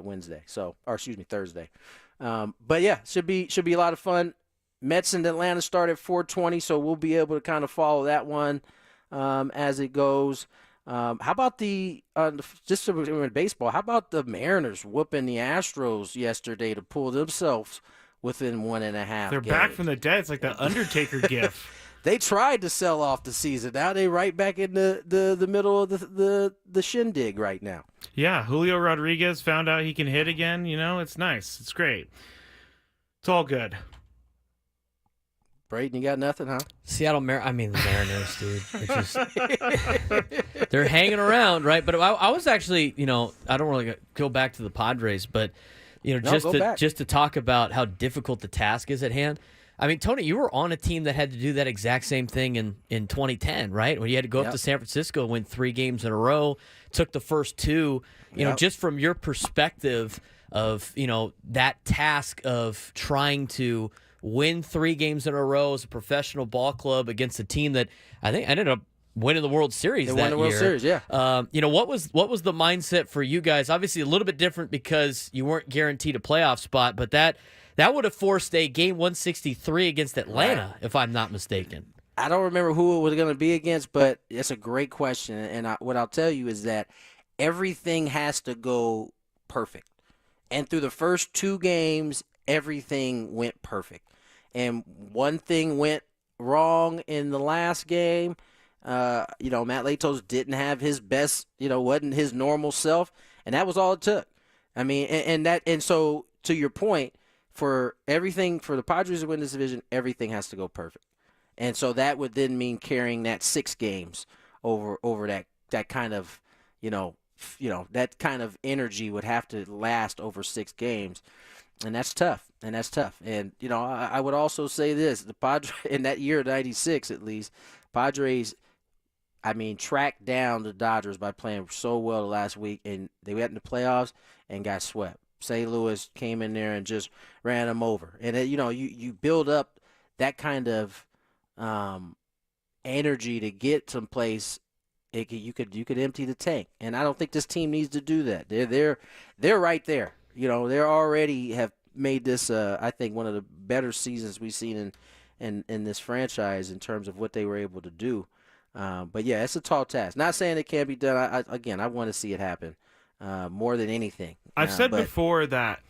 that Wednesday. Thursday. But yeah, should be a lot of fun. Mets in Atlanta start at 4:20, so we'll be able to kind of follow that one as it goes. How about just in baseball? How about the Mariners whooping the Astros yesterday to pull themselves within 1.5? They're back from the dead. It's like the Undertaker gif. They tried to sell off the season. Now they right back in the middle of the shindig right now. Yeah, Julio Rodriguez found out he can hit again. It's nice. It's great. It's all good. Brayden, you got nothing, huh? The Mariners, dude. They're hanging around, right? But I was actually, I don't really go back to the Padres, but just to talk about how difficult the task is at hand. I mean, Tony, you were on a team that had to do that exact same thing in 2010, right? When you had to go up to San Francisco, win 3 games in a row, took the first 2. Just from your perspective of, that task of trying to win 3 games in a row as a professional ball club against a team that I think ended up winning the World Series that year. They won the World Series, yeah. What was the mindset for you guys? Obviously, a little bit different because you weren't guaranteed a playoff spot, but that would have forced a game 163 against Atlanta, if I'm not mistaken. I don't remember who it was going to be against, but it's a great question. And what I'll tell you is that everything has to go perfect. And through the first 2 games, everything went perfect. And one thing went wrong in the last game. Matt Latos didn't have his best, wasn't his normal self. And that was all it took. I mean, and so to your point, for the Padres to win this division, everything has to go perfect. And so that would then mean carrying that 6 games over that kind of, that kind of energy would have to last over 6 games. And that's tough. And, I would also say this, the Padres in that year, 96 at least, Padres, tracked down the Dodgers by playing so well last week, and they went in the playoffs and got swept. St. Louis came in there and just ran them over. And, you build up that kind of energy to get someplace. You could empty the tank. And I don't think this team needs to do that. They're right there. They already have made this, I think, one of the better seasons we've seen in this franchise in terms of what they were able to do. But, yeah, it's a tall task. Not saying it can't be done. I want to see it happen more than anything. I've said before that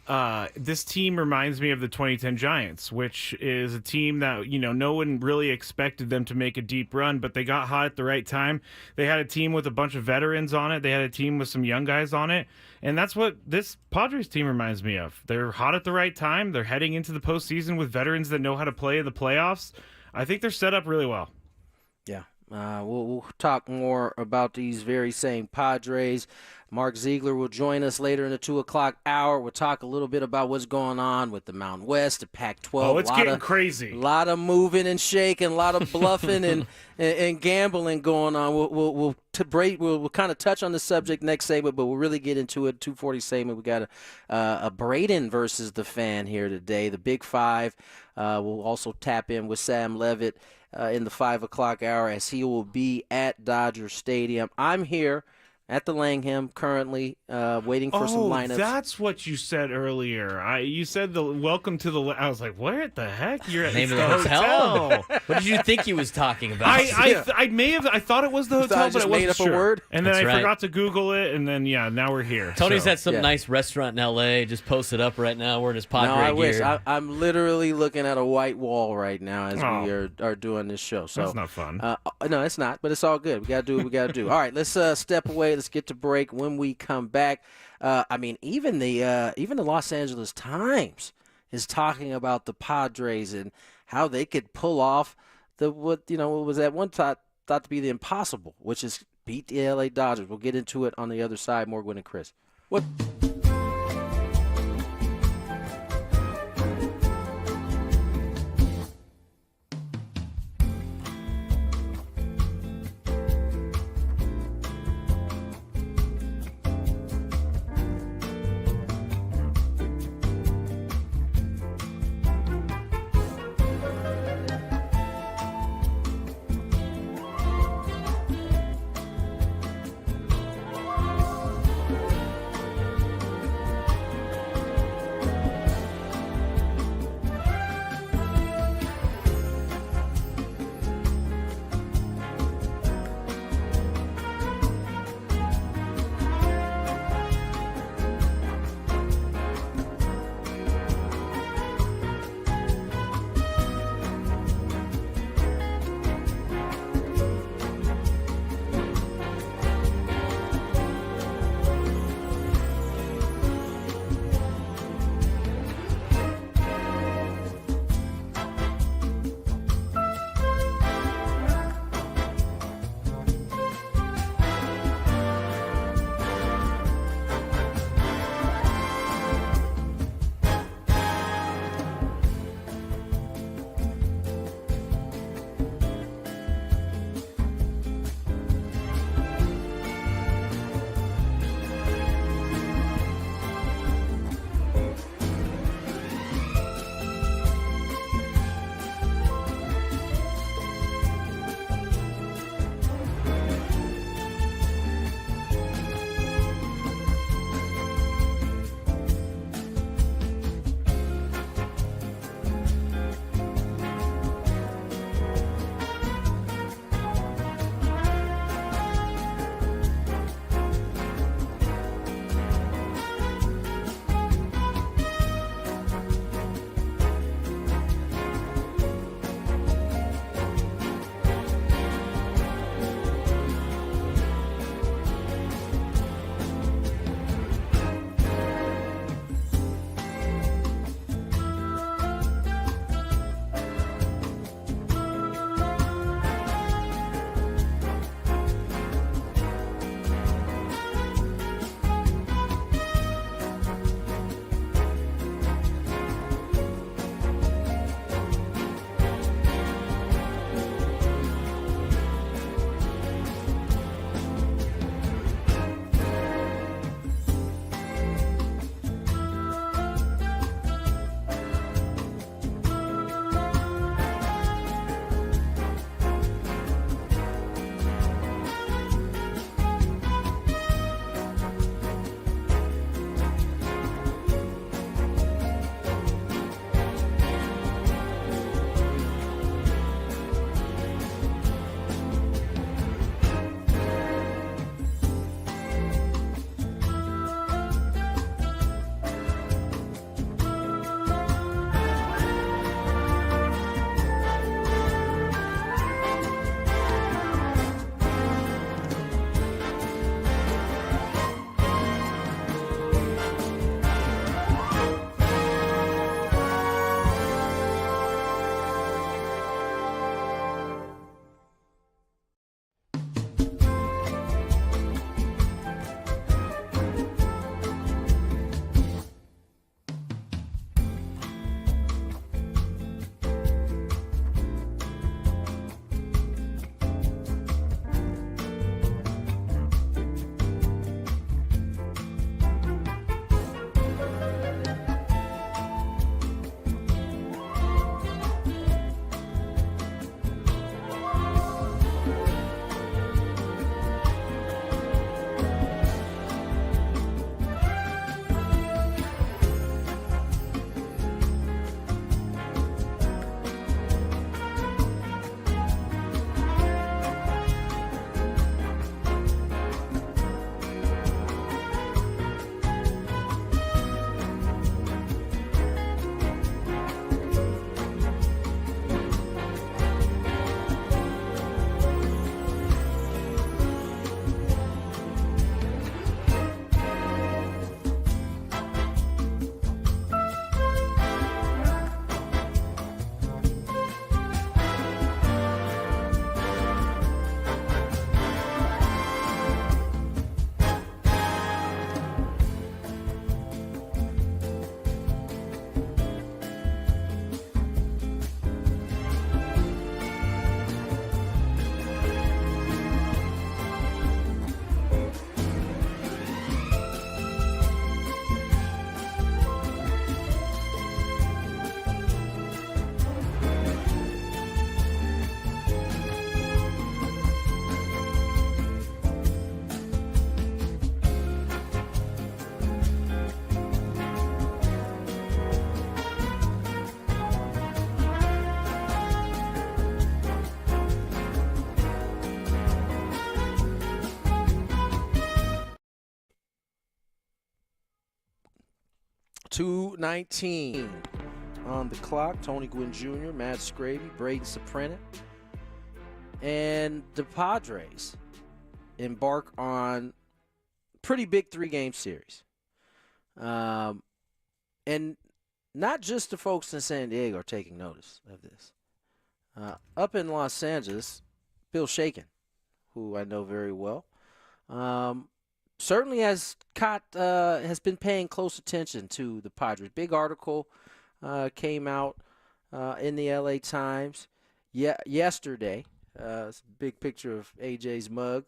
this team reminds me of the 2010 Giants, which is a team that, no one really expected them to make a deep run, but they got hot at the right time. They had a team with a bunch of veterans on it. They had a team with some young guys on it. And that's what this Padres team reminds me of. They're hot at the right time. They're heading into the postseason with veterans that know how to play in the playoffs. I think they're set up really well. Yeah. We'll talk more about these very same Padres. Mark Ziegler will join us later in the 2 o'clock hour. We'll talk a little bit about what's going on with the Mountain West, the Pac-12. Oh, it's getting crazy. A lot of moving and shaking, a lot of bluffing and gambling going on. We'll kind of touch on the subject next segment, but we'll really get into it. 2:40 segment. We got a Braden versus the Fan here today, the Big Five. We'll also tap in with Sam Levitt in the 5 o'clock hour as he will be at Dodger Stadium. I'm here at the Langham currently, waiting for some lineups. That's what you said earlier. You said the welcome to the. I was like, where the heck? You're at name of the hotel. What did you think he was talking about? I thought it was the hotel, but I wasn't sure. A word? And then I forgot to Google it, and then now we're here. Tony's at some nice restaurant in L.A. Just posted up right now. We're in his Padre gear. I wish. I'm literally looking at a white wall right now as we are doing this show. So that's not fun. No, it's not, but it's all good. We got to do what we got to do. All right, let's step away. Let's get to break. When we come back, even the Los Angeles Times is talking about the Padres and how they could pull off what was at one time thought to be the impossible, which is beat the LA Dodgers. We'll get into it on the other side. More Gwynn and Chris. What? 2:19 on the clock. Tony Gwynn Jr., Matt Scraby, Braden Soprano, and the Padres embark on pretty big 3-game series. And not just the folks in San Diego are taking notice of this. Up in Los Angeles, Bill Shaken, who I know very well, certainly has been paying close attention to the Padres. Big article came out in the LA Times yesterday. Big picture of AJ's mug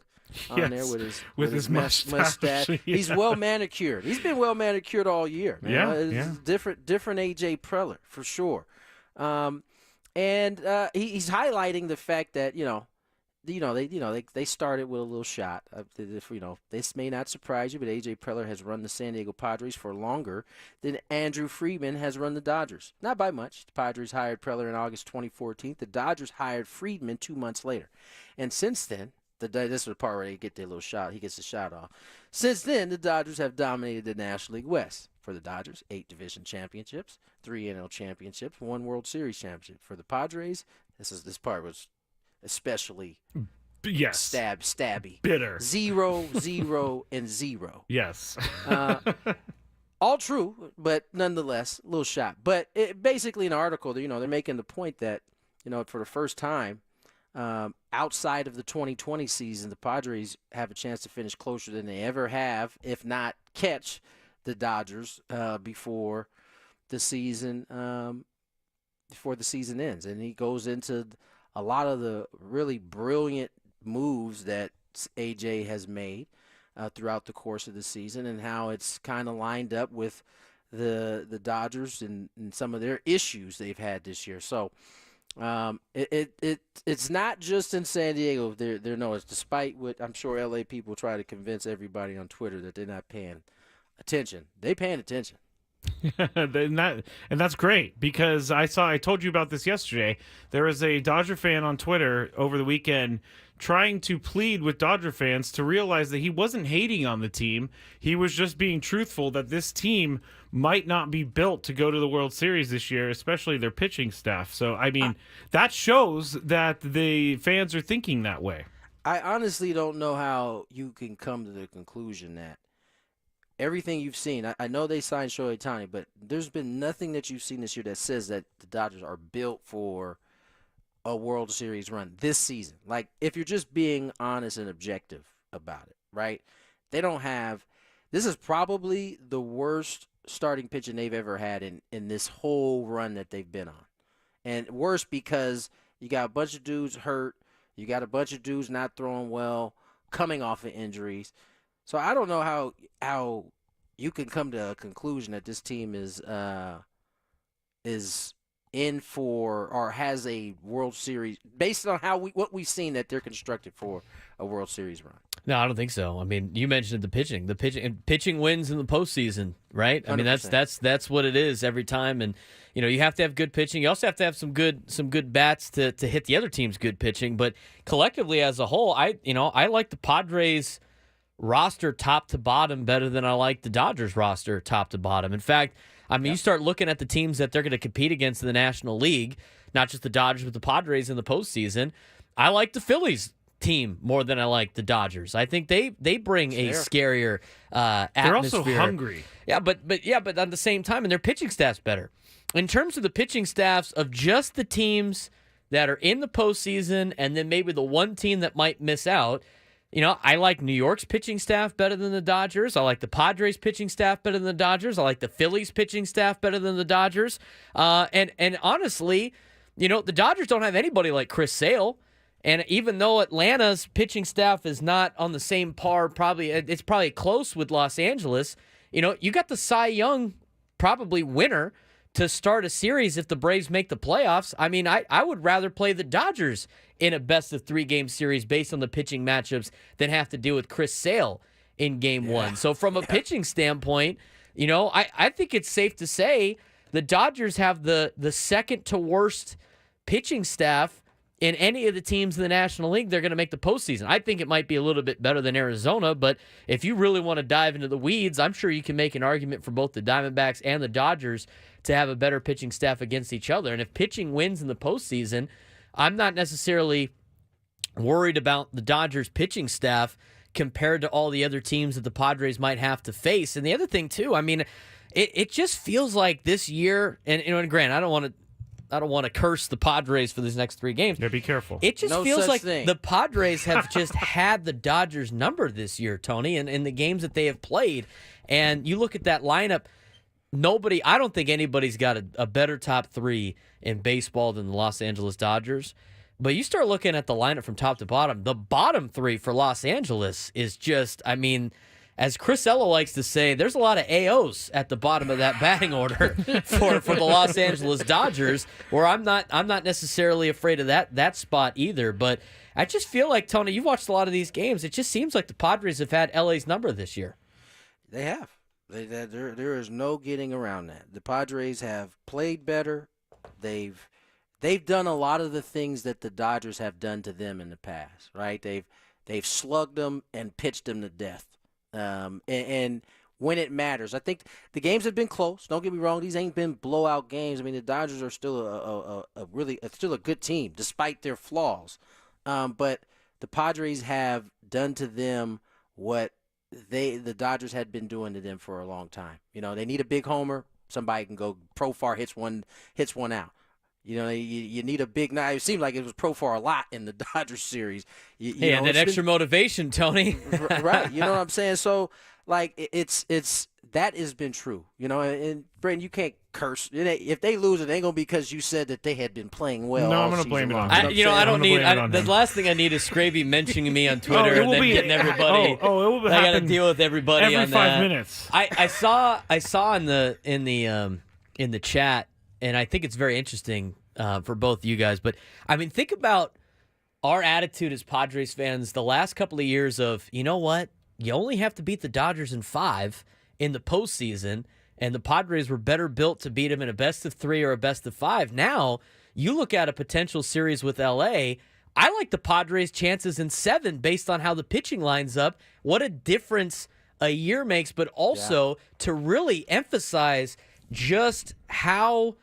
on there with his mustache. Yeah. He's well manicured. He's been well manicured all year. Man. Different AJ Preller for sure. And he's highlighting the fact that they started with a little shot. This may not surprise you, but AJ Preller has run the San Diego Padres for longer than Andrew Friedman has run the Dodgers. Not by much. The Padres hired Preller in August 2014. The Dodgers hired Friedman 2 months later. And since then, this is the part where they get their little shot. He gets the shot off. Since then, the Dodgers have dominated the National League West. For the Dodgers, 8 division championships, 3 NL championships, 1 World Series championship. For the Padres, this part was especially stabby. Bitter. 0, 0, and 0. Yes. All true, but nonetheless, a little shot. But basically, in an article, they're making the point that, for the first time, outside of the 2020 season, the Padres have a chance to finish closer than they ever have, if not catch the Dodgers before the season ends. And he goes into a lot of the really brilliant moves that AJ has made throughout the course of the season and how it's kind of lined up with the Dodgers and some of their issues they've had this year. So it's not just in San Diego. It's despite what I'm sure LA people try to convince everybody on Twitter that they're not paying attention. They paying attention. and that's great because I told you about this yesterday. There was a Dodger fan on Twitter over the weekend trying to plead with Dodger fans to realize that he wasn't hating on the team. He was just being truthful that this team might not be built to go to the World Series this year, especially their pitching staff. So, that shows that the fans are thinking that way. I honestly don't know how you can come to the conclusion that everything you've seen, I know they signed Shohei Ohtani, but there's been nothing that you've seen this year that says that the Dodgers are built for a World Series run this season. Like, if you're just being honest and objective about it, right? This is probably the worst starting pitching they've ever had in this whole run that they've been on. And worse because you got a bunch of dudes hurt, you got a bunch of dudes not throwing well, coming off of injuries. So I don't know how you can come to a conclusion that this team is in for or has a World Series based on what we've seen that they're constructed for a World Series run. No, I don't think so. You mentioned the pitching wins in the postseason, right? 100%. That's what it is every time. And you have to have good pitching. You also have to have some good bats to hit the other team's good pitching. But collectively as a whole, I like the Padres roster top to bottom better than I like the Dodgers roster top to bottom. In fact, you start looking at the teams that they're going to compete against in the National League, not just the Dodgers, but the Padres in the postseason. I like the Phillies team more than I like the Dodgers. I think they bring a scarier atmosphere. They're also hungry. Yeah, but at the same time, and their pitching staff's better. In terms of the pitching staffs of just the teams that are in the postseason and then maybe the one team that might miss out, I like New York's pitching staff better than the Dodgers. I like the Padres' pitching staff better than the Dodgers. I like the Phillies' pitching staff better than the Dodgers. And honestly, the Dodgers don't have anybody like Chris Sale. And even though Atlanta's pitching staff is not on the same par, it's probably close with Los Angeles, you got the Cy Young probably winner to start a series if the Braves make the playoffs. I would rather play the Dodgers in a best-of-3 game series based on the pitching matchups than have to deal with Chris Sale in Game 1. So from a pitching standpoint, I think it's safe to say the Dodgers have the second to worst pitching staff in any of the teams in the National League, they're going to make the postseason. I think it might be a little bit better than Arizona, but if you really want to dive into the weeds, I'm sure you can make an argument for both the Diamondbacks and the Dodgers to have a better pitching staff against each other. And if pitching wins in the postseason, I'm not necessarily worried about the Dodgers pitching staff compared to all the other teams that the Padres might have to face. And the other thing too, I mean, it just feels like this year, and Grant, I don't want to curse the Padres for these next 3 games. Yeah, be careful. It just feels like the Padres have just had the Dodgers number this year, Tony, and in the games that they have played. And you look at that lineup, I don't think anybody's got a better top 3 in baseball than the Los Angeles Dodgers. But you start looking at the lineup from top to bottom, the bottom 3 for Los Angeles is just, I mean, as Chris Ella likes to say, there's a lot of AOs at the bottom of that batting order for the Los Angeles Dodgers, where I'm not necessarily afraid of that spot either. But I just feel like, Tony, you've watched a lot of these games. It just seems like the Padres have had LA's number this year. They have. There is no getting around that. The Padres have played better. They've done a lot of the things that the Dodgers have done to them in the past, right? They've slugged them and pitched them to death. And when it matters, I think the games have been close. Don't get me wrong; these ain't been blowout games. I mean, the Dodgers are still still a good team despite their flaws. But the Padres have done to them what the Dodgers had been doing to them for a long time. You know, they need a big homer. Somebody can go Profar hits one out. You know, you need a big night. It seemed like it was Profar a lot in the Dodgers series. And that extra motivation, Tony. Right. You know what I'm saying? So, like, it's that has been true. You know, and Brandon, you can't curse. If they lose, it ain't going to be because you said that they had been playing well. No, I'm going to blame it on him. I don't need – the last thing I need is Scraby mentioning me on Twitter and then getting everybody – it will I got to deal with everybody every on that. 5 minutes. I saw in the chat, and I think it's very interesting for both you guys. But, I mean, think about our attitude as Padres fans the last couple of years of, you know what? You only have to beat the Dodgers in 5 in the postseason, and the Padres were better built to beat them in a best-of-3 or a best-of-5. Now, you look at a potential series with L.A., I like the Padres' chances in 7 based on how the pitching lines up. What a difference a year makes, but also to really emphasize just how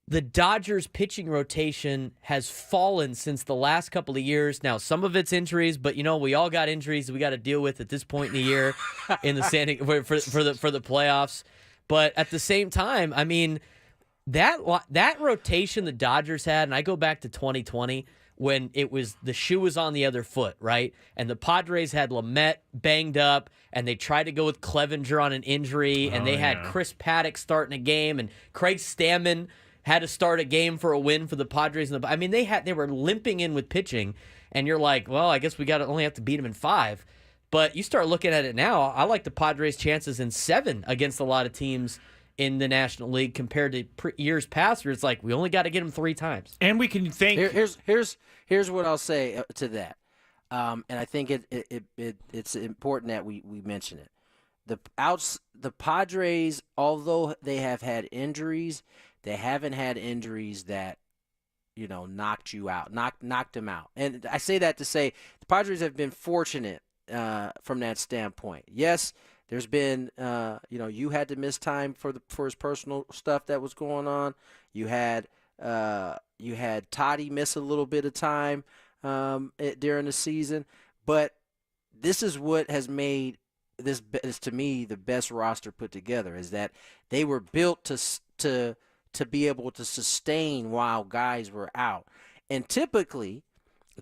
the Dodgers pitching rotation has fallen since the last couple of years. Now, some of it's injuries, but you know we all got injuries that we got to deal with at this point in the year in the for the playoffs. But at the same time, I mean that rotation the Dodgers had, and I go back to 2020 when it was the shoe was on the other foot, right? And the Padres had Lamet banged up, and they tried to go with Clevenger on an injury, and they had Chris Paddock starting a game, and Craig Stammen had to start a game for a win for the Padres. I mean, they were limping in with pitching, and you're like, well, I guess we only have to beat them in 5. But you start looking at it now, I like the Padres' chances in 7 against a lot of teams in the National League compared to years past where it's like, we only got to get them 3 times. And we can thank... Here's what I'll say to that. And I think it's important that we mention it. The Padres, although they have had injuries, they haven't had injuries that, you know, knocked you out, knocked them out. And I say that to say the Padres have been fortunate from that standpoint. Yes, there's been, you had to miss time for his personal stuff that was going on. You had Toddy miss a little bit of time during the season, but this is what has made this is to me the best roster put together. Is that they were built to be able to sustain while guys were out. And typically,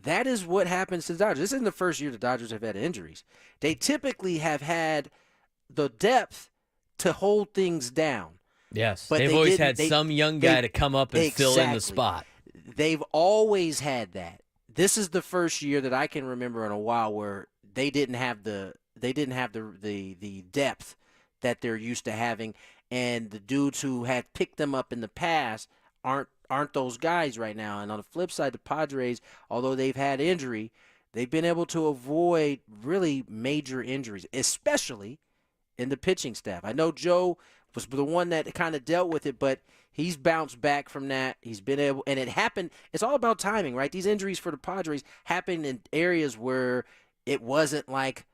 that is what happens to the Dodgers. This isn't the first year the Dodgers have had injuries. They typically have had the depth to hold things down. Yes, but they've always had some young guy to come up and fill in the spot. They've always had that. This is the first year that I can remember in a while where they didn't have the depth that they're used to having. And the dudes who had picked them up in the past aren't those guys right now. And on the flip side, the Padres, although they've had injury, they've been able to avoid really major injuries, especially in the pitching staff. I know Joe was the one that kind of dealt with it, but he's bounced back from that. He's been able, and it happened. It's all about timing, right? These injuries for the Padres happened in areas where it wasn't like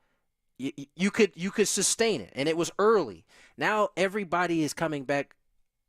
you could sustain it, and it was early. Now everybody is coming back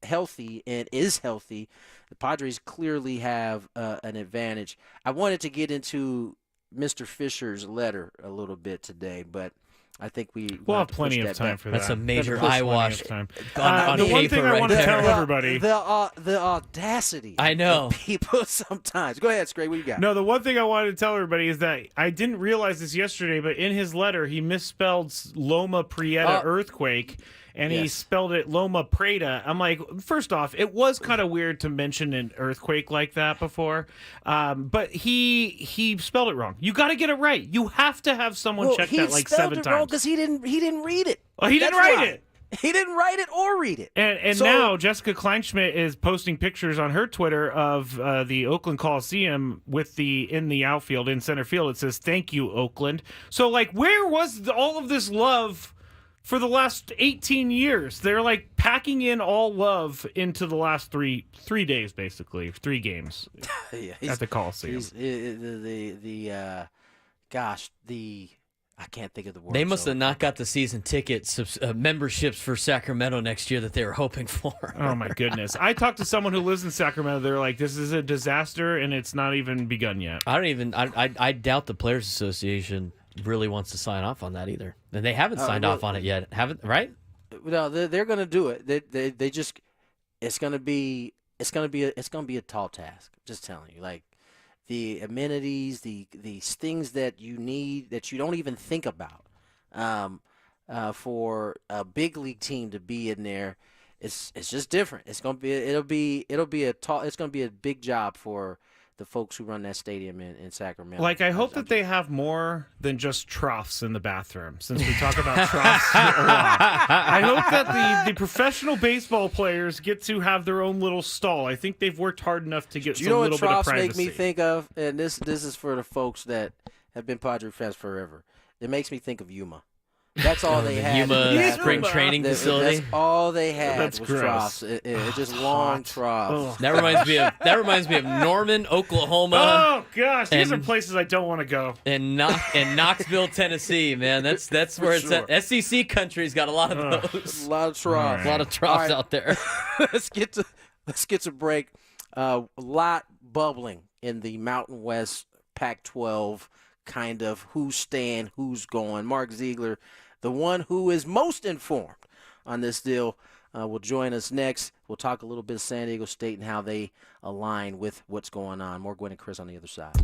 healthy and is healthy. The Padres clearly have an advantage. I wanted to get into Mr. Fisher's letter a little bit today, but I think we'll have plenty of time for that. That's a major eyewash. The one thing I want to tell everybody. The audacity. I know. Of people sometimes. Go ahead, Scray. What you got? No, the one thing I wanted to tell everybody is that I didn't realize this yesterday, but in his letter, he misspelled Loma Prieta earthquake. And he spelled it Loma Prieta. I'm like, first off, it was kind of weird to mention an earthquake like that before, but he spelled it wrong. You got to get it right. You have to have someone check that like 7 times. He spelled it wrong because he didn't read it. Well, he didn't write it. He didn't write it or read it. And now Jessica Kleinschmidt is posting pictures on her Twitter of the Oakland Coliseum with in the outfield, in center field. It says, "Thank you, Oakland." So, like, where was all of this love for the last 18 years? They're like packing in all love into the last three days, basically 3 games at the Coliseum. I can't think of the word. They must have not got the season tickets memberships for Sacramento next year that they were hoping for. Oh my goodness! I talked to someone who lives in Sacramento. They're like, "This is a disaster, and it's not even begun yet." I doubt the Players Association really wants to sign off on that either. And they haven't signed off on it yet, haven't? Right? No, they're going to do it. They just it's going to be a tall task. Just telling you, like the amenities, these things that you need that you don't even think about, for a big league team to be in there, it's just different. It's going to be it's going to be a big job for the folks who run that stadium in Sacramento. Like, I hope that they have more than just troughs in the bathroom, since we talk about troughs a lot. I hope that the professional baseball players get to have their own little stall. I think they've worked hard enough to get some little bit of privacy. You know what troughs make me think of? And this is for the folks that have been Padre fans forever. It makes me think of Yuma. That's all they had. Yuma spring training facility. That's all they had was gross. Troughs. It just long troughs. That reminds me of Norman, Oklahoma. Oh gosh, these are places I don't want to go. And Knoxville, Tennessee, man. That's where it's at. SEC country's got a lot of those. A lot of troughs. A lot of troughs out there. let's get to break. A lot bubbling in the Mountain West Pac-12, kind of who's staying, who's going. Mark Ziegler, the one who is most informed on this deal, will join us next. We'll talk a little bit of San Diego State and how they align with what's going on. More Gwynn and Chris on the other side.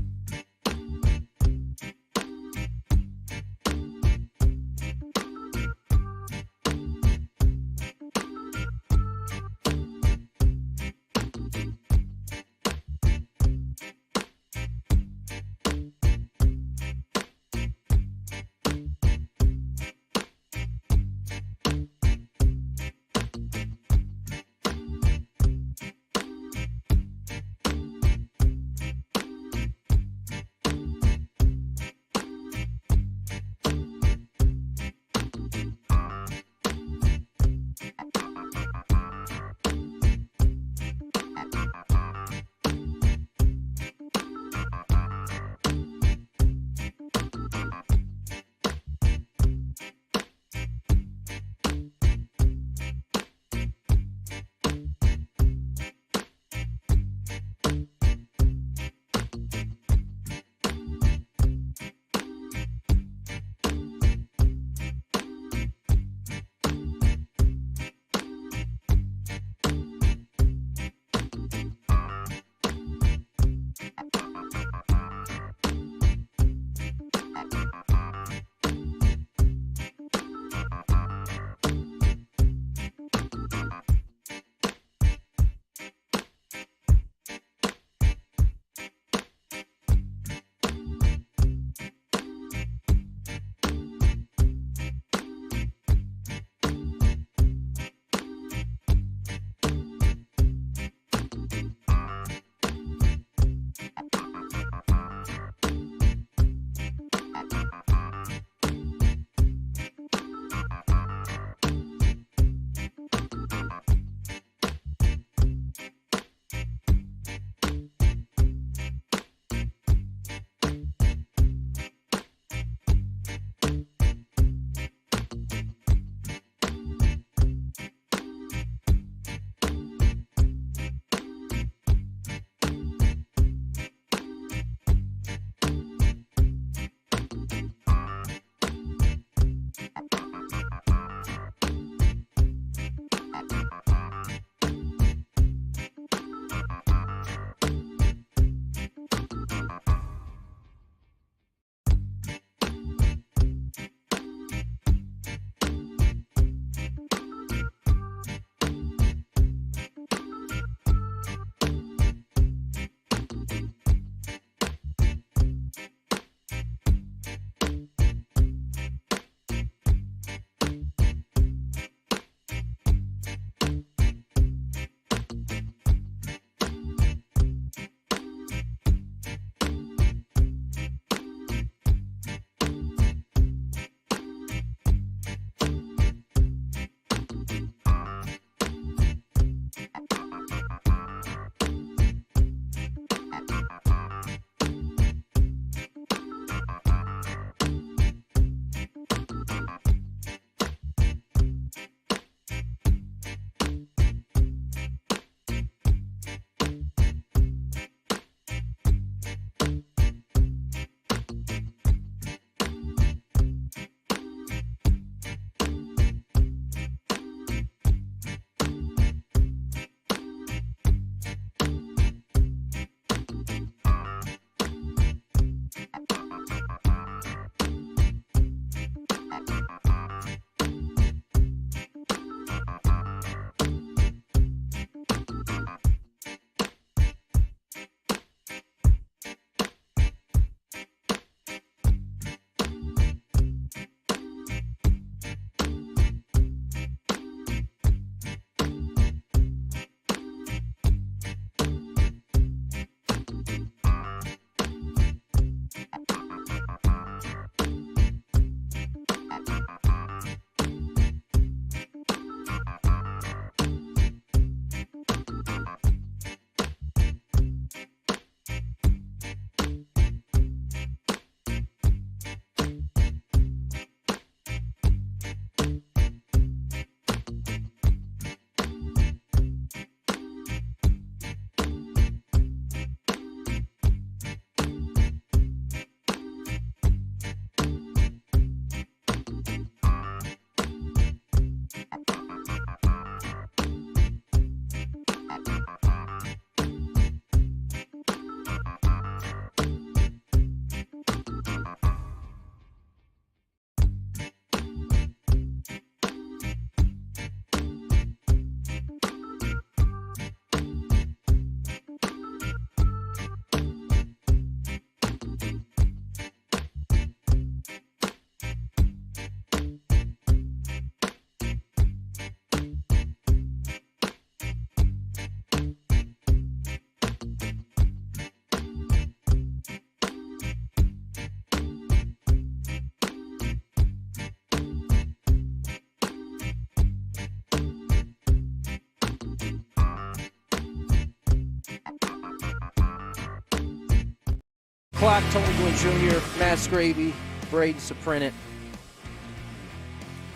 o'clock. Tony Gwynn Jr., Matt Scraby, Braden Soprennett.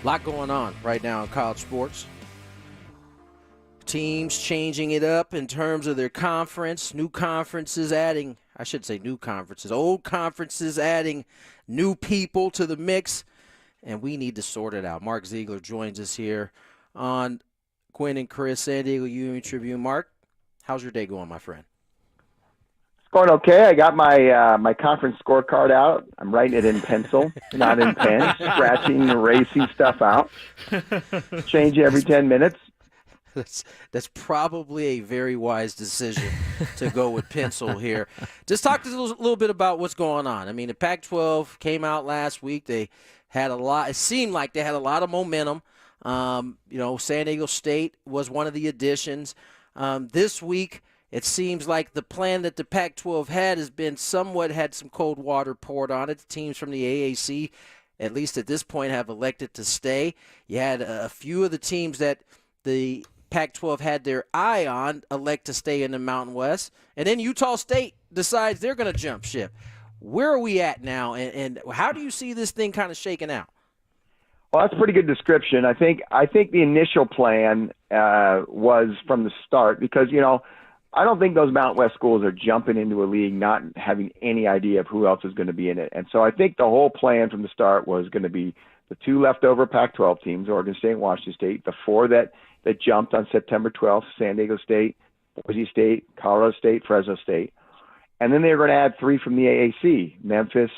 A lot going on right now in college sports. Teams changing it up in terms of their conference. New conferences adding, I should say new conferences. Old conferences adding new people to the mix. And we need to sort it out. Mark Ziegler joins us here on Gwynn and Chris, San Diego Union Tribune. Mark, how's your day going, my friend? It's going okay. I got my my conference scorecard out. I'm writing it in pencil, not in pen, scratching and erasing stuff out. Change it every 10 minutes. That's probably a very wise decision to go with pencil here. Just talk to us a little bit about what's going on. I mean, the Pac-12 came out last week. They had a lot. It seemed like they had a lot of momentum. San Diego State was one of the additions. This week, it seems like the plan that the Pac-12 had had some cold water poured on it. The teams from the AAC, at least at this point, have elected to stay. You had a few of the teams that the Pac-12 had their eye on elect to stay in the Mountain West. And then Utah State decides they're going to jump ship. Where are we at now, and how do you see this thing kind of shaking out? Well, that's a pretty good description. I think the initial plan was from the start because, I don't think those Mountain West schools are jumping into a league not having any idea of who else is going to be in it. And so I think the whole plan from the start was going to be the two leftover Pac-12 teams, Oregon State and Washington State, the four that jumped on September 12th, San Diego State, Boise State, Colorado State, Fresno State. And then they were going to add three from the AAC, Memphis,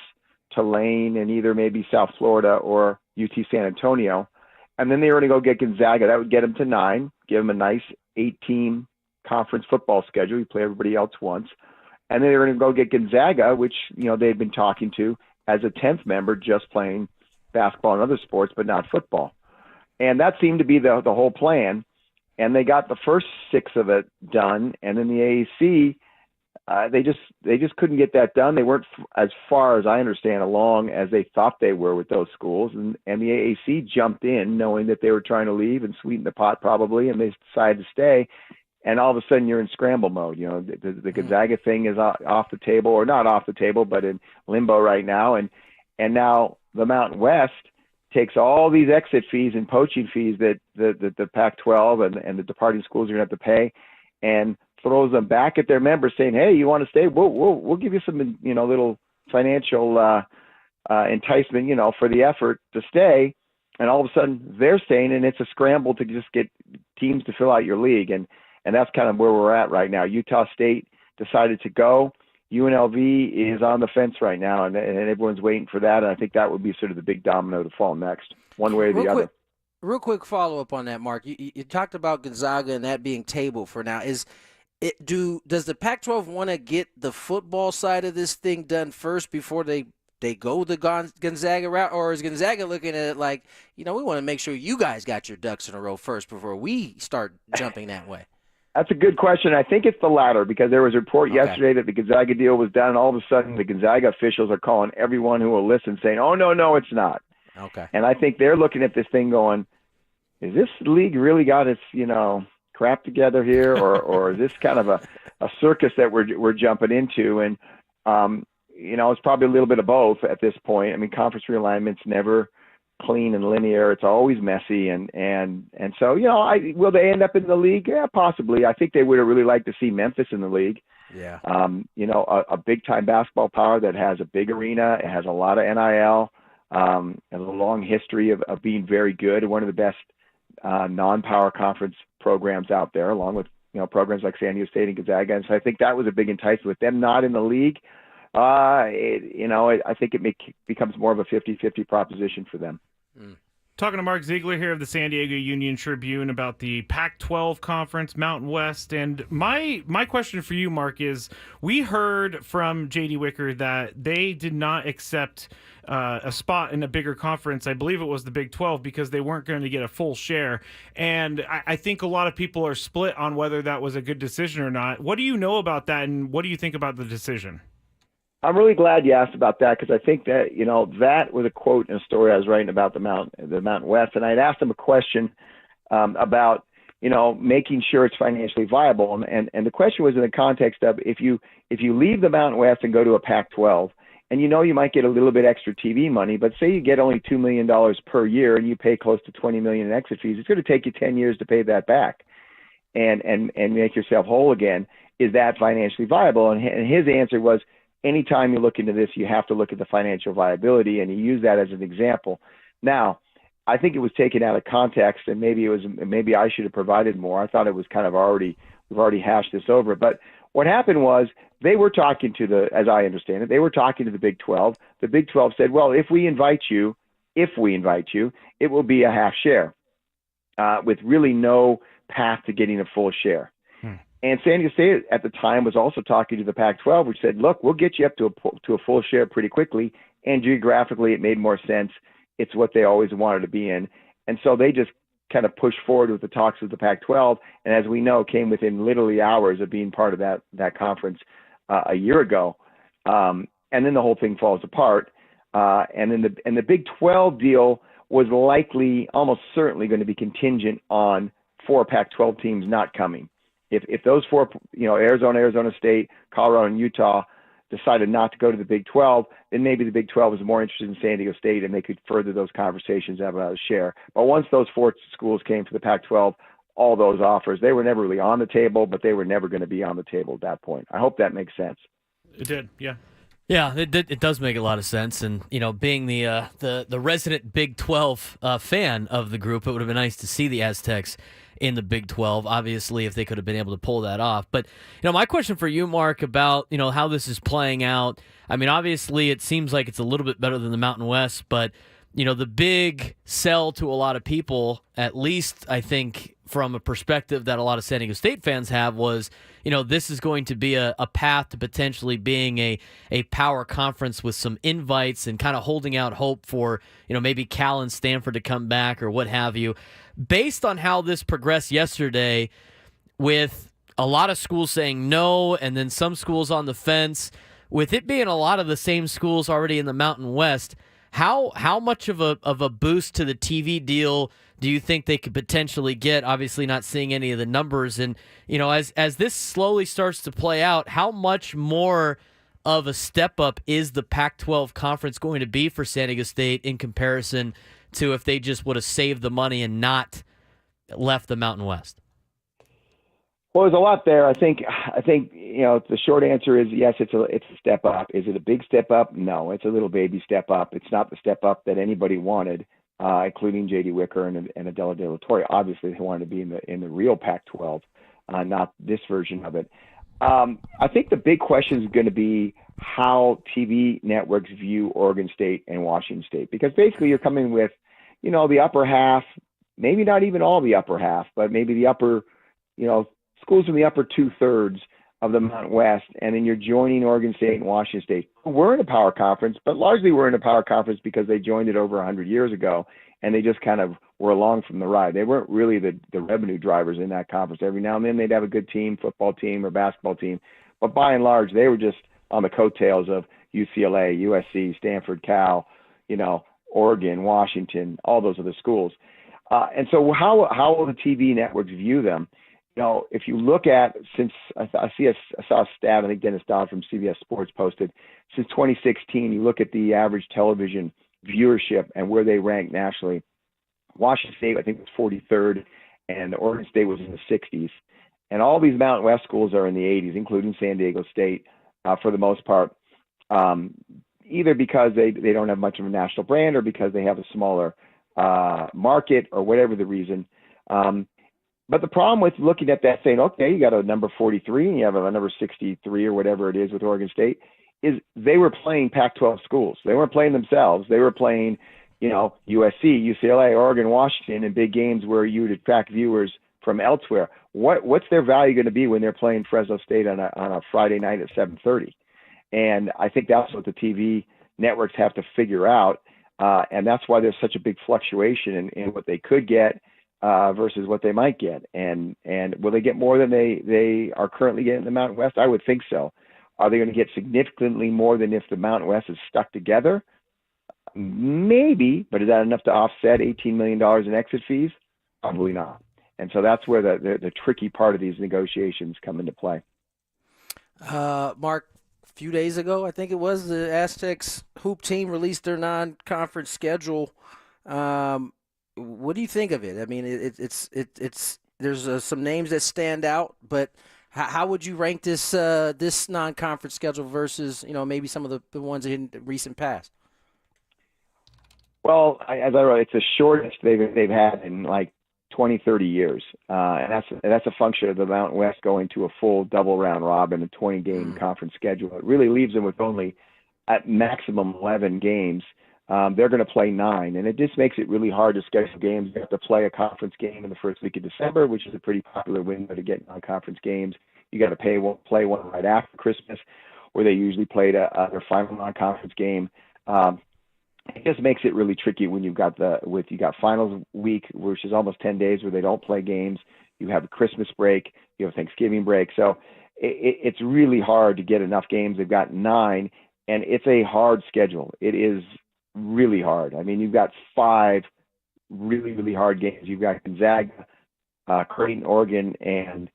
Tulane, and either maybe South Florida or UT San Antonio. And then they were going to go get Gonzaga. That would get them to 9, give them a nice 8-team conference football schedule. You play everybody else once. And then they were going to go get Gonzaga, which, they'd been talking to as a 10th member, just playing basketball and other sports, but not football. And that seemed to be the whole plan. And they got the first 6 of it done. And then the AAC, they just couldn't get that done. They weren't, as far as I understand, along as they thought they were with those schools. And the AAC jumped in knowing that they were trying to leave and sweeten the pot probably, and they decided to stay. And all of a sudden you're in scramble mode. The Gonzaga thing is off the table, or not off the table, but in limbo right now. And now the Mountain West takes all these exit fees and poaching fees that the Pac-12 and the departing schools are going to have to pay, and throws them back at their members saying, hey, you want to stay? We'll give you some, little financial enticement, for the effort to stay. And all of a sudden they're staying, and it's a scramble to just get teams to fill out your league. And that's kind of where we're at right now. Utah State decided to go. UNLV is on the fence right now, and everyone's waiting for that. And I think that would be sort of the big domino to fall next, one way or the other. Real quick follow-up on that, Mark. You talked about Gonzaga and that being tabled for now. Does the Pac-12 want to get the football side of this thing done first before they go the Gonzaga route, or is Gonzaga looking at it like, we want to make sure you guys got your ducks in a row first before we start jumping that way? That's a good question. I think it's the latter, because there was a report yesterday that the Gonzaga deal was done, and all of a sudden the Gonzaga officials are calling everyone who will listen saying, oh, no, it's not. Okay. And I think they're looking at this thing going, is this league really got its, crap together here, or is this kind of a circus that we're jumping into? And, it's probably a little bit of both at this point. I mean, conference realignment's never clean and linear. It's always messy. And so, will they end up in the league? Yeah, possibly. I think they would have really liked to see Memphis in the league. Yeah. A big time basketball power that has a big arena. It has a lot of NIL, has a long history of being very good. One of the best non-power conference programs out there, along with, programs like San Diego State and Gonzaga. And so I think that was a big enticement with them not in the league. I think it becomes more of a 50-50 proposition for them. Talking to Mark Ziegler here of the San Diego Union Tribune about the Pac-12 Conference, Mountain West. And my question for you, Mark, is we heard from J.D. Wicker that they did not accept a spot in a bigger conference. I believe it was the Big 12, because they weren't going to get a full share. And I think a lot of people are split on whether that was a good decision or not. What do you know about that, and what do you think about the decision? I'm really glad you asked about that, because I think that, that was a quote in a story I was writing about the Mountain West. And I'd asked them a question about, making sure it's financially viable. And the question was in the context of if you leave the Mountain West and go to a Pac-12, and you might get a little bit extra TV money, but say you get only $2 million per year and you pay close to $20 million in exit fees, it's going to take you 10 years to pay that back and make yourself whole again. Is that financially viable? And his answer was, anytime you look into this, you have to look at the financial viability, and he used that as an example. Now, I think it was taken out of context, and maybe I should have provided more. I thought it was kind of we've already hashed this over. But what happened was they were talking to as I understand it, they were talking to the Big 12. The Big 12 said, well, if we invite you, it will be a half share with really no path to getting a full share. And San Diego State at the time was also talking to the Pac-12, which said, look, we'll get you up to a full share pretty quickly. And geographically, it made more sense. It's what they always wanted to be in. And so they just kind of pushed forward with the talks with the Pac-12. And as we know, came within literally hours of being part of that conference a year ago. And then the whole thing falls apart. And the Big 12 deal was likely, almost certainly going to be contingent on 4 Pac-12 teams not coming. If those 4, Arizona State, Colorado, and Utah decided not to go to the Big 12, then maybe the Big 12 was more interested in San Diego State and they could further those conversations about a share. But once those 4 schools came to the Pac-12, all those offers, they were never really on the table, but they were never going to be on the table at that point. I hope that makes sense. It did, yeah. Yeah, it does make a lot of sense, and being the resident Big 12 fan of the group, it would have been nice to see the Aztecs in the Big 12, obviously, if they could have been able to pull that off. But, my question for you, Mark, about, how this is playing out, I mean, obviously it seems like it's a little bit better than the Mountain West, but, the big sell to a lot of people, at least I think from a perspective that a lot of San Diego State fans have, was, this is going to be a path to potentially being a power conference with some invites and kind of holding out hope for, maybe Cal and Stanford to come back or what have you. Based on how this progressed yesterday, with a lot of schools saying no and then some schools on the fence, with it being a lot of the same schools already in the Mountain West, how much of a boost to the TV deal do you think they could potentially get? Obviously not seeing any of the numbers. And, as this slowly starts to play out, how much more of a step up is the Pac-12 conference going to be for San Diego State in comparison to if they just would have saved the money and not left the Mountain West? Well, there's a lot there. I think the short answer is yes. It's a step up. Is it a big step up? No, it's a little baby step up. It's not the step up that anybody wanted, including J.D. Wicker and Adela De La Torre. Obviously, they wanted to be in the real Pac-12, not this version of it. I think the big question is going to be how TV networks view Oregon State and Washington State, because basically you're coming with, the upper half, maybe not even all the upper half, but maybe the upper, schools in the upper 2/3 of the Mountain West, and then you're joining Oregon State and Washington State. We're in a power conference, but largely we're in a power conference because they joined it over 100 years ago, and they just kind of were along from the ride. They weren't really the revenue drivers in that conference. Every now and then they'd have a good team, football team or basketball team, but by and large, they were just on the coattails of UCLA, USC, Stanford, Cal, Oregon, Washington, all those other schools. And so how will the TV networks view them? If you look at, since I saw a stat, I think Dennis Dodd from CBS Sports posted, since 2016, you look at the average television viewership and where they rank nationally. Washington State, I think, was 43rd, and Oregon State was in the 60s. And all these Mountain West schools are in the 80s, including San Diego State, for the most part, either because they don't have much of a national brand or because they have a smaller market or whatever the reason. But the problem with looking at that, saying, okay, you got a number 43 and you have a number 63 or whatever it is with Oregon State, is they were playing Pac-12 schools. They weren't playing themselves. They were playing, USC, UCLA, Oregon, Washington in big games where you would attract viewers from elsewhere. What's their value going to be when they're playing Fresno State on a Friday night at 7:30? And I think that's what the TV networks have to figure out. And that's why there's such a big fluctuation in what they could get versus what they might get. And will they get more than they are currently getting in the Mountain West? I would think so. Are they going to get significantly more than if the Mountain West is stuck together? Maybe, but is that enough to offset $18 million in exit fees? Probably not. And so that's where the tricky part of these negotiations come into play. Mark, a few days ago, I think it was, the Aztecs hoop team released their non-conference schedule. What do you think of it? I mean, it's there's some names that stand out, but how would you rank this this non-conference schedule versus maybe some of the ones in the recent past? Well, as I wrote, it's the shortest they've had in like 20, 30 years, and that's a function of the Mountain West going to a full double round robin, a 20-game conference schedule. It really leaves them with only at maximum 11 games. They're going to play 9, and it just makes it really hard to schedule games. You have to play a conference game in the first week of December, which is a pretty popular window to get non-conference games. You got to play one right after Christmas, where they usually play their final non-conference game. It just makes it really tricky when you got finals week, which is almost 10 days where they don't play games. You have a Christmas break, you have Thanksgiving break, so it's really hard to get enough games. They've got 9, and it's a hard schedule. It is really hard. I mean, you've got 5 really, really hard games. You've got Gonzaga, Creighton, Oregon, and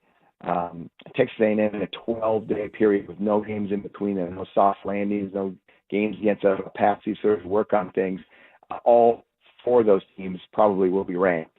Texas A&M in a 12-day period with no games in between them, no soft landings, no games against a path to sort of work on things. All 4 of those teams probably will be ranked.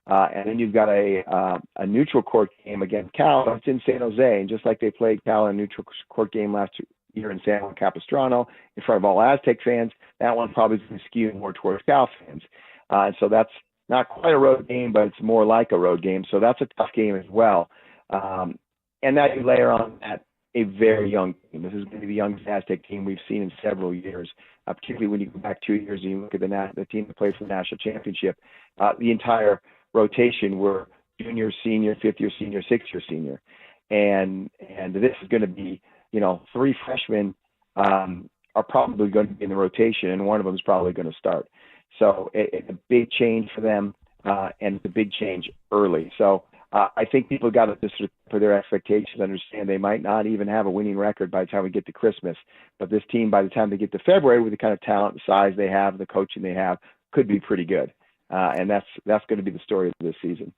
And then you've got a neutral court game against Cal. It's in San Jose, and just like they played Cal in a neutral court game last year in San Juan Capistrano in front of all Aztec fans, that one probably is going to skew more towards Cal fans. And so that's not quite a road game, but it's more like a road game. So that's a tough game as well. And now you layer on that a very young team. This is going to be the youngest Aztec team we've seen in several years, particularly when you go back 2 years and you look at the team that played for the national championship. The entire rotation were junior, senior, 5th-year senior, 6th-year senior. And this is going to be, 3 freshmen are probably going to be in the rotation, and one of them is probably going to start. So it's a big change for them, and it's a big change early. So I think people got to just put their expectations, understand they might not even have a winning record by the time we get to Christmas. But this team, by the time they get to February, with the kind of talent and size they have, the coaching they have, could be pretty good. And that's going to be the story of this season.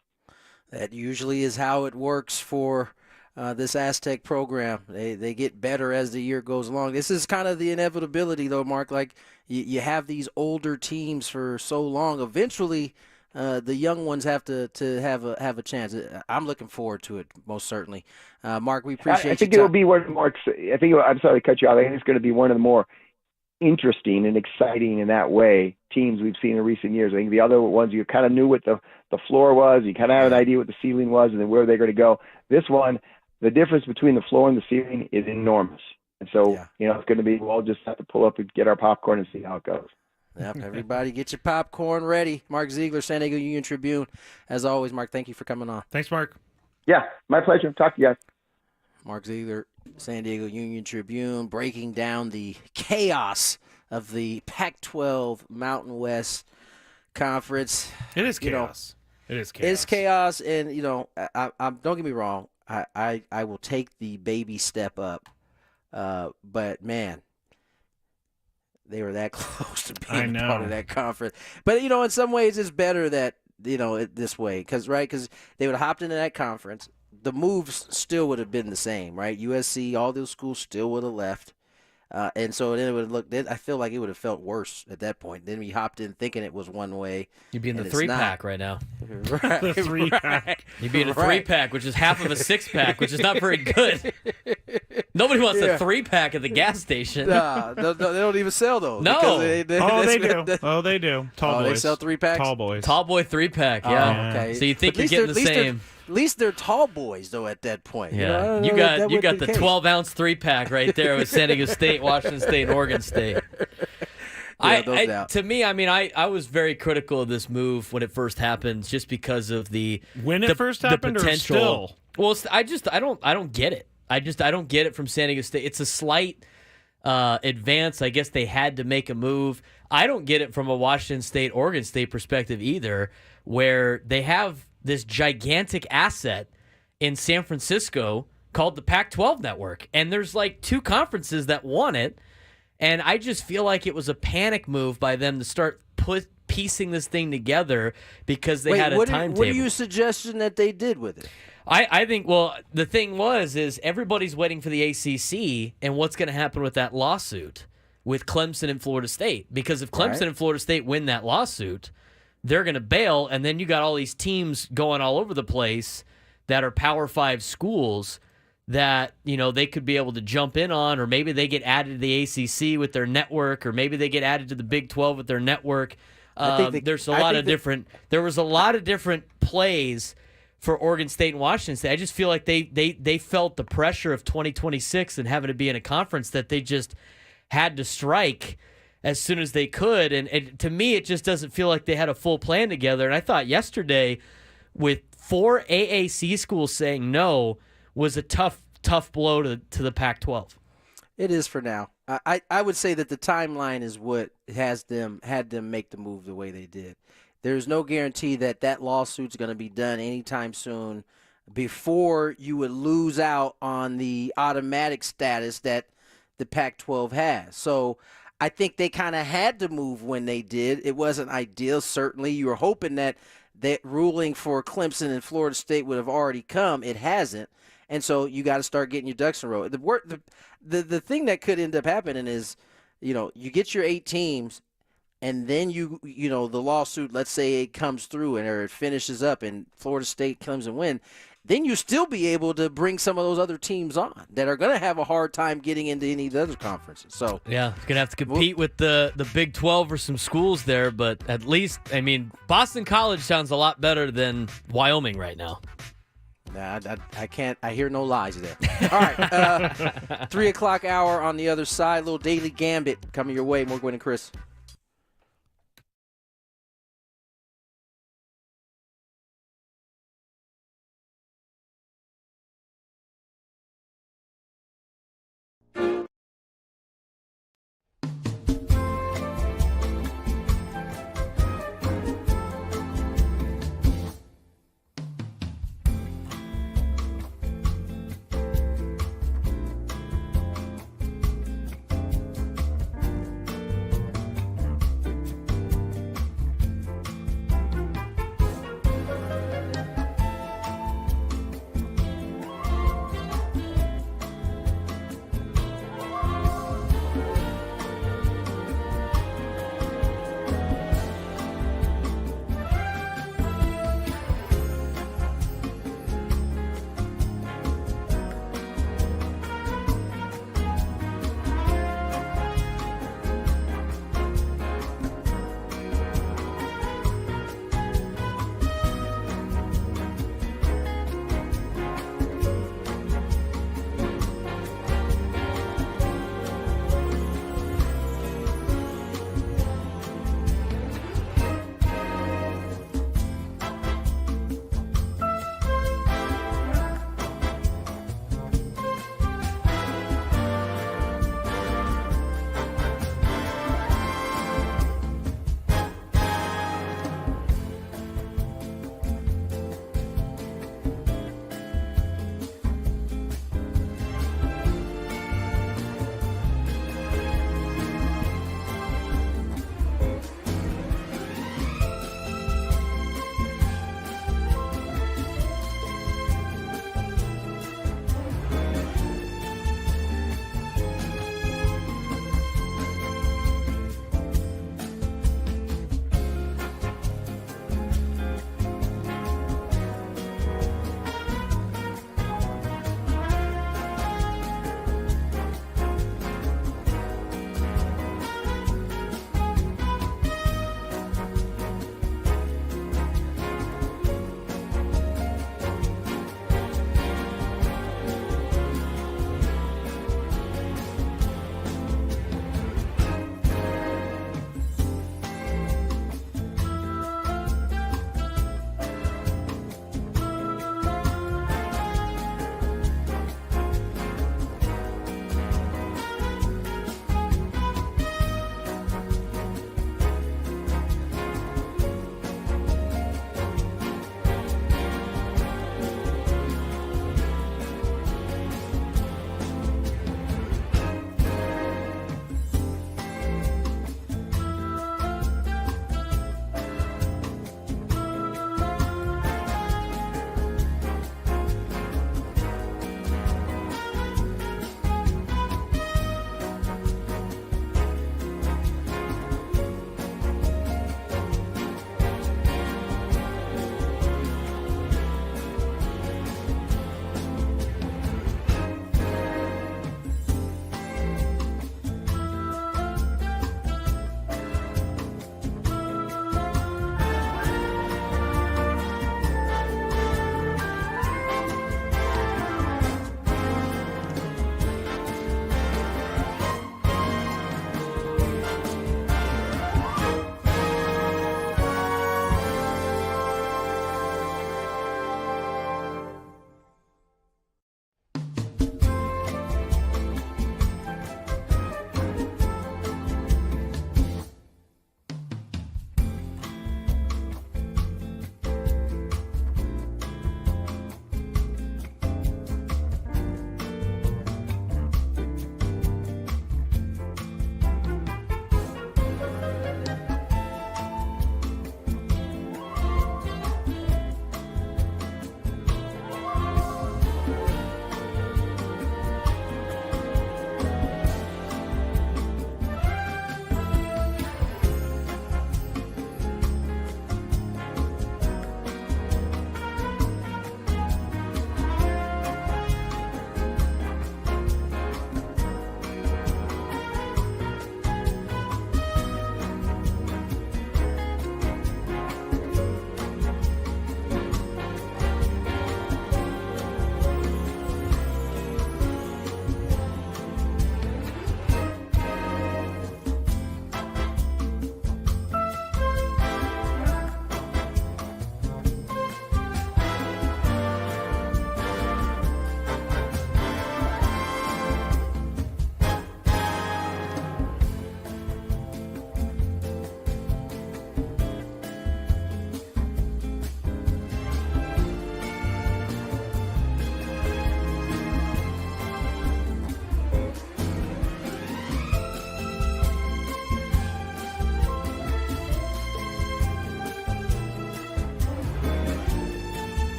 That usually is how it works for this Aztec program. They get better as the year goes along. This is kind of the inevitability, though, Mark. Like you have these older teams for so long. Eventually, the young ones have to have a chance. I'm looking forward to it, most certainly. Mark, we appreciate. I think it will be one of the more. I'm sorry to cut you off. I think it's going to be one of the more interesting and exciting in that way teams we've seen in recent years. I think the other ones you kind of knew what the floor was, you kind of have an idea what the ceiling was, and then where they're going to go. This one, the difference between the floor and the ceiling is enormous. And so, it's going to be, we'll just have to pull up and get our popcorn and see how it goes. Yep, everybody get your popcorn ready. Mark Ziegler, San Diego Union Tribune. As always, Mark, thank you for coming on. Thanks, Mark. Yeah, my pleasure. Talk to you guys. Mark Ziegler, San Diego Union Tribune, breaking down the chaos of the Pac-12 Mountain West Conference. It is chaos. It is chaos. It's chaos, and I'm don't get me wrong. I will take the baby step up, but man, they were that close to being part of that conference. But in some ways, it's better that this way, because they would have hopped into that conference. The moves still would have been the same, right? USC, all those schools still would have left. And so then it would have looked. I feel like it would have felt worse at that point. Then we hopped in thinking it was one way. You'd be in the 3-pack right now. Right, the 3-pack. You'd be in a 3-pack, which is half of a 6-pack, which is not very good. Nobody wants a 3-pack at the gas station. Nah, they don't even sell those. No. They do. They do. Tall boys. They sell 3-packs. Tall boys. Tall boy 3-pack. Yeah. Okay. So you think you're getting the same. At least they're tall boys, though, at that point. Yeah, you got the 12-ounce 3-pack right there with San Diego State, Washington State, and Oregon State. To me, I was very critical of this move when it first happened, just because of when it first happened, potential. Or still? Well, I don't get it. I don't get it from San Diego State. It's a slight advance. I guess they had to make a move. I don't get it from a Washington State, Oregon State perspective either, where they have this gigantic asset in San Francisco called the Pac-12 network. And there's like 2 conferences that want it. And I just feel like it was a panic move by them to start piecing this thing together because they had a timetable. What are you suggesting that they did with it? I think, well, the thing is everybody's waiting for the ACC and what's going to happen with that lawsuit with Clemson and Florida State. Because if Clemson and Florida State win that lawsuit, they're going to bail, and then you got all these teams going all over the place that are Power 5 schools that, they could be able to jump in on, or maybe they get added to the ACC with their network, or maybe they get added to the Big 12 with their network. There was a lot of different plays for Oregon State and Washington State. I just feel like they felt the pressure of 2026 and having to be in a conference that they just had to strike as soon as they could. And to me, it just doesn't feel like they had a full plan together. And I thought yesterday, with 4 AAC schools saying no, was a tough blow to the Pac-12. It is for now. I would say that the timeline is what had them make the move the way they did. There's no guarantee that lawsuit's going to be done anytime soon before you would lose out on the automatic status that the Pac-12 has. So I think they kind of had to move when they did. It wasn't ideal, certainly. You were hoping that ruling for Clemson and Florida State would have already come. It hasn't. And so you got to start getting your ducks in a row. The thing that could end up happening is, you get your 8 teams, and then the lawsuit, let's say it comes through or it finishes up and Florida State comes and win, then you still be able to bring some of those other teams on that are going to have a hard time getting into any of the other conferences. So yeah, going to have to compete with the Big 12 or some schools there, but at least, Boston College sounds a lot better than Wyoming right now. Nah, I can't. I hear no lies there. All right, 3 o'clock hour on the other side. Little daily gambit coming your way. More Gwynn and Chris.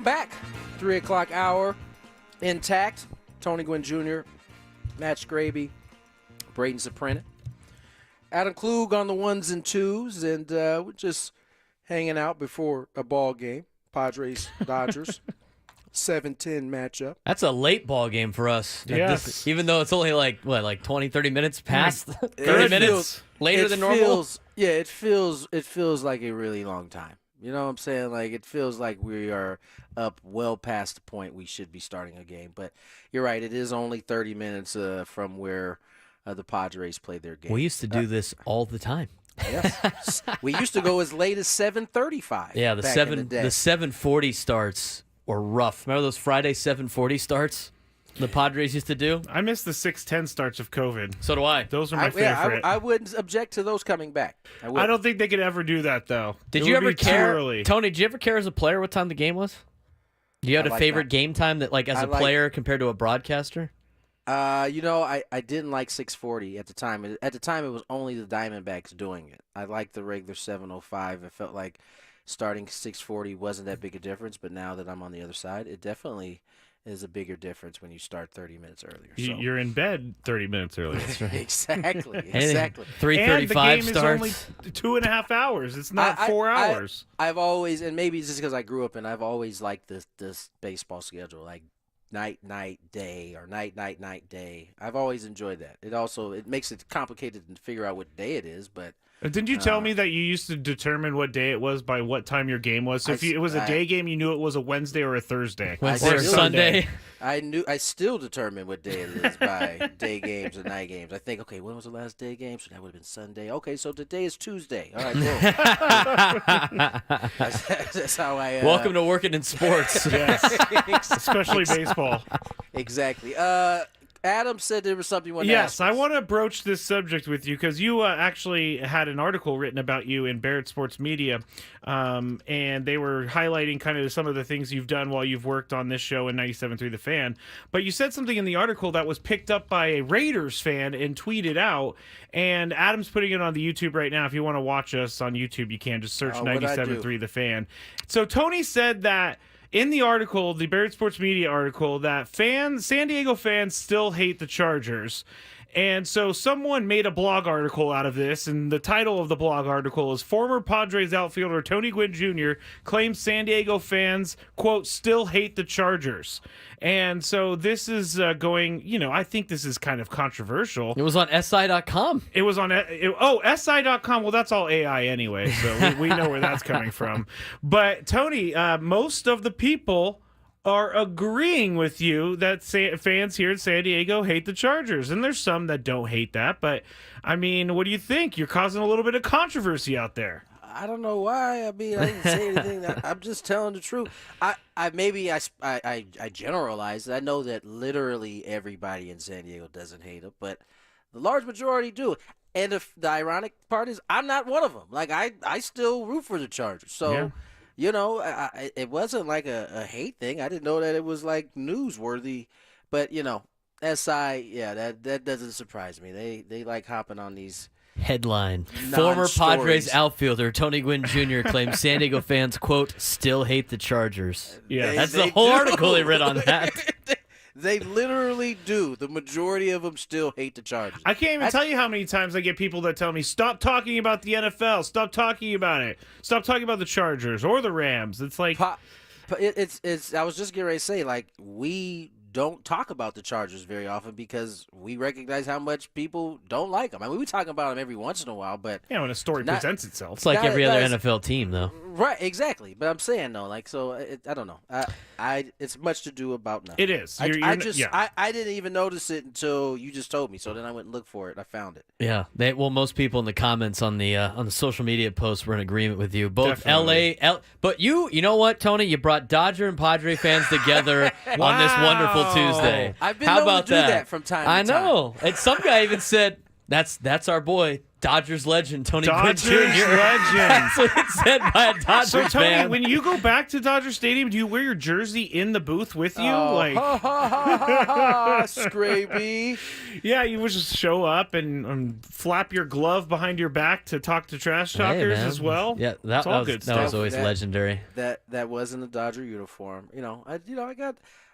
back. 3 o'clock hour intact. Tony Gwynn Jr., Matt Scraby, Braden Soprano, Adam Klug on the ones and twos, and we're just hanging out before a ball game. Padres, Dodgers, 7-10 matchup. That's a late ball game for us. Yes. Even though it's only like 20, 30 minutes past 30 minutes later than normal. It feels like a really long time. You know what I'm saying? Like, it feels like we are up well past the point we should be starting a game. But you're right, it is only 30 minutes from where the Padres play their game. We used to do this all the time. Yes. We used to go as late as 7:35. Yeah, the 7:40 starts were rough. Remember those Friday 7:40 starts the Padres used to do? I miss the 6:10 starts of COVID. So do I. Those are my favorite. I wouldn't object to those coming back. I don't think they could ever do that, though. Did you ever care, Tony? Did you ever care as a player what time the game was? Do you have a favorite game time that, like, as a player compared to a broadcaster? I didn't like 6:40 at the time. At the time, it was only the Diamondbacks doing it. I liked the regular 7:05. It felt like starting 6:40 wasn't that big a difference, but now that I'm on the other side, it definitely is a bigger difference when you start 30 minutes earlier. So. You're in bed 30 minutes earlier. Exactly. 3:35 starts. And the game is only 2.5 hours. It's not 4 hours. I've always, and maybe it's just because I grew up in, I've always liked this baseball schedule, like night, day, or night, day. I've always enjoyed that. It makes it complicated to figure out what day it is, but. Didn't you tell me that you used to determine what day it was by what time your game was? So if it was a day game, you knew it was a Wednesday or a Thursday. Wednesday or Sunday. I still determine what day it is by day games and night games. I think, okay, when was the last day game? So that would have been Sunday. Okay, so today is Tuesday. All right, cool. That's how I. Welcome to working in sports. Yes, especially baseball. Exactly. Adam said there was something you wanted to ask. Yes, I want to broach this subject with you because you actually had an article written about you in Barrett Sports Media, and they were highlighting kind of some of the things you've done while you've worked on this show in 97.3 The Fan. But you said something in the article that was picked up by a Raiders fan and tweeted out, and Adam's putting it on the YouTube right now. If you want to watch us on YouTube, you can. Just search 97.3 The Fan. So Tony said that in the article, the Barrett Sports Media article, that San Diego fans still hate the Chargers. And so someone made a blog article out of this, and the title of the blog article is former Padres outfielder Tony Gwynn Jr. claims San Diego fans, quote, still hate the Chargers. And so this is going, I think this is kind of controversial. It was on SI.com. It was on, SI.com. Well, that's all AI anyway, so we know where that's coming from. But Tony, most of the people are agreeing with you that fans here in San Diego hate the Chargers. And there's some that don't hate that. But, I mean, what do you think? You're causing a little bit of controversy out there. I don't know why. I mean, I didn't say anything. I'm just telling the truth. I generalize. I know that literally everybody in San Diego doesn't hate them, but the large majority do. And the ironic part is I'm not one of them. Like, I still root for the Chargers. So... Yeah. It wasn't like a hate thing. I didn't know that it was like newsworthy, but SI, that doesn't surprise me. They like hopping on these headline. Former Padres outfielder Tony Gwynn Jr. claims San Diego fans, quote, still hate the Chargers. Yeah, that's the whole article they read on that. They literally do. The majority of them still hate the Chargers. I can't even tell you how many times I get people that tell me, stop talking about the NFL. Stop talking about it. Stop talking about the Chargers or the Rams. It's like... It's. I was just getting ready to say, like, we don't talk about the Chargers very often because we recognize how much people don't like them. I mean, we talk about them every once in a while, but... Yeah, when a story presents itself. It's like every other NFL team, though. Right, exactly. But I'm saying, though, like, so, I don't know. It's much to do about nothing. It is. I didn't even notice it until you just told me, so then I went and looked for it. I found it. Yeah. Most people in the comments on the social media posts were in agreement with you. Both Definitely. But you know what, Tony? You brought Dodger and Padre fans together on this wonderful Tuesday. I've been How able about to do that from time to time. I know. And some guy even said, That's our boy, Dodgers legend, Tony Gwynn Dodgers Jr. legend. That's what it said by a Dodgers So, Tony, fan. when you go back to Dodger Stadium, do you wear your jersey in the booth with you? Scraby. Yeah, you would just show up and flap your glove behind your back to talk to trash talkers as well. Yeah, It's all good that was stuff. always legendary. That wasn't a Dodger uniform.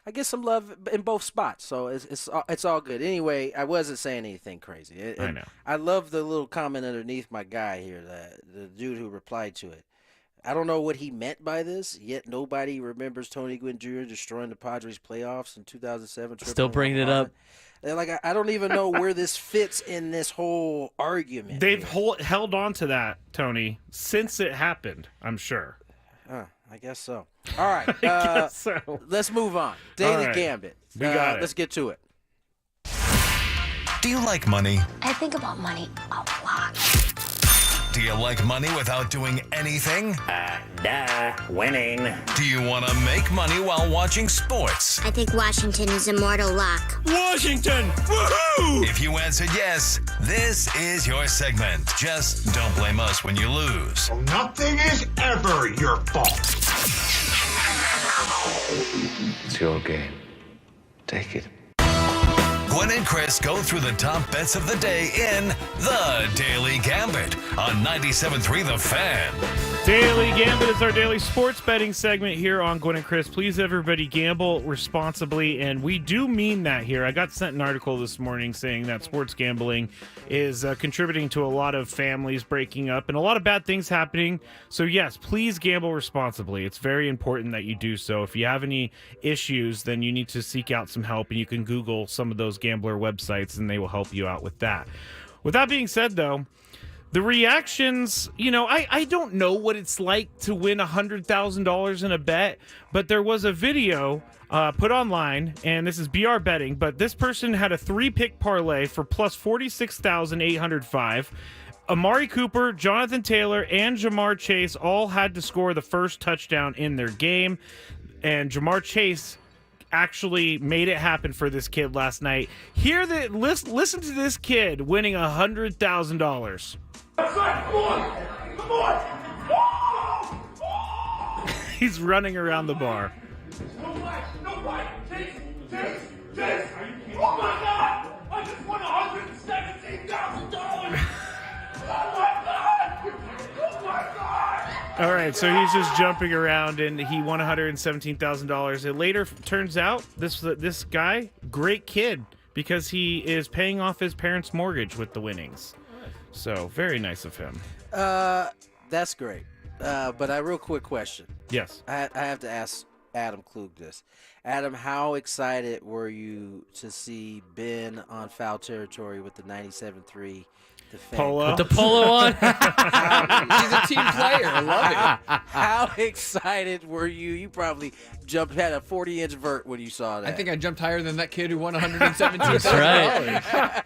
I get some love in both spots, so it's all good. Anyway, I wasn't saying anything crazy. I know. I love the little comment underneath my guy here, the dude who replied to it. I don't know what he meant by this, yet nobody remembers Tony Gwynn Jr. destroying the Padres playoffs in 2007. Still bringing it up. Like, I don't even know where this fits in this whole argument. They've held on to that, Tony, since it happened, I'm sure. I guess so. All right. Guess so. Let's move on. Daily right. Gambit. We got it. Let's get to it. Do you like money? I think about money a lot. Do you like money without doing anything? Winning. Do you want to make money while watching sports? I think Washington is immortal luck. Washington! Woohoo! If you answered yes, this is your segment. Just don't blame us when you lose. Nothing is ever your fault. It's your game. Take it. Gwynn and Chris go through the top bets of the day in The Daily Gambit on 97.3 The Fan. Daily Gambit is our daily sports betting segment here on Gwynn and Chris. Please, everybody, gamble responsibly, and we do mean that here. I got sent an article this morning saying that sports gambling is contributing to a lot of families breaking up and a lot of bad things happening. So, yes, please gamble responsibly. It's very important that you do so. If you have any issues, then you need to seek out some help, and you can Google some of those gambler websites, and they will help you out with that. With that being said, though, the reactions, I don't know what it's like to win $100,000 in a bet, but there was a video put online, and this is BR Betting, but this person had a 3-pick parlay for plus 46,805. Amari Cooper, Jonathan Taylor, and Jamar Chase all had to score the first touchdown in their game, and Jamar Chase actually made it happen for this kid last night. Listen to this kid winning $100,000. Come on! He's running around the bar. No way! Chase! Oh my God! I just won $117,000! Oh my God! All right, so he's just jumping around, and he won $117,000. It later turns out this guy, great kid, because he is paying off his parents' mortgage with the winnings. So, very nice of him. That's great. But a real quick question. Yes. I have to ask Adam Klug this. Adam, how excited were you to see Ben on foul territory with the 97.3 Polo? With the polo on? He's a team player. I love it. How excited were you? You probably had a 40-inch vert when you saw that. I think I jumped higher than that kid who won $117,000. That's right.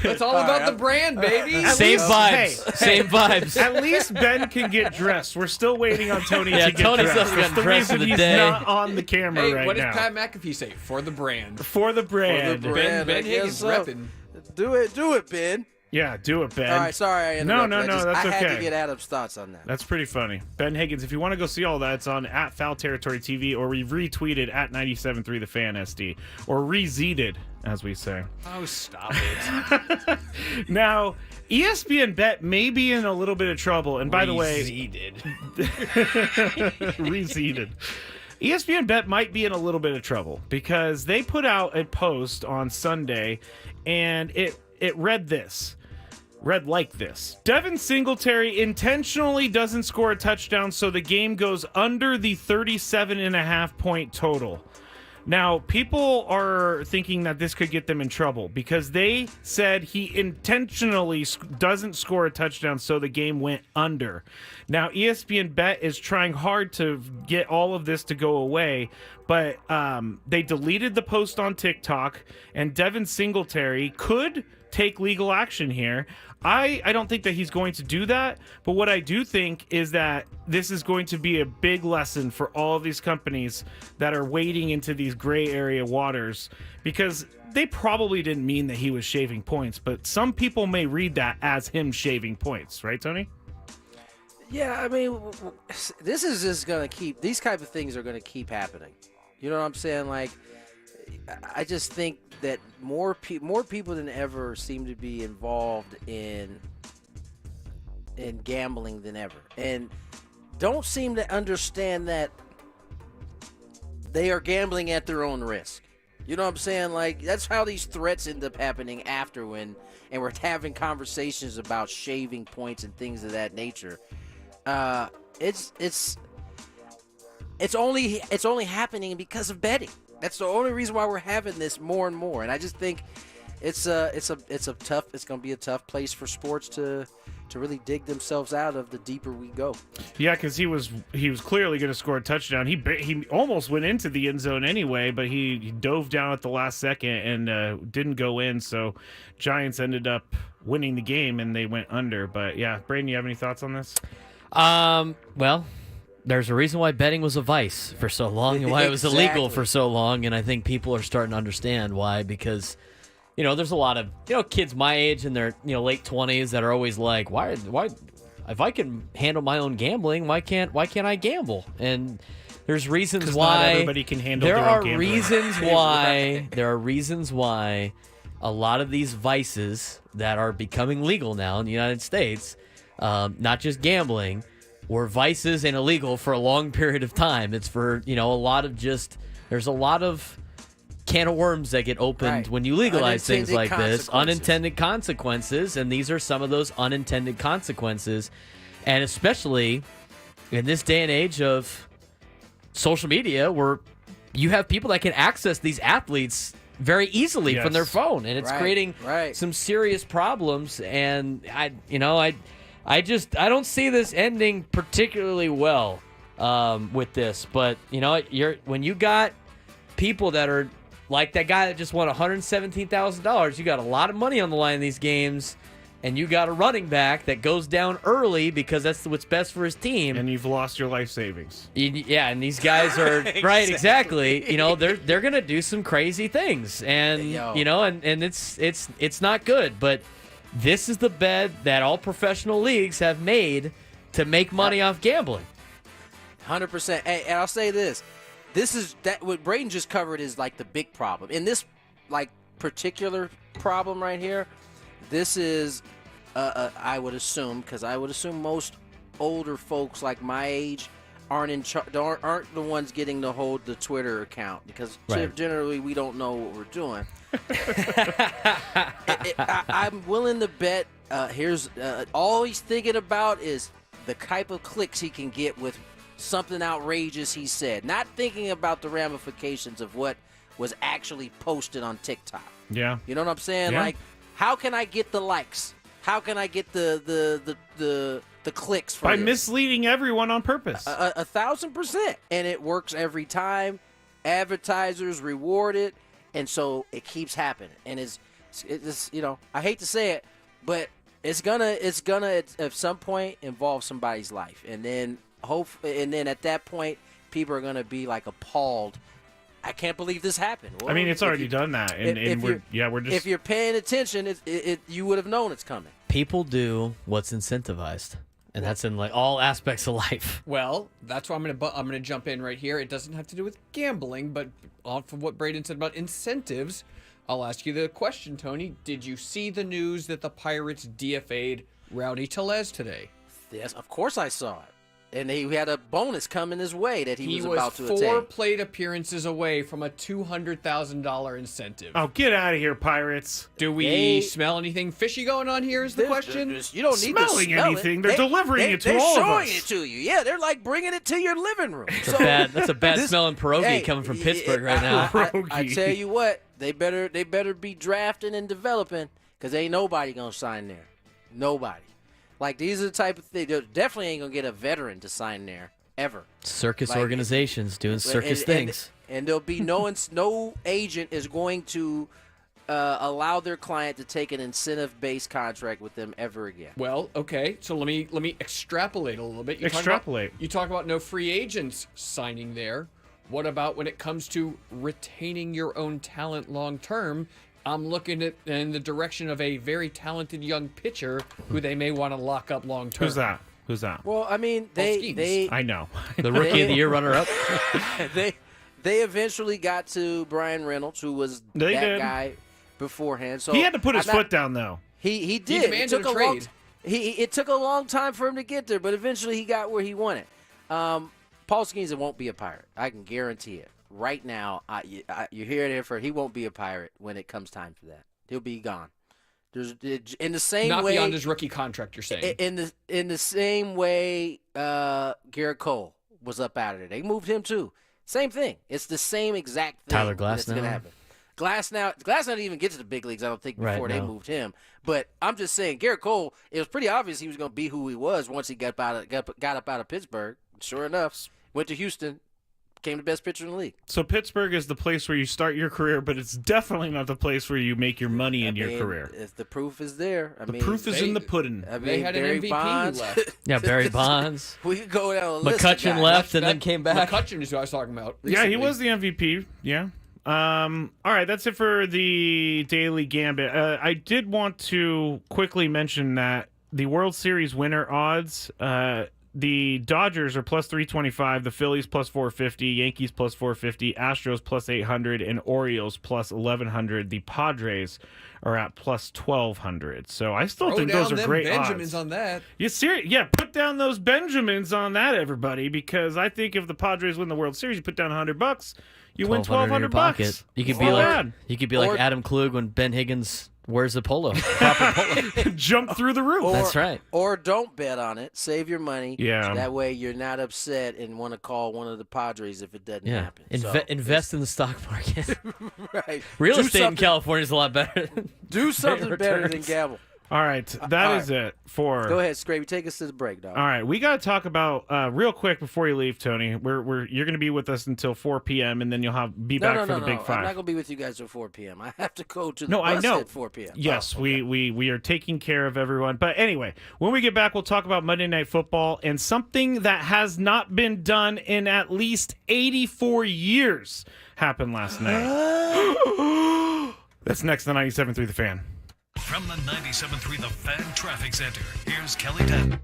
It's all about the brand, baby. Same vibes. Same vibes. At least Ben can get dressed. We're still waiting on Tony to get Tony dressed. still hasn't That's gotten the dressed reason for the he's day. not on the camera Hey, right what now. does Pat McAfee say? For the brand. For the brand. brand. Ben I guess Higgins so. repping. Do it, Ben. Yeah, do it, Ben. All right, sorry I interrupted. No, that's I had okay. to get Adam's thoughts on that. That's pretty funny. Ben Higgins, if you want to go see all that, it's on at Foul Territory TV, or we retweeted at 97.3 The Fan SD, or rezeeted, as we say. Oh, stop it. Now, ESPN Bet may be in a little bit of trouble, and by the way, reseeded. ESPN Bet might be in a little bit of trouble because they put out a post on Sunday, and it read like this. Devin Singletary intentionally doesn't score a touchdown, so the game goes under the 37.5 point total. Now, people are thinking that this could get them in trouble because they said he intentionally doesn't score a touchdown, so the game went under. Now, ESPN Bet is trying hard to get all of this to go away, but they deleted the post on TikTok, and Devin Singletary could take legal action here. I don't think that he's going to do that, but what I do think is that this is going to be a big lesson for all of these companies that are wading into these gray area waters, because they probably didn't mean that he was shaving points, but some people may read that as him shaving points, right, Tony? Yeah, I mean, this is just going to keep, these type of things are going to keep happening. You know what I'm saying? Like, I just think that more people than ever seem to be involved in gambling than ever, and don't seem to understand that they are gambling at their own risk. You know what I'm saying? Like, that's how these threats end up happening after and we're having conversations about shaving points and things of that nature. It's only happening because of betting. That's the only reason why we're having this more and more. And I just think it's going to be a tough place for sports to really dig themselves out of the deeper we go. Yeah, because he was clearly going to score a touchdown. He almost went into the end zone anyway, but he dove down at the last second and didn't go in. So Giants ended up winning the game and they went under. But yeah, Braden, you have any thoughts on this? Well, there's a reason why betting was a vice for so long and why it was illegal for so long, and I think people are starting to understand why, because there's a lot of kids my age in their late 20s that are always like, why if I can handle my own gambling, why can't I gamble? And there's reasons why not everybody can handle their own gambling. There are reasons why a lot of these vices that are becoming legal now in the United States, not just gambling, were vices and illegal for a long period of time. It's for, there's a lot of can of worms that get opened when you legalize things like this. Unintended consequences, and these are some of those unintended consequences. And especially in this day and age of social media, where you have people that can access these athletes very easily from their phone, and it's creating some serious problems. And I don't see this ending particularly well with this. But when you got people that are like that guy that just won $117,000, you got a lot of money on the line in these games, and you got a running back that goes down early because that's what's best for his team, and you've lost your life savings. Yeah, and these guys are right, exactly. They're gonna do some crazy things, and and it's not good, but. This is the bed that all professional leagues have made to make money off gambling. 100%. Hey, and I'll say this. This is that what Braden just covered is like the big problem. In this like particular problem right here, this is I would assume, because I would assume most older folks like my age aren't the ones getting to hold the Twitter account, because generally we don't know what we're doing. I'm willing to bet here's all he's thinking about is the type of clicks he can get with something outrageous he said, not thinking about the ramifications of what was actually posted on TikTok. Yeah, you know what I'm saying? Yeah. Like, how can I get the likes? How can I get the clicks for by this? Misleading everyone on purpose? 1,000%, and it works every time. Advertisers reward it. And so it keeps happening, and it's I hate to say it, but it's gonna at some point involve somebody's life, and then at that point people are gonna be like appalled. I can't believe this happened. Well, I mean, it's already done that, and we're just, if you're paying attention, you would have known it's coming. People do what's incentivized. And that's in like all aspects of life. Well, that's why I'm gonna jump in right here. It doesn't have to do with gambling, but off of what Braden said about incentives, I'll ask you the question, Tony. Did you see the news that the Pirates DFA'd Rowdy Tellez today? Yes, of course I saw it. And he had a bonus coming his way that he was about to attain. He was 4 plate appearances away from a $200,000 incentive. Oh, get out of here, Pirates. Do we smell anything fishy going on here is the question? You don't need smelling to smell anything. They're delivering it to all of us. They're showing it to you. Yeah, they're like bringing it to your living room. That's a bad smelling pierogi coming from Pittsburgh right now. I tell you what, they better be drafting and developing, because ain't nobody going to sign there. Nobody. Like, these are the type of things. Definitely ain't going to get a veteran to sign there, ever. Circus organizations doing circus things. And there'll be no agent is going to allow their client to take an incentive-based contract with them ever again. Well, okay, so let me extrapolate a little bit. You talk about no free agents signing there. What about when it comes to retaining your own talent long term? I'm looking at in the direction of a very talented young pitcher who they may want to lock up long term. Who's that? Well, I mean, they I know. The Rookie of the Year runner-up. they eventually got to Brian Reynolds, who was guy beforehand. So he had to put his foot down, though. He did. He demanded a trade. It took a long time for him to get there, but eventually he got where he wanted. Paul Skeens won't be a Pirate. I can guarantee it. Right now, you hear it here first. He won't be a Pirate when it comes time for that. He'll be gone. In the same Not way, beyond his rookie contract, you're saying. In the same way, Garrett Cole was up out of there. They moved him too. Same thing. It's the same exact thing. Tyler Glasnow. That's going to happen. Glasnow didn't even get to the big leagues, I don't think, before they moved him. But I'm just saying, Garrett Cole, it was pretty obvious he was going to be who he was once he got up out of Pittsburgh. Sure enough, went to Houston, became the best pitcher in the league. So Pittsburgh is the place where you start your career, but it's definitely not the place where you make your money in your career. If the proof is there. The proof is in the pudding. They had Barry an MVP Bonds. who left. Yeah, Barry Bonds. We could go down a list. McCutchen left and then came back. McCutchen is who I was talking about. Yeah, he recently. was the MVP. Yeah. All right, that's it for the Daily Gambit. I did want to quickly mention that the World Series winner odds, the Dodgers are plus 325, the Phillies plus 450, Yankees plus 450, Astros plus 800, and Orioles plus 1100. The Padres are at plus 1200. So I still think those are great Benjamins odds. on that. You serious? Yeah, put down those Benjamins on that, everybody, because I think if the Padres win the World Series, you put down $100, you win $1,200. You could be like Adam Klug when Ben Higgins wears a polo, proper polo. Jump through the roof. That's right. Or don't bet on it. Save your money. Yeah. That way you're not upset and want to call one of the Padres if it doesn't happen. Invest in the stock market. Right. Real estate in California is a lot better. Do something better than gamble. All right, that is it for. Go ahead, Scrappy. Take us to the break, dog. All right, we got to talk about real quick before you leave, Tony. You're going to be with us until 4 p.m. and then you'll be back for the Big Five. I'm not going to be with you guys until 4 p.m. I have to go to the bus I know. At 4 p.m. Yes, we are taking care of everyone. But anyway, when we get back, we'll talk about Monday Night Football and something that has not been done in at least 84 years happened last night. That's next on 97.3 The Fan. From the 97.3 The Fan Traffic Center, here's Kelly Dent.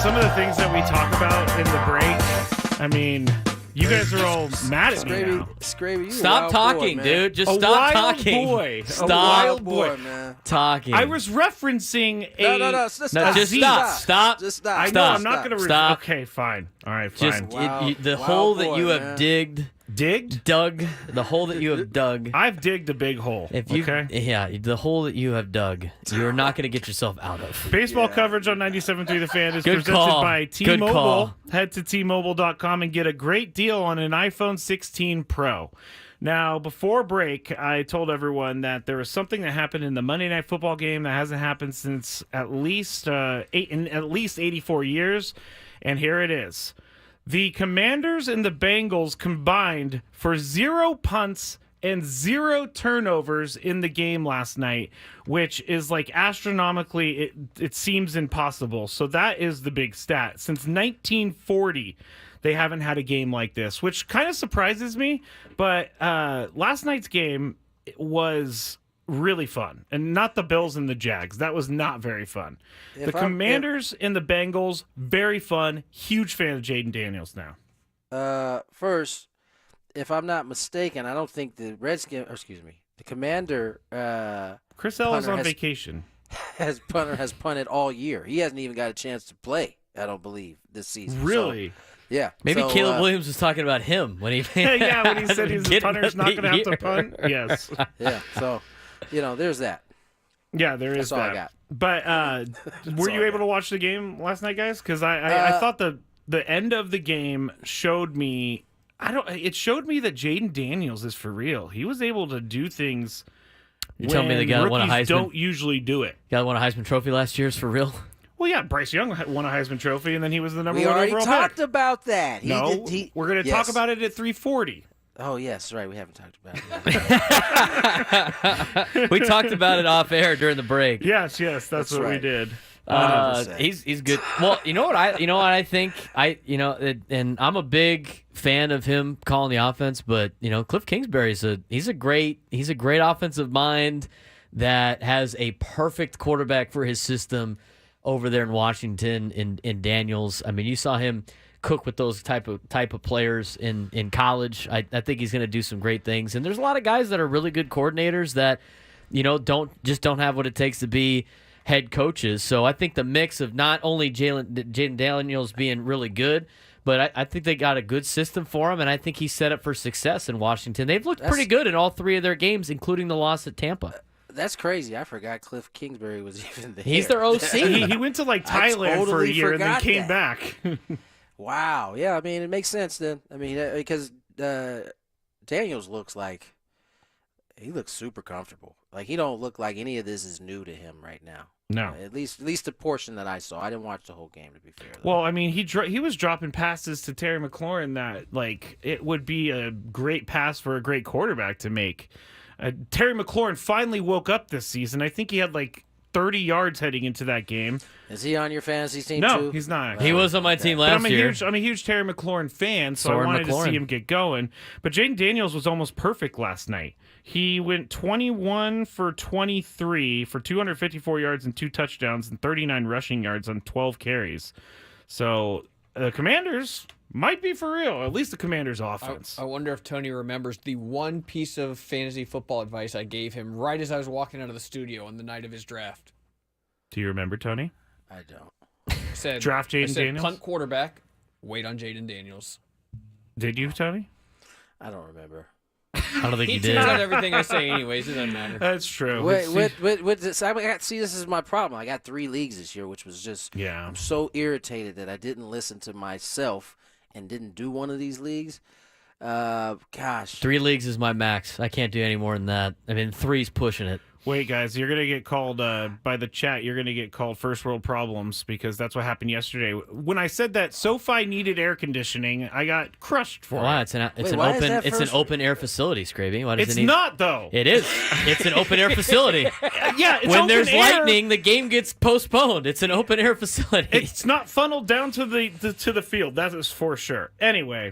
some of the things that we talk about in the break, I mean, you guys are all mad at me now. Scraby, you Stop talking, boy, dude. Just a stop wild talking. Boy. Stop a wild boy, man. talking. I was referencing a. No, No, just stop. Just stop. I know. Stop. I'm not going to. Stop. Okay, fine. All right, Just fine. the Wild hole that boy, you have man. dug, the hole that you have dug. I've digged a big hole. If you, okay. yeah, the hole that you have dug, you're not going to get yourself out of. Baseball coverage on 97.3 The Fan is Good presented call. by Good T-Mobile. call. Head to T-Mobile.com and get a great deal on an iPhone 16 Pro. Now, before break, I told everyone that there was something that happened in the Monday Night Football game that hasn't happened since at least 84 years, and here it is. The Commanders and the Bengals combined for 0 punts and 0 turnovers in the game last night, which is like astronomically, it seems impossible. So that is the big stat. Since 1940, they haven't had a game like this, which kind of surprises me. But last night's game was really fun, and not the Bills and the Jags. That was not very fun. The Commanders and the Bengals, very fun. Huge fan of Jaden Daniels now. First, if I'm not mistaken, I don't think the the Commander. Chris L is on vacation. Has punted all year. He hasn't even got a chance to play, I don't believe, this season. Really? So, yeah. Maybe Caleb Williams was talking about him when he. Yeah, when he said his punter's not going to have to punt. Yes. Yeah. So, there's that. Yeah, there is That's all that. I got. But were you able to watch the game last night, guys? Because I thought the end of the game showed me. It showed me that Jaden Daniels is for real. He was able to do things. You're telling me the guy that won a Heisman don't usually do it. Guy that won a Heisman Trophy last year is for real. Well, yeah, Bryce Young won a Heisman Trophy, and then he was the number one overall pick. We already talked about that. We're going to talk about it at 3:40. Oh, yes, right. We haven't talked about it. We talked about it off air during the break. Yes, that's what we did. He's good. Well, you know what I think, and I'm a big fan of him calling the offense, but Cliff Kingsbury's he's a great offensive mind that has a perfect quarterback for his system over there in Washington in Daniels. I mean, you saw him cook with those type of players in college. I think he's going to do some great things. And there's a lot of guys that are really good coordinators that don't have what it takes to be head coaches. So I think the mix of not only Jaden Daniels being really good, but I think they got a good system for him, and I think he's set up for success in Washington. They've looked pretty good in all 3 of their games, including the loss at Tampa. That's crazy. I forgot Cliff Kingsbury was even there. He's their OC. He went to Thailand for a year and then came back. Wow. Yeah, I mean, it makes sense then. I mean, because Daniels looks super comfortable. Like, he don't look like any of this is new to him right now. No. At least the portion that I saw. I didn't watch the whole game, to be fair. Well, I mean, he was dropping passes to Terry McLaurin that, like, it would be a great pass for a great quarterback to make. Terry McLaurin finally woke up this season. I think he had, 30 yards heading into that game. Is he on your fantasy team too? No, he's not. He was on my team last year. I'm a huge Terry McLaurin fan, so I wanted to see him get going. But Jaden Daniels was almost perfect last night. He went 21 for 23 for 254 yards and 2 touchdowns and 39 rushing yards on 12 carries. So the Commanders might be for real, at least the Commanders' offense. I wonder if Tony remembers the one piece of fantasy football advice I gave him right as I was walking out of the studio on the night of his draft. Do you remember, Tony? I don't. Draft Jaden Daniels? Punt quarterback, wait on Jaden Daniels. Did you, Tony? I don't remember. I don't think you did. He tunes out everything I say anyways. It doesn't matter. That's true. See, this is my problem. I got 3 leagues this year, which was just, I'm so irritated that I didn't listen to myself and didn't do one of these leagues. Gosh. 3 leagues is my max. I can't do any more than that. I mean, 3's pushing it. Wait, guys, you're going to get called, by the chat, you're going to get called first world problems because that's what happened yesterday. When I said that SoFi needed air conditioning, I got crushed for it. It's an open air facility, Scraby. It's not, though. It is. It's an open air facility. Yeah, it's when there's air. Lightning, the game gets postponed. It's an open air facility. It's not funneled down to the field. That is for sure. Anyway,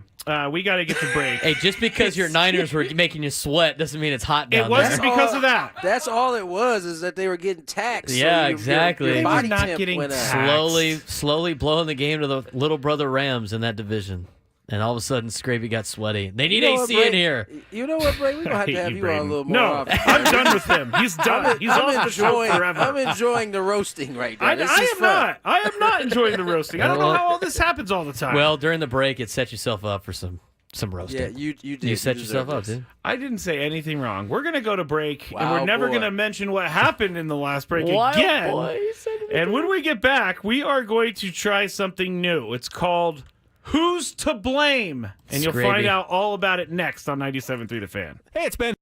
we got to get to break. Hey, just because your Niners were making you sweat doesn't mean it's hot down there. It wasn't because of that. That's all all it was is that they were getting taxed. Yeah, so exactly. Your body They were not temp getting went up. taxed. Slowly blowing the game to the little brother Rams in that division. And all of a sudden, Scravy got sweaty. They need AC in here. You know what, Bray? We're going to have you on a little more No, often. I'm done with him. He's done. He's off the show forever. I'm enjoying the roasting right now. I This am is fun. not. I am not enjoying the roasting. I don't know how all this happens all the time. Well, during the break, it set yourself up for some roasting. Yeah, you did. You set yourself up, dude. I didn't say anything wrong. We're going to go to break, and Wow, we're never boy. going to mention what happened in the last break Wild again. boy, he said it And when we get back, we are going to try something new. It's called Who's to Blame? And you'll find out all about it next on 97.3 The Fan. Hey, it's Ben.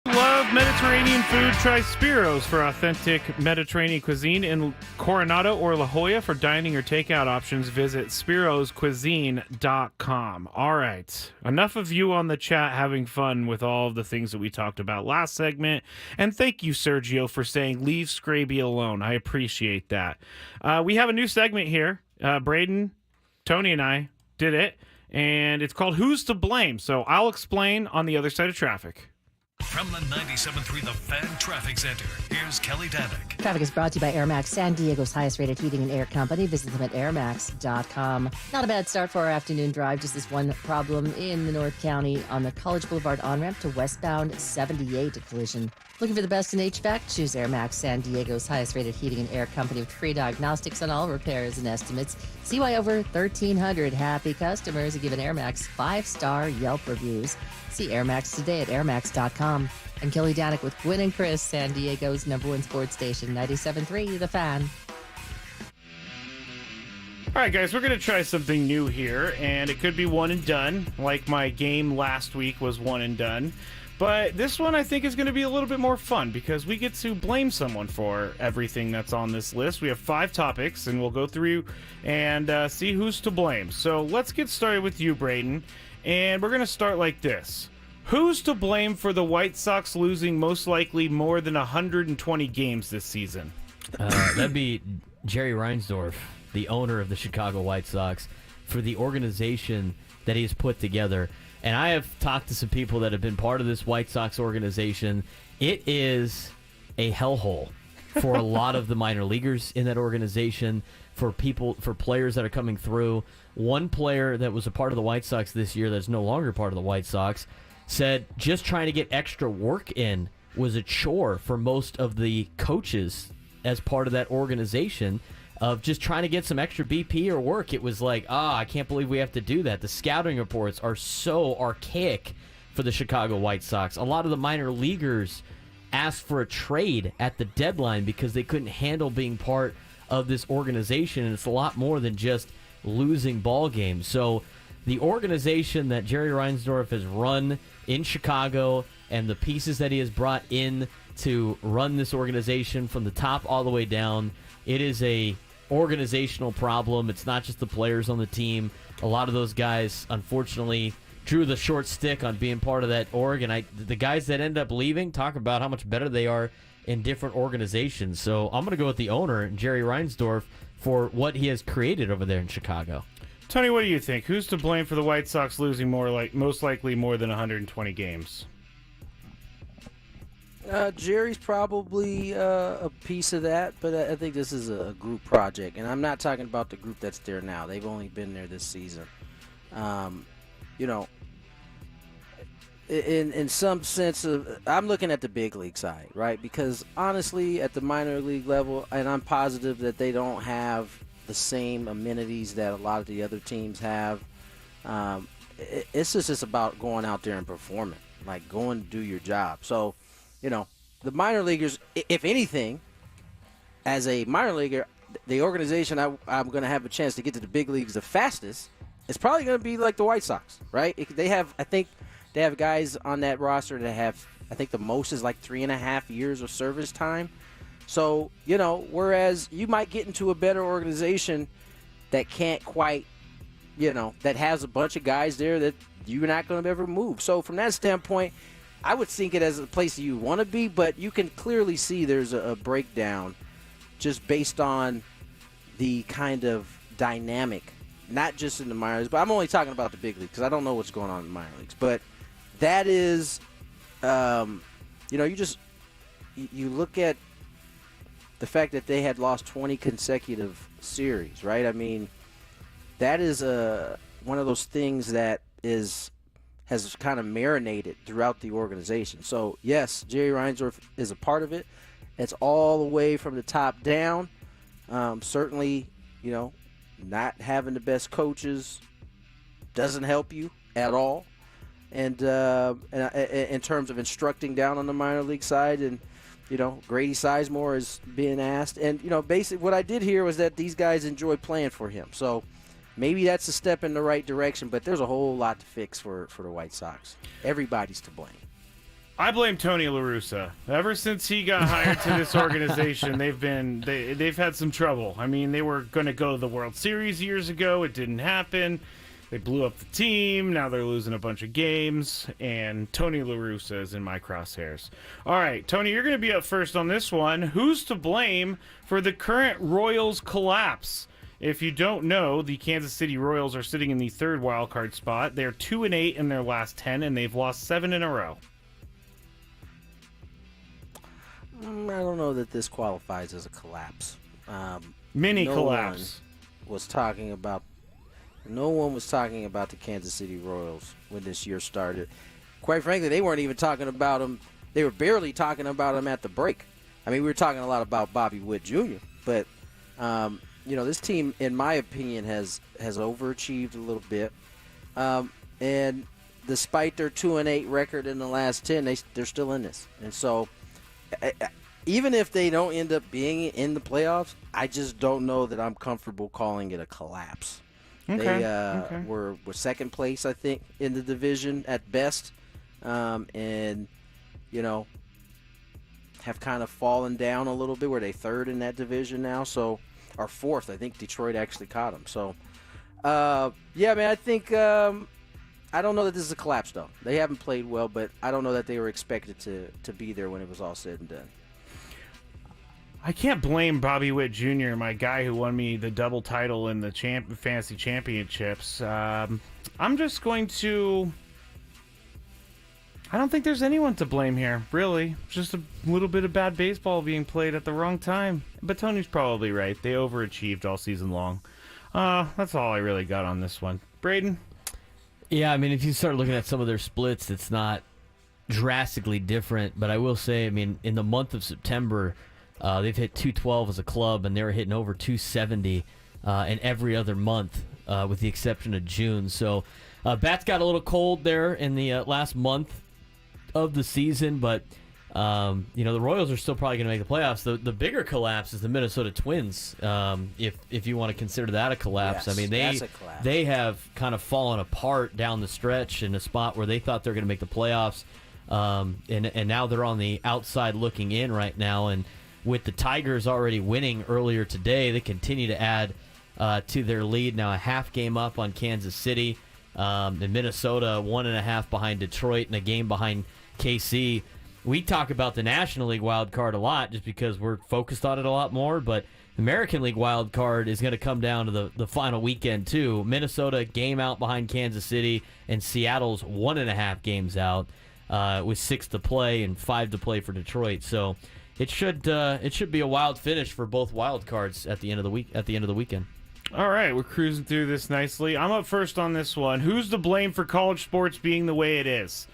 Love Mediterranean food? Try Spiro's for authentic Mediterranean cuisine in Coronado or La Jolla. For dining or takeout options, visit spiroscuisine.com. All right. Enough of you on the chat having fun with all of the things that we talked about last segment. And thank you, Sergio, for saying leave Scraby alone. I appreciate that. We have a new segment here. Braden, Tony, and I did it. And it's called Who's to Blame? So I'll explain on the other side of traffic. From the 97.3 The Fan Traffic Center, here's Kelly Danick. Traffic is brought to you by Air Max, San Diego's highest-rated heating and air company. Visit them at airmax.com. Not a bad start for our afternoon drive. Just this one problem in the North County on the College Boulevard on-ramp to westbound 78, a collision. Looking for the best in HVAC? Choose Air Max, San Diego's highest-rated heating and air company with free diagnostics on all repairs and estimates. See why over 1,300 happy customers have given Air Max 5-star Yelp reviews. See Air Max today at airmax.com. And Kelly Danick with Gwynn Chris, San Diego's #1 sports station, 97.3 The Fan. All right, guys, we're going to try something new here, and it could be one and done, like my game last week was one and done. But this one I think is going to be a little bit more fun because we get to blame someone for everything that's on this list. We have 5 topics, and we'll go through and see who's to blame. So let's get started with you, Braden. And we're going to start like this. Who's to blame for the White Sox losing most likely more than 120 games this season? That'd be Jerry Reinsdorf, the owner of the Chicago White Sox, for the organization that he has put together. And I have talked to some people that have been part of this White Sox organization. It is a hellhole for a lot of the minor leaguers in that organization, for players that are coming through. One player that was a part of the White Sox this year that's no longer part of the White Sox said just trying to get extra work in was a chore for most of the coaches as part of that organization, of just trying to get some extra BP or work. It was like, I can't believe we have to do that. The scouting reports are so archaic for the Chicago White Sox. A lot of the minor leaguers asked for a trade at the deadline because they couldn't handle being part of this organization, and it's a lot more than just losing ball games. So the organization that Jerry Reinsdorf has run in Chicago and the pieces that he has brought in to run this organization from the top all the way down, it is a organizational problem. It's not just the players on the team. A lot of those guys, unfortunately, drew the short stick on being part of that org, and the guys that end up leaving talk about how much better they are in different organizations. So I'm going to go with the owner, Jerry Reinsdorf, for what he has created over there in Chicago. Tony, what do you think? Who's to blame for the White Sox losing most likely more than 120 games? Jerry's probably a piece of that, but I think this is a group project, and I'm not talking about the group that's there now. They've only been there this season. In some sense, I'm looking at the big league side, right? Because honestly, at the minor league level, and I'm positive that they don't have the same amenities that a lot of the other teams have. It's just about going out there and performing, like go and do your job. So, the minor leaguers, if anything, as a minor leaguer, the organization I'm going to have a chance to get to the big leagues the fastest is probably going to be like the White Sox, right? I think they have guys on that roster that have, I think the most is like 3.5 years of service time. So, whereas you might get into a better organization that can't quite, that has a bunch of guys there that you're not going to ever move. So from that standpoint, I would think it as a place you want to be, but you can clearly see there's a breakdown just based on the kind of dynamic, not just in the minor leagues, but I'm only talking about the big leagues because I don't know what's going on in the minor leagues. But that is, you look at the fact that they had lost 20 consecutive series, right? I mean, that is one of those things that has kind of marinated throughout the organization. So, yes, Jerry Reinsdorf is a part of it. It's all the way from the top down. Certainly, not having the best coaches doesn't help you at all. And in terms of instructing down on the minor league side, and Grady Sizemore is being asked, and basically what I did hear was that these guys enjoy playing for him. So maybe that's a step in the right direction, but there's a whole lot to fix for the White Sox. Everybody's to blame. I blame Tony La Russa. Ever since he got hired to this organization, they've had some trouble. I mean, they were going to go to the World Series years ago. It didn't happen. They blew up the team. Now they're losing a bunch of games. And Tony La Russa is in my crosshairs. All right, Tony, you're going to be up first on this one. Who's to blame for the current Royals collapse? If you don't know, the Kansas City Royals are sitting in the third wild card spot. They're 2-8 in their last 10, and they've lost 7 in a row. I don't know that this qualifies as a collapse. Mini collapse. No one was talking about the Kansas City Royals when this year started. Quite frankly, they weren't even talking about them. They were barely talking about them at the break. I mean, we were talking a lot about Bobby Witt Jr., but this team, in my opinion, has overachieved a little bit. And despite their 2-8 record in the last 10, they're still in this. And so, even if they don't end up being in the playoffs, I just don't know that I'm comfortable calling it a collapse. Okay. They were second place, I think, in the division at best, and have kind of fallen down a little bit. Where they third in that division now, or fourth. I think Detroit actually caught them. So, I think I don't know that this is a collapse, though. They haven't played well, but I don't know that they were expected to be there when it was all said and done. I can't blame Bobby Witt Jr., my guy who won me the double title in the fantasy championships. I'm just going to... I don't think there's anyone to blame here, really. Just a little bit of bad baseball being played at the wrong time. But Tony's probably right. They overachieved all season long. That's all I really got on this one. Braden? Yeah, I mean, if you start looking at some of their splits, it's not drastically different. But I will say, I mean, in the month of September, they've hit 212 as a club, and they're hitting over 270 in every other month, with the exception of June. So bats got a little cold there in the last month of the season, but the Royals are still probably going to make the playoffs. The bigger collapse is the Minnesota Twins, if you want to consider that a collapse. Yes, I mean, they have kind of fallen apart down the stretch in a spot where they thought they were going to make the playoffs, and now they're on the outside looking in right now. And with the Tigers already winning earlier today, they continue to add to their lead. Now a half game up on Kansas City, and Minnesota 1.5 behind Detroit and a game behind KC. We talk about the National League wild card a lot just because we're focused on it a lot more, but the American League wild card is going to come down to the final weekend too. Minnesota game out behind Kansas City, and Seattle's 1.5 games out with 6 to play and 5 to play for Detroit. So it should be a wild finish for both wild cards at the end of the week. At the end of the weekend. All right, we're cruising through this nicely. I'm up first on this one. Who's to blame for college sports being the way it is?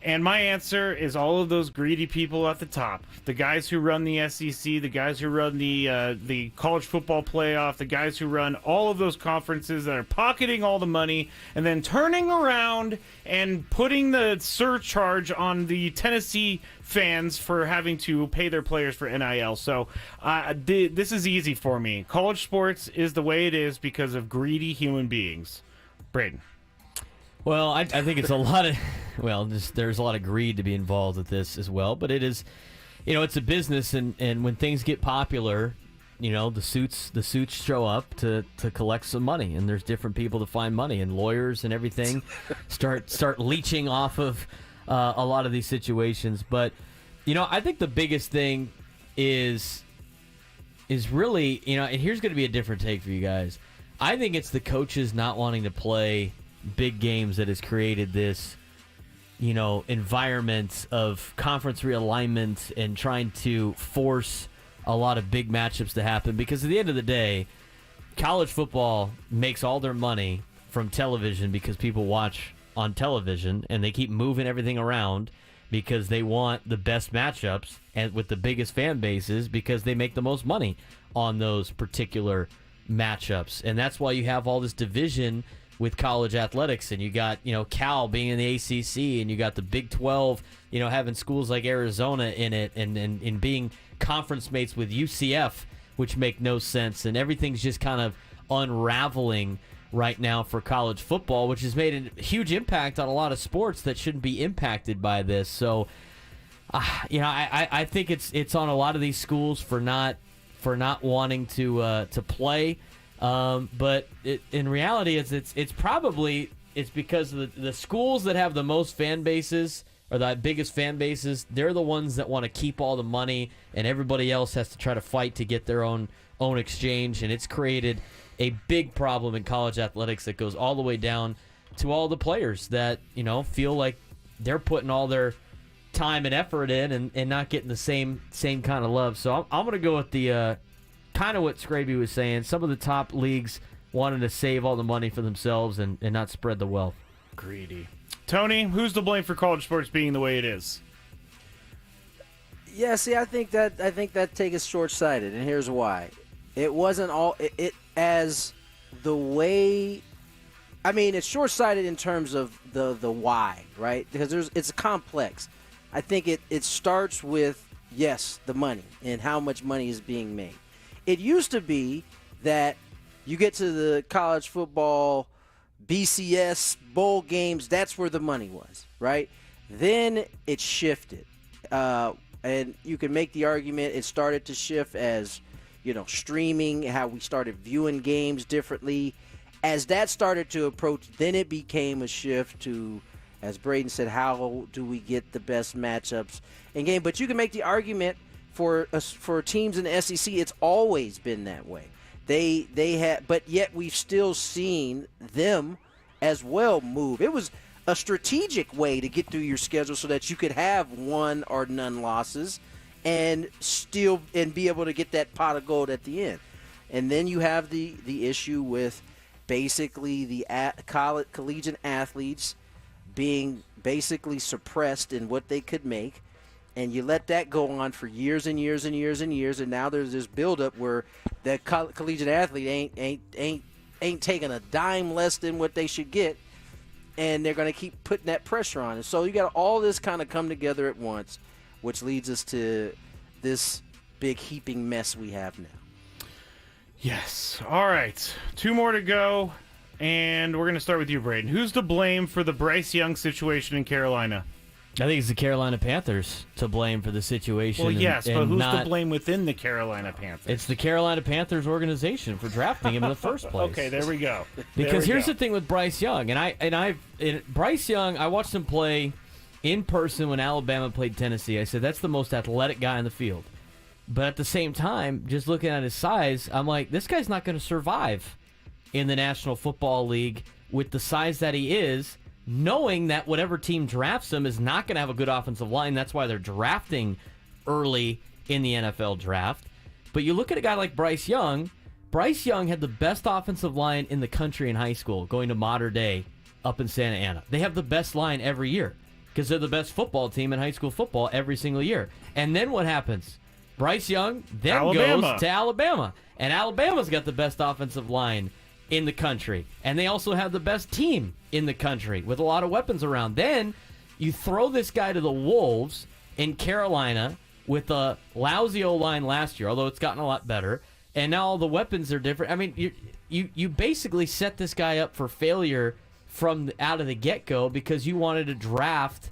And my answer is all of those greedy people at the top. The guys who run the SEC, the guys who run the college football playoff, the guys who run all of those conferences that are pocketing all the money and then turning around and putting the surcharge on the Tennessee fans for having to pay their players for NIL. So this is easy for me. College sports is the way it is because of greedy human beings. Braden. Well, I think it's a lot of, there's a lot of greed to be involved with this as well. But it is, it's a business, and when things get popular, the suits show up to collect some money, and there's different people to find money, and lawyers and everything start leeching off of a lot of these situations. But I think the biggest thing is really, and here's going to be a different take for you guys. I think it's the coaches not wanting to play big games that has created this, environment of conference realignment and trying to force a lot of big matchups to happen. Because at the end of the day, college football makes all their money from television because people watch on television, and they keep moving everything around because they want the best matchups and with the biggest fan bases because they make the most money on those particular matchups. And that's why you have all this division with college athletics, and you got Cal being in the ACC, and you got the Big 12 having schools like Arizona in it, and being conference mates with UCF, which make no sense, and everything's just kind of unraveling right now for college football, which has made a huge impact on a lot of sports that shouldn't be impacted by this. So, I think it's on a lot of these schools for not wanting to play. But in reality, it's probably because of the schools that have the most fan bases or the biggest fan bases. They're the ones that want to keep all the money, and everybody else has to try to fight to get their own exchange. And it's created a big problem in college athletics that goes all the way down to all the players that feel like they're putting all their time and effort in and not getting the same kind of love. So I'm going to go with the kind of what Scraby was saying. Some of the top leagues wanting to save all the money for themselves and not spread the wealth. Greedy. Tony, who's to blame for college sports being the way it is? Yeah, see, I think that take is short-sighted, and here's why. It wasn't all it as the way. I mean, it's short-sighted in terms of the why, right? Because it's complex. I think it starts with, yes, the money and how much money is being made. It used to be that you get to the college football BCS bowl games, that's where the money was, right? Then it shifted. And you can make the argument it started to shift as, streaming, how we started viewing games differently. As that started to approach, then it became a shift to, as Braden said, how do we get the best matchups in game? But you can make the argument for teams in the SEC, it's always been that way. They had, but yet we've still seen them as well move. It was a strategic way to get through your schedule so that you could have one or none losses and be able to get that pot of gold at the end. And then you have the issue with basically the collegiate athletes being basically suppressed in what they could make, and you let that go on for years and years and years and years, and now there's this buildup where that collegiate athlete ain't taking a dime less than what they should get, and they're going to keep putting that pressure on. And so you got all this kind of come together at once, which leads us to this big heaping mess we have now. Yes. All right. 2 more to go, and we're going to start with you, Braden. Who's to blame for the Bryce Young situation in Carolina? I think it's the Carolina Panthers to blame for the situation. Well, yes, but who's to blame within the Carolina Panthers? It's the Carolina Panthers organization for drafting him in the first place. Okay, there we go. Because here's the thing with Bryce Young, Bryce Young, I watched him play in person when Alabama played Tennessee. I said that's the most athletic guy in the field. But at the same time, just looking at his size, I'm like, this guy's not going to survive in the National Football League with the size that he is, knowing that whatever team drafts him is not going to have a good offensive line. That's why they're drafting early in the NFL draft. But you look at a guy like Bryce Young. Bryce Young had the best offensive line in the country in high school, going to Mater Dei up in Santa Ana. They have the best line every year because they're the best football team in high school football every single year. And then what happens? Bryce Young then goes to Alabama, and Alabama's got the best offensive line in the country, and they also have the best team in the country with a lot of weapons around. Then you throw this guy to the Wolves in Carolina with a lousy O-line last year, although it's gotten a lot better, and now all the weapons are different. I mean, you basically set this guy up for failure from out of the get-go because you wanted to draft,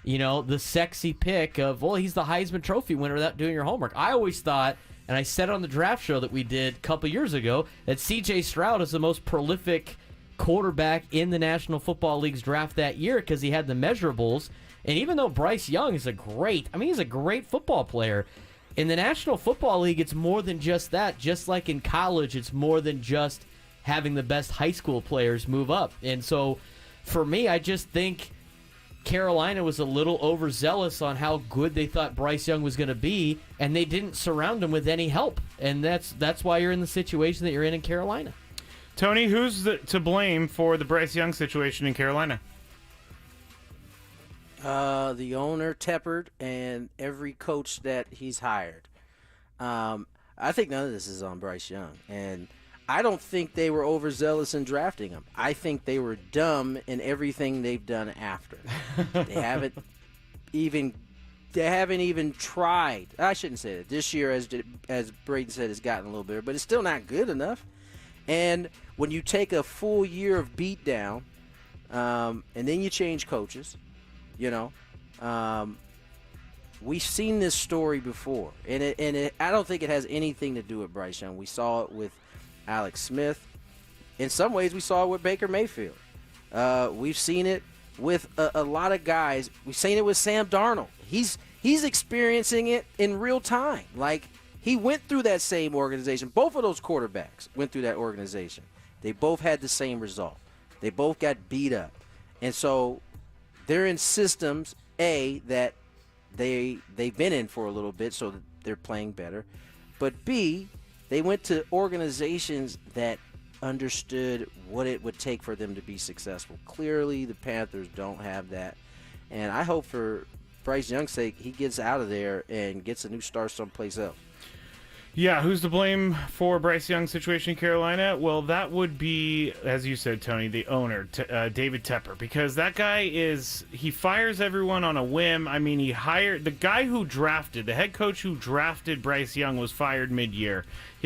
the sexy pick of, well, he's the Heisman Trophy winner without doing your homework. I always thought, and I said on the draft show that we did a couple years ago, that C.J. Stroud is the most prolific quarterback in the National Football League's draft that year because he had the measurables. And even though Bryce Young is he's a great football player, in the National Football League, it's more than just that. Just like in college, it's more than just having the best high school players move up. And so for me, I just think Carolina was a little overzealous on how good they thought Bryce Young was going to be, and they didn't surround him with any help. And that's why you're in the situation that you're in Carolina. Tony, who's to blame for the Bryce Young situation in Carolina? The owner, Tepper, and every coach that he's hired. I think none of this is on Bryce Young, and I don't think they were overzealous in drafting him. I think they were dumb in everything they've done after. They haven't even tried. I shouldn't say that. This year, as Braden said, has gotten a little better, but it's still not good enough. And when you take a full year of beatdown, and then you change coaches, we've seen this story before, and I don't think it has anything to do with Bryce Young. We saw it with Alex Smith. In some ways, we saw it with Baker Mayfield. We've seen it with a lot of guys. We've seen it with Sam Darnold. He's experiencing it in real time. Like, he went through that same organization. Both of those quarterbacks went through that organization. They both had the same result. They both got beat up. And so they're in systems, A, that they've been in for a little bit, so they're playing better. But B, they went to organizations that understood what it would take for them to be successful. Clearly, the Panthers don't have that. And I hope for Bryce Young's sake, he gets out of there and gets a new start someplace else. Yeah, who's to blame for Bryce Young's situation in Carolina? Well, that would be, as you said, Tony, the owner, David Tepper, because that guy he fires everyone on a whim. I mean, he hired the guy the head coach who drafted Bryce Young was fired mid-year.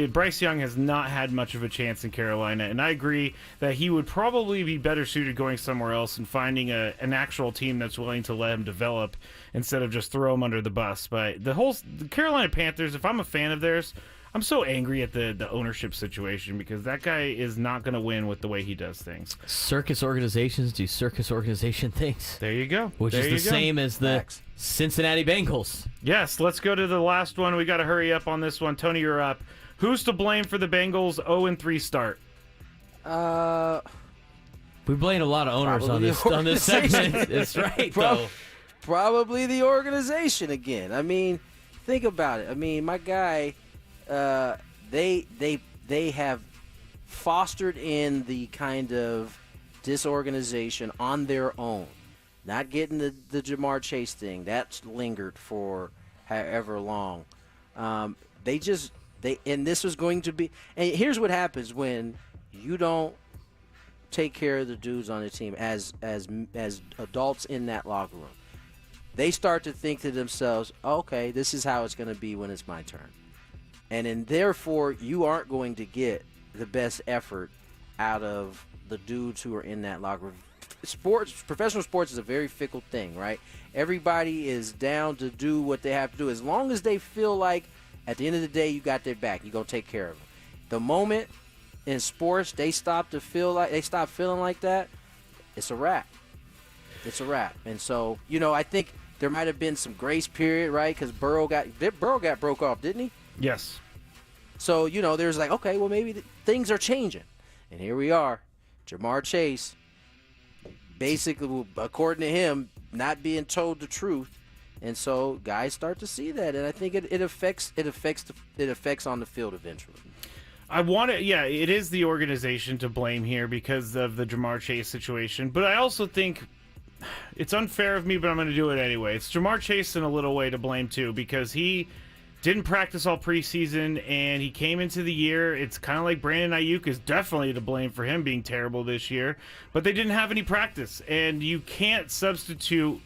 Bryce Young has not had much of a chance in Carolina, and I agree that he would probably be better suited going somewhere else and finding an actual team that's willing to let him develop instead of just throw him under the bus. But the Carolina Panthers, if I'm a fan of theirs, I'm so angry at the ownership situation because that guy is not going to win with the way he does things. Circus organizations do circus organization things. There you go. Which is the same as the Cincinnati Bengals. Yes, let's go to the last one. We got to hurry up on this one. Tony, you're up. Who's to blame for the Bengals' 0-3 start? We blame a lot of owners on this segment. That's right, though. Probably the organization again. I mean, think about it. I mean, my guy, they have fostered in the kind of disorganization on their own. Not getting the Jamar Chase thing. That's lingered for however long. And this was going to be, and here's what happens when you don't take care of the dudes on the team as adults in that locker room. They start to think to themselves, okay, this is how it's going to be when it's my turn. And therefore, you aren't going to get the best effort out of the dudes who are in that locker room. Professional sports is a very fickle thing, right? Everybody is down to do what they have to do. As long as they feel like at the end of the day, you got their back. You're going to take care of them. The moment in sports they stop feeling like that, it's a wrap. It's a wrap. And so, I think there might have been some grace period, right? Because Burrow got broke off, didn't he? Yes. So, there's like, okay, well, maybe things are changing. And here we are. Jamar Chase, basically, according to him, not being told the truth. And so guys start to see that, and I think it affects on the field eventually. It is the organization to blame here because of the Jamar Chase situation. But I also think it's unfair of me, but I'm going to do it anyway. It's Jamar Chase in a little way to blame too because he didn't practice all preseason and he came into the year. It's kind of like Brandon Ayuk is definitely to blame for him being terrible this year, but they didn't have any practice, and you can't substitute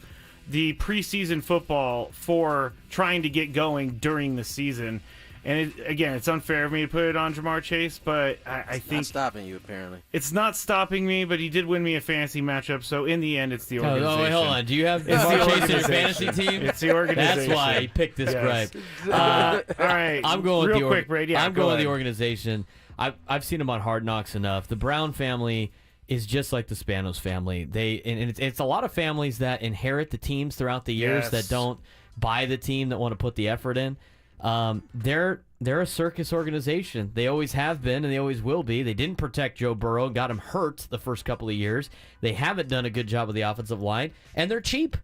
the preseason football for trying to get going during the season. And it's unfair of me to put it on Jamar Chase, but I think it's not stopping you, apparently. It's not stopping me, but he did win me a fantasy matchup, so in the end, it's the organization. Oh, wait, hold on. Do you have Jamar Chase in your fantasy team? It's the organization. That's why he picked this gripe. All right. I'm going real quick, Brady. Yeah, I'm going with the organization. I've seen him on Hard Knocks enough. The Brown family is just like the Spanos family. It's a lot of families that inherit the teams throughout the years that don't buy the team, that want to put the effort in. They're a circus organization. They always have been, and they always will be. They didn't protect Joe Burrow, got him hurt the first couple of years. They haven't done a good job with the offensive line, and they're cheap.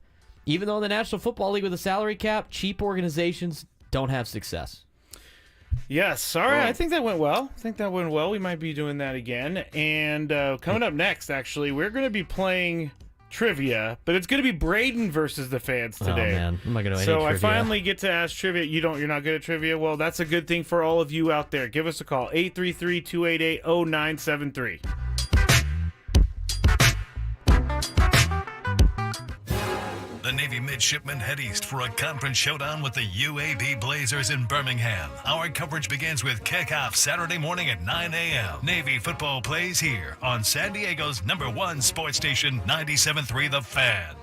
Even though in the National Football League with a salary cap, cheap organizations don't have success. Yes. All right. I think that went well. We might be doing that again. And coming up next, actually, we're going to be playing trivia, but it's going to be Braden versus the fans today. Oh, man. I'm not going to So I finally get to ask trivia. You're not good at trivia? Well, that's a good thing for all of you out there. Give us a call, 833-288-0973. The Navy midshipmen head east for a conference showdown with the UAB Blazers in Birmingham. Our coverage begins with kickoff Saturday morning at 9 a.m. Navy football plays here on San Diego's #1 sports station, 97.3 The Fan.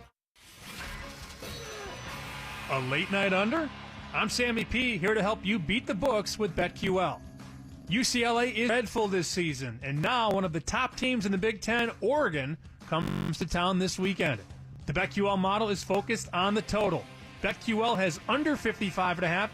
A late night under? I'm Sammy P, here to help you beat the books with BetQL. UCLA is dreadful this season, and now one of the top teams in the Big Ten, Oregon, comes to town this weekend. The BetQL model is focused on the total. BetQL has under 55.5.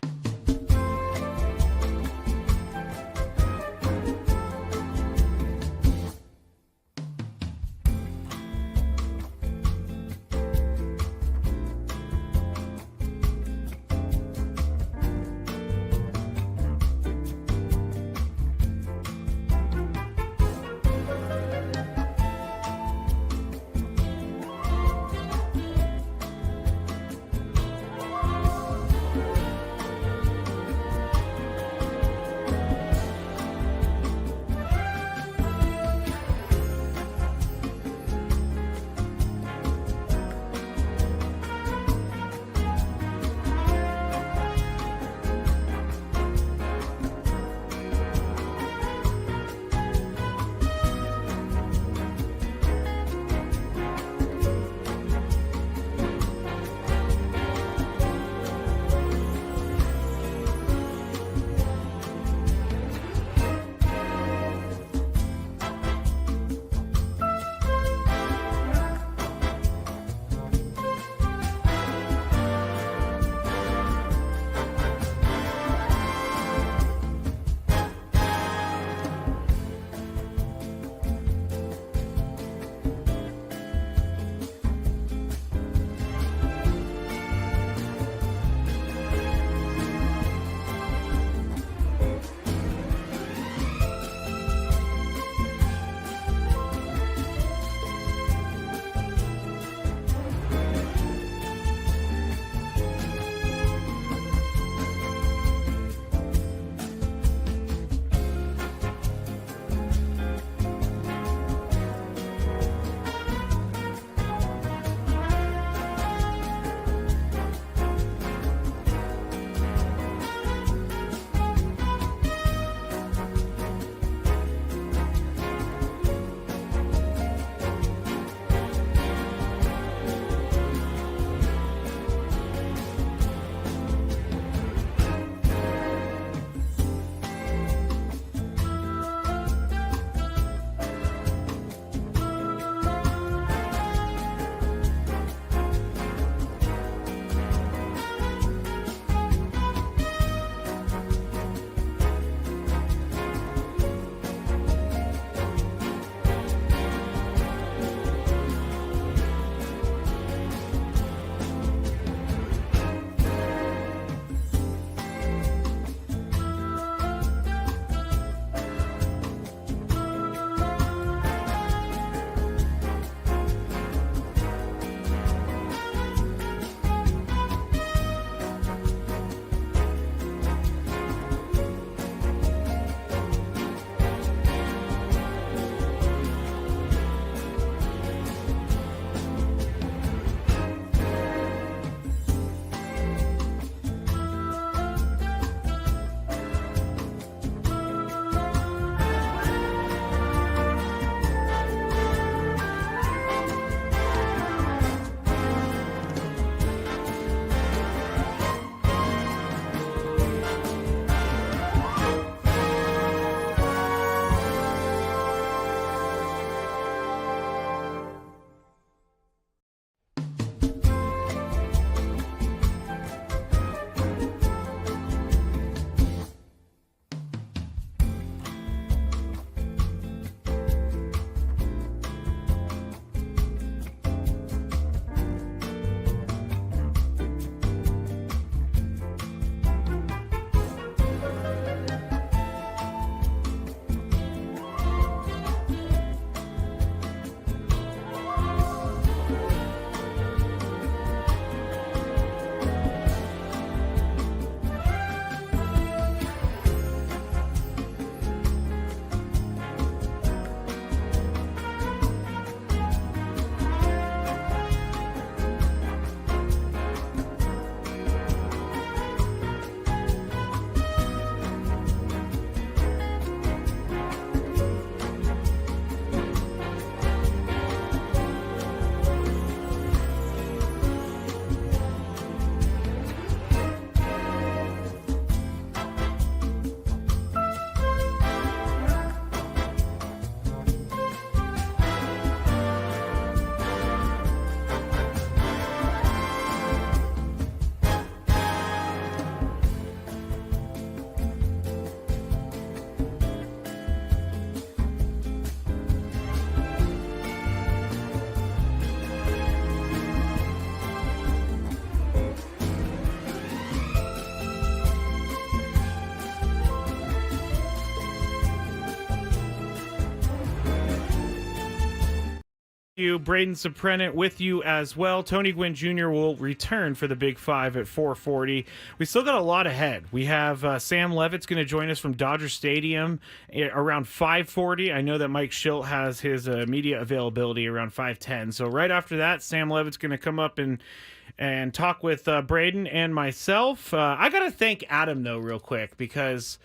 You, Braden Soprenet with you as well. Tony Gwynn Jr. will return for the Big Five at 4:40. We still got a lot ahead. We have Sam Levitt's going to join us from Dodger Stadium around 5:40. I know that Mike Schilt has his media availability around 5:10. So right after that, Sam Levitt's going to come up and talk with Braden and myself. I got to thank Adam, though, real quick, because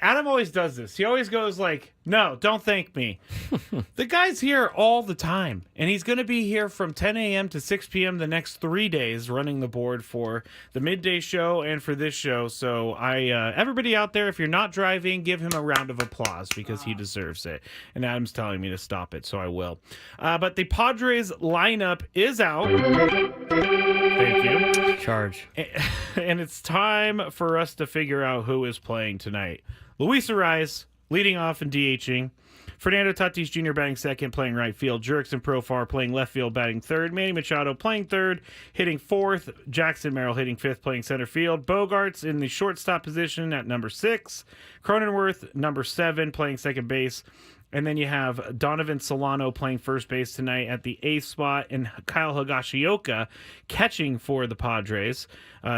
Adam always does this. He always goes like, no, don't thank me. The guy's here all the time, and he's going to be here from 10 a.m. to 6 p.m. the next 3 days running the board for the midday show and for this show. So everybody out there, if you're not driving, give him a round of applause because he deserves it. And Adam's telling me to stop it, so I will. But the Padres lineup is out. Thank you. Charge. And it's time for us to figure out who is playing tonight. Luis Arraez leading off and DHing. Fernando Tatis Jr. batting second, playing right field. Jurickson Profar playing left field, batting third. Manny Machado playing third, hitting fourth. Jackson Merrill hitting fifth, playing center field. Bogarts in the shortstop position at number 6. Cronenworth, number 7, playing second base. And then you have Donovan Solano playing first base tonight at the 8th spot, and Kyle Higashioka catching for the Padres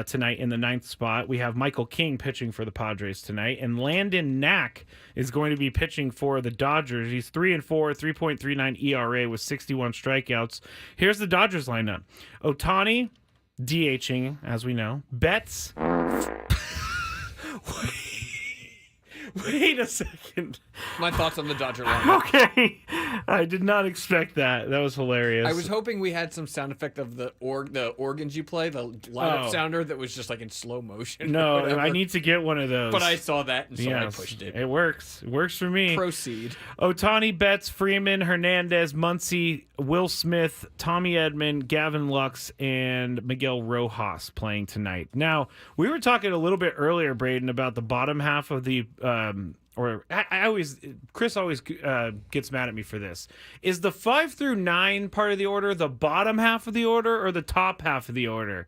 tonight in the 9th spot. We have Michael King pitching for the Padres tonight, and Landon Knack is going to be pitching for the Dodgers. He's 3-4, 3.39 ERA with 61 strikeouts. Here's the Dodgers lineup: Ohtani DHing, as we know. Betts. Wait a second. My thoughts on the Dodger lineup. Okay. I did not expect that. That was hilarious. I was hoping we had some sound effect of the organs you play, the lineup sounder that was just like in slow motion. No, I need to get one of those. But I saw that, and so I pushed it. It works. It works for me. Proceed. Ohtani, Betts, Freeman, Hernandez, Muncy, Will Smith, Tommy Edman, Gavin Lux, and Miguel Rojas playing tonight. Now, we were talking a little bit earlier, Braden, about the bottom half of the Chris always gets mad at me for this. Is the 5 through 9 part of the order the bottom half of the order or the top half of the order?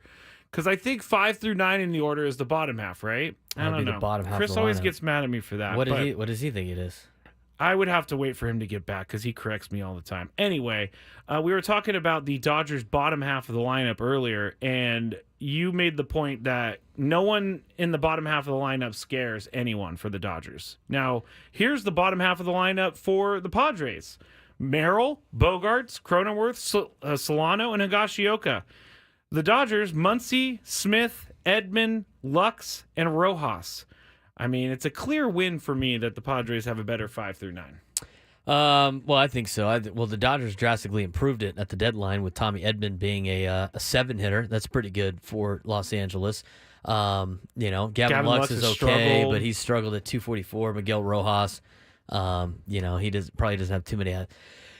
Because I think 5 through 9 in the order is the bottom half, right? I don't know. The bottom half Chris of the always lineup. gets mad at me for that. What does he think it is? I would have to wait for him to get back because he corrects me all the time. Anyway, we were talking about the Dodgers' bottom half of the lineup earlier, and you made the point that no one in the bottom half of the lineup scares anyone for the Dodgers. Now, here's the bottom half of the lineup for the Padres: Merrill, Bogarts, Cronenworth, Solano, and Higashioka. The Dodgers: Muncy, Smith, Edman, Lux, and Rojas. I mean, it's a clear win for me that the Padres have a better 5 through 9. Well, I think so. The Dodgers drastically improved it at the deadline with Tommy Edman being a 7-hitter. That's pretty good for Los Angeles. Gavin Lux is okay, struggled. But he's struggled at 244. Miguel Rojas, he probably doesn't have too many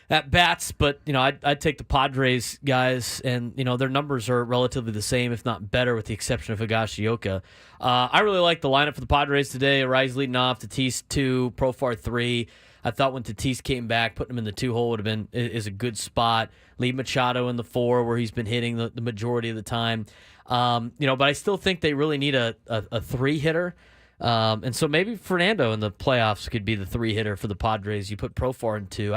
at bats, but I'd take the Padres guys, and their numbers are relatively the same, if not better, with the exception of Higashioka. I really like the lineup for the Padres today. Arraez leading off, Tatis 2, Profar 3. I thought when Tatis came back, putting him in the 2-hole is a good spot. Leave Machado in the 4, where he's been hitting the majority of the time. But I still think they really need a 3-hitter. And so maybe Fernando in the playoffs could be the 3-hitter for the Padres. You put Profar in 2.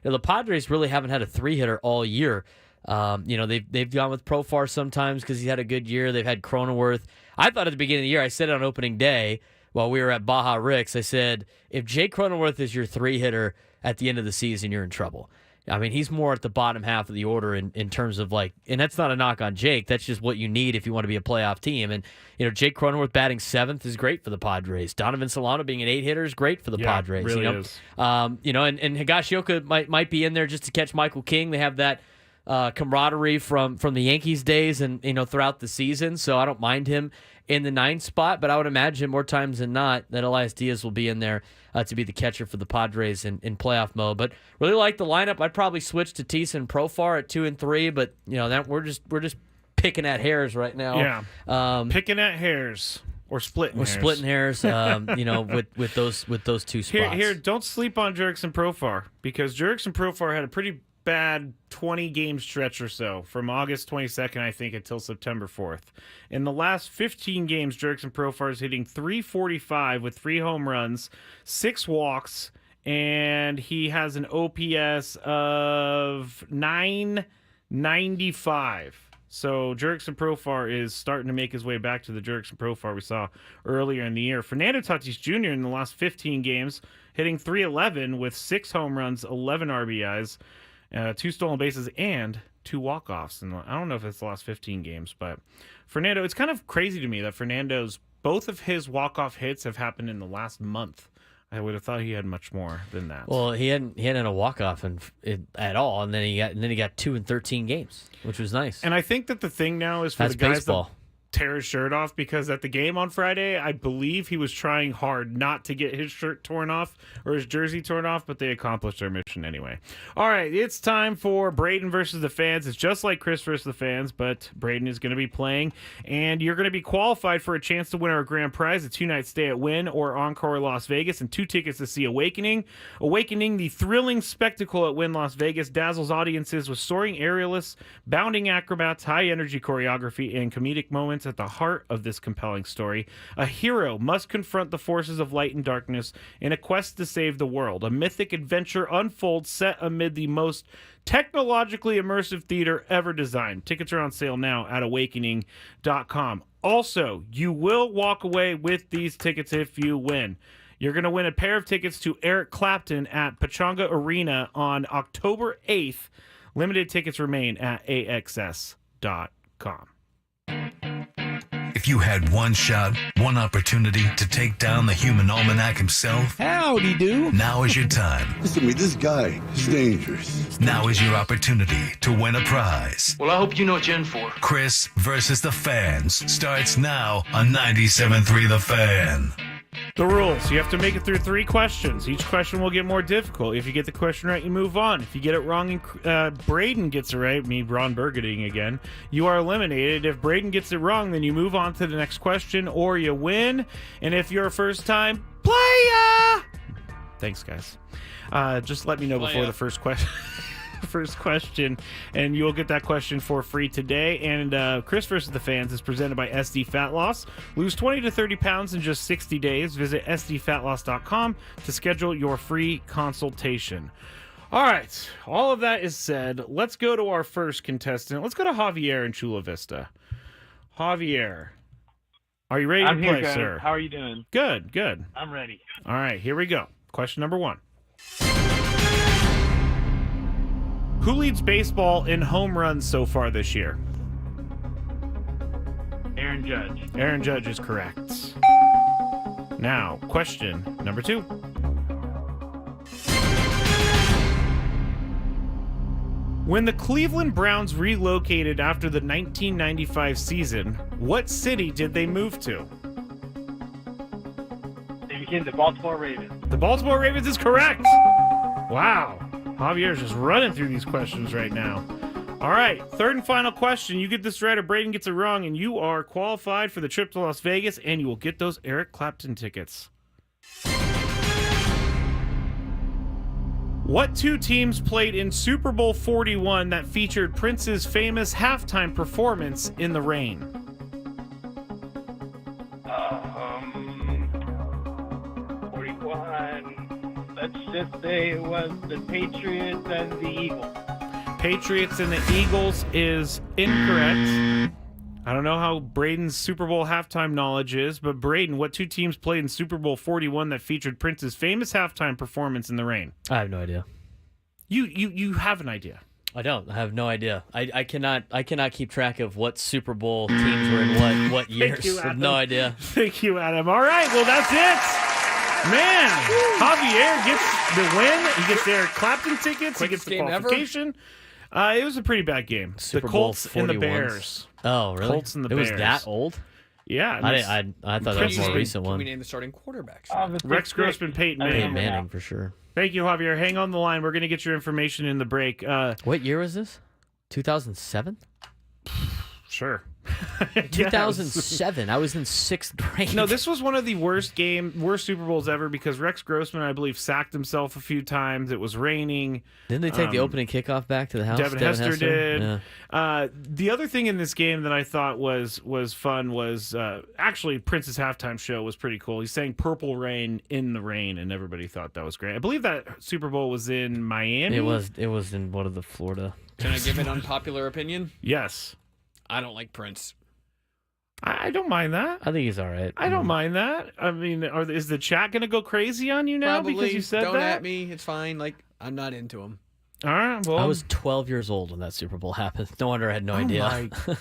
The Padres really haven't had a 3-hitter all year. They've gone with Profar sometimes because he had a good year. They've had Cronenworth. I thought at the beginning of the year, I said it on opening day while we were at Baja Ricks, I said, if Jake Cronenworth is your 3-hitter at the end of the season, you're in trouble. I mean, he's more at the bottom half of the order in terms of and that's not a knock on Jake. That's just what you need if you want to be a playoff team. And, Jake Cronenworth batting 7th is great for the Padres. Donovan Solano being an 8-hitter is great for the Padres. Really is. And Higashioka might be in there just to catch Michael King. They have that camaraderie from the Yankees days and, throughout the season. So I don't mind him in the 9th spot, but I would imagine more times than not that Elias Diaz will be in there to be the catcher for the Padres in playoff mode. But really like the lineup. I'd probably switch to Tatis and Profar at 2 and 3, but that we're just picking at hairs right now. Yeah, picking at hairs or splitting. We're splitting hairs. With those two spots. Here, don't sleep on Jurickson Profar, because Jurickson Profar had a pretty bad 20-game stretch or so from August 22nd, I think, until September 4th. In the last 15 games, Jurickson Profar is hitting .345 with 3 home runs, 6 walks, and he has an OPS of 995. So Jurickson Profar is starting to make his way back to the Jurickson Profar we saw earlier in the year. Fernando Tatis Jr. in the last 15 games, hitting .311 with 6 home runs, 11 RBIs, 2 stolen bases, and 2 walk-offs. And I don't know if it's the last 15 games, but Fernando, it's kind of crazy to me that both of his walk-off hits have happened in the last month. I would have thought he had much more than that. Well, he hadn't a walk off at all, and then he got 2 in 13 games, which was nice. And I think that the thing now is for That's the guys baseball. that tear his shirt off, because at the game on Friday, I believe he was trying hard not to get his shirt torn off or his jersey torn off, but they accomplished their mission anyway. All right, it's time for Braden versus the fans. It's just like Chris versus the fans, but Braden is going to be playing, and you're going to be qualified for a chance to win our grand prize, a 2-night stay at Wynn or Encore Las Vegas, and 2 tickets to see Awakening. Awakening, the thrilling spectacle at Wynn Las Vegas, dazzles audiences with soaring aerialists, bounding acrobats, high-energy choreography, and comedic moments. At the heart of this compelling story, a hero must confront the forces of light and darkness in a quest to save the world. A mythic adventure unfolds set amid the most technologically immersive theater ever designed. Tickets are on sale now at awakening.com. Also, you will walk away with these tickets if you win. You're going to win a pair of tickets to Eric Clapton at Pechanga Arena on October 8th. Limited tickets remain at axs.com. If you had one shot, one opportunity to take down the human almanac himself, Howdy do. now is your time. Listen to me, this guy is dangerous. Now is your opportunity to win a prize. Well, I hope you know what you're in for. Chris versus the fans starts now on 97.3 The Fan. The rules. You have to make it through 3 questions. Each question will get more difficult. If you get the question right, you move on. If you get it wrong and Braden gets it right, me, Ron Burgundy again, you are eliminated. If Braden gets it wrong, then you move on to the next question or you win. And if you're a first-time player... Thanks, guys. Just let me know before the first question. And you'll get that question for free today. And Chris versus the fans is presented by SD Fat Loss. Lose 20 to 30 pounds in just 60 days. Visit sdfatloss.com to schedule your free consultation. All right, all of that is said. Let's go to our first contestant. Let's go to Javier in Chula Vista. Javier, are you ready to play, here, sir? How are you doing? Good. I'm ready. All right, here we go. Question number 1. Who leads baseball in home runs so far this year? Aaron Judge. Aaron Judge is correct. Now, question number 2. When the Cleveland Browns relocated after the 1995 season, what city did they move to? They became the Baltimore Ravens. The Baltimore Ravens is correct. Wow. Javier's just running through these questions right now. All right, third and final question. You get this right or Braden gets it wrong, and you are qualified for the trip to Las Vegas, and you will get those Eric Clapton tickets. What 2 teams played in Super Bowl 41 that featured Prince's famous halftime performance in the rain? 41. Let's just say it was the Patriots and the Eagles. Patriots and the Eagles is incorrect. I don't know how Braden's Super Bowl halftime knowledge is, but Braden, what 2 teams played in Super Bowl 41 that featured Prince's famous halftime performance in the rain? I have no idea. You have an idea. I don't. I have no idea. I cannot keep track of what Super Bowl teams were in what years. I have no idea. Thank you, Adam. All right, well, that's it. Man, Javier gets the win. He gets their Clapton tickets. He gets the qualification. It was a pretty bad game. Super the Colts Bowl and the Bears. Oh, really? Colts and the Bears. It was that old? Yeah. I thought that was a more recent one. We named the starting quarterbacks. Rex Grossman, Peyton Manning. Peyton Manning, for sure. Thank you, Javier. Hang on the line. We're going to get your information in the break. What year was this? 2007? Sure. 2007. I was in 6th grade. No, this was one of the worst Super Bowls ever because Rex Grossman, I believe, sacked himself a few times. It was raining. Didn't they take the opening kickoff back to the house? Devin Hester did. Yeah. The other thing in this game that I thought was fun was actually Prince's halftime show was pretty cool. He sang "Purple Rain" in the rain, and everybody thought that was great. I believe that Super Bowl was in Miami. It was in one of the Florida. Can I give an unpopular opinion? Yes. I don't like Prince. I don't mind that. I think he's all right. I don't mind that. I mean, is the chat going to go crazy on you now Probably. because you said Don't that? at me. It's fine. Like, I'm not into him. All right. Well, I was 12 years old when that Super Bowl happened. No wonder I had no idea. My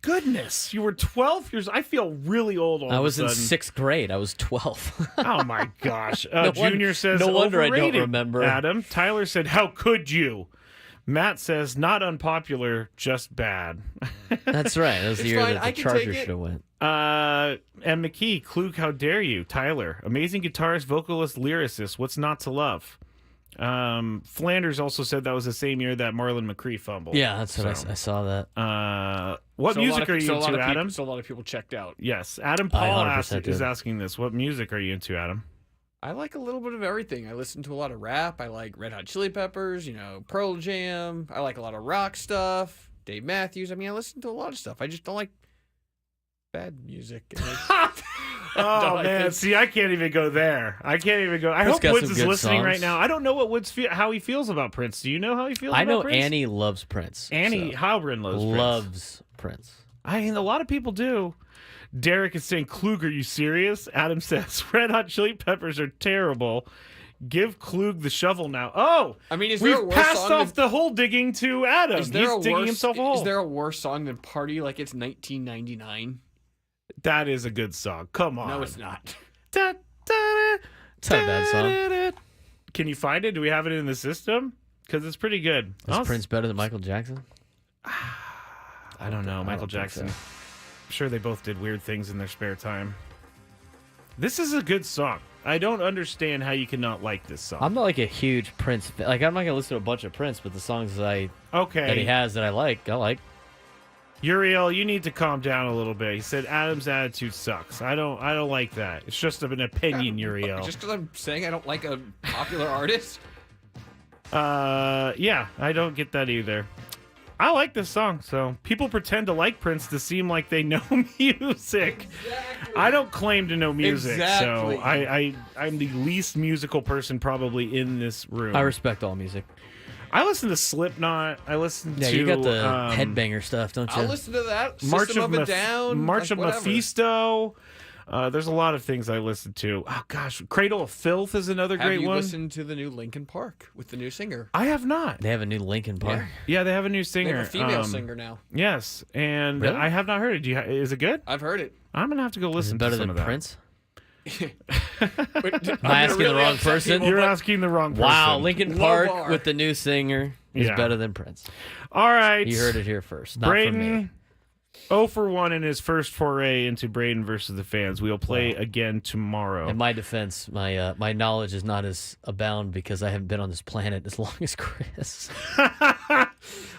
goodness, you were 12 years. I feel really old. I was in 6th grade. I was 12. Oh my gosh. No Junior says, no wonder overrated, I don't remember. Adam. Tyler said, how could you? Matt says, not unpopular, just bad. That's right. That was the year fine. that I the can take Chargers it. should have went. And McKee, Klug, how dare you? Tyler, amazing guitarist, vocalist, lyricist. What's not to love? Flanders also said that was the same year that Marlon McCree fumbled. Yeah, that's what I saw that. What music are you into, Adam? So a lot of people checked out. Yes, Adam Paul 100% is did. asking this. What music are you into, Adam? I like a little bit of everything. I listen to a lot of rap. I like Red Hot Chili Peppers, Pearl Jam. I like a lot of rock stuff. Dave Matthews. I mean, I listen to a lot of stuff. I just don't like bad music. Oh man, see, I can't even go there. I hope got Woods some is good listening songs. right now. I don't know what how he feels about Prince. Do you know how he feels? I about know Prince? Annie loves Prince. Annie so. Halbrin loves Prince. I mean, a lot of people do. Derek is saying, Klug, are you serious? Adam says, Red Hot Chili Peppers are terrible. Give Klug the shovel now. Oh, I mean, is there a we've worse passed song off the hole digging to Adam. Is there He's a digging worse, himself a hole. Is there a worse song than Party Like It's 1999? That is a good song. Come on. No, it's not. Da, da, It's not a bad song. Can you find it? Do we have it in the system? Because it's pretty good. Is Prince better than Michael Jackson? I don't know. Michael think Jackson. so. I'm sure they both did weird things in their spare time. This is a good song. I don't understand how you cannot like this song. I'm not like a huge Prince fan. Like, I'm not going to listen to a bunch of Prince, but the songs that he Okay. has that I like. Uriel, you need to calm down a little bit. He said Adam's attitude sucks. I don't like that. It's just an opinion, Uriel. Just because I'm saying I don't like a popular artist? Yeah, I don't get that either. I like this song, so people pretend to like Prince to seem like they know music. Exactly. I don't claim to know music, Exactly. so I'm the least musical person probably in this room. I respect all music. I listen to Slipknot. I listen to you got the headbanger stuff, don't you? I'll listen to that. March System of a Down. March like of whatever. Mephisto. There's a lot of things I listen to. Oh gosh, Cradle of Filth is another Have great you one. listened to the new Linkin Park with the new singer? I have not. They have a new Linkin Park. Yeah, they have a new singer. They have a female singer now. Yes, and Really? I have not heard it. Is it good? I've heard it. I'm gonna have to go Is listen it better to some than of that. Prince? Am Am I asking the wrong person? You're asking the wrong person. Wow, Linkin Low Park bar. with the new singer is Yeah. better than Prince. All right. You heard it here first, not from me. Braden, 0 for 1 in his first foray into Braden versus the fans. We'll play again tomorrow. In my defense, my knowledge is not as abound because I haven't been on this planet as long as Chris.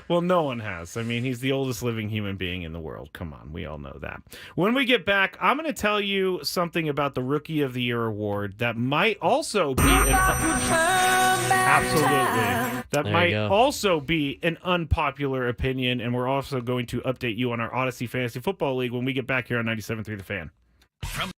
Well, no one has. I mean, he's the oldest living human being in the world. Come on, we all know that. When we get back, I'm going to tell you something about the Rookie of the Year award that might also be absolutely. That There might you go. also be an unpopular opinion, and we're also going to update you on our Odyssey Fantasy Football League when we get back here on 97.3 The Fan. From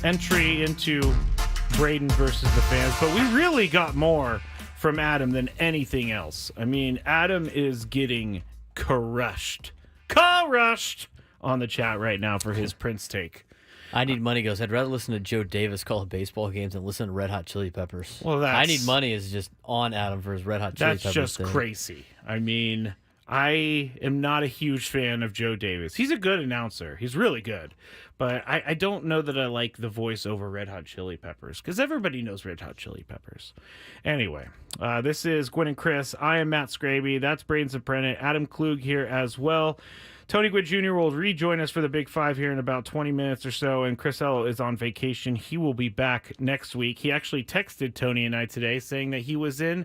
entry into Braden versus the fans, but we really got more from Adam than anything else. I mean, Adam is getting crushed on the chat right now for his Prince take. I Need Money goes, I'd rather listen to Joe Davis call baseball games than listen to Red Hot Chili Peppers. Well, I Need Money is just on Adam for his Red Hot Chili Peppers. That's just crazy. I mean, I am not a huge fan of Joe Davis. He's a good announcer. He's really good. But I don't know that I like the voice over Red Hot Chili Peppers because everybody knows Red Hot Chili Peppers. Anyway, this is Gwynn and Chris. I am Matt Scraby. That's Braden Soprano. Adam Klug here as well. Tony Gwynn Jr. will rejoin us for the Big Five here in about 20 minutes or so, and Chris Ello is on vacation. He will be back next week. He actually texted Tony and I today saying that he was in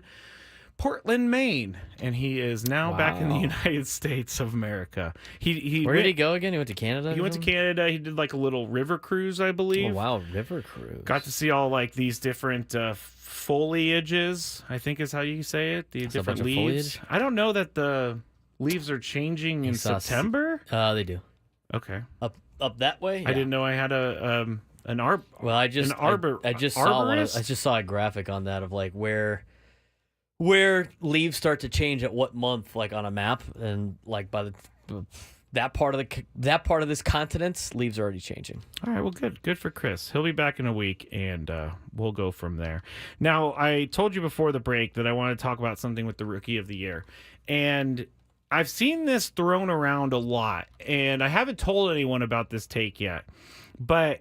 Portland, Maine, and he is now back in the United States of America. Where did he go again? He went to Canada? He went to Canada. He did like a little river cruise, I believe. Oh, wow, river cruise. Got to see all like these different foliages, I think is how you say it. The different leaves. I don't know that the leaves are changing in September. They do. Okay. Up that way? Yeah. I didn't know I had an arbor. Well, I just saw a graphic on that of like where leaves start to change at what month, like on a map, and like by that part of this continent's leaves are already changing. All right, well, good for Chris. He'll be back in a week, and we'll go from there. Now, I told you before the break that I wanted to talk about something with the Rookie of the Year, and I've seen this thrown around a lot, and I haven't told anyone about this take yet, but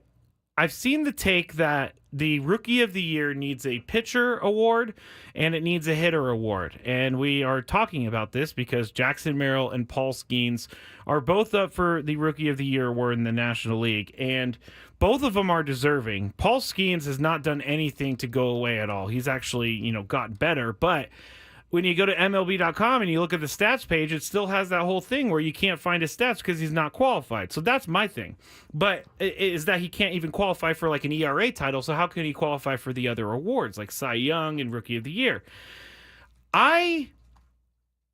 I've seen the take that the Rookie of the Year needs a pitcher award and it needs a hitter award. And we are talking about this because Jackson Merrill and Paul Skeens are both up for the Rookie of the Year award in the National League, and both of them are deserving. Paul Skeens has not done anything to go away at all. He's actually, gotten better, but when you go to MLB.com and you look at the stats page, it still has that whole thing where you can't find his stats because he's not qualified. So that's my thing. But is that he can't even qualify for like an ERA title, so how can he qualify for the other awards like Cy Young and Rookie of the Year? I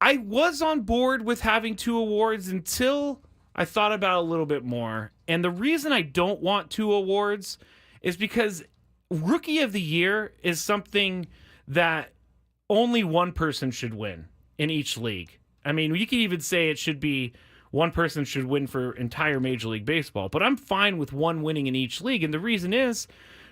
was on board with having two awards until I thought about it a little bit more. And the reason I don't want two awards is because Rookie of the Year is something that only one person should win in each league. I mean, you could even say it should be one person should win for entire Major League Baseball, but I'm fine with one winning in each league. And the reason is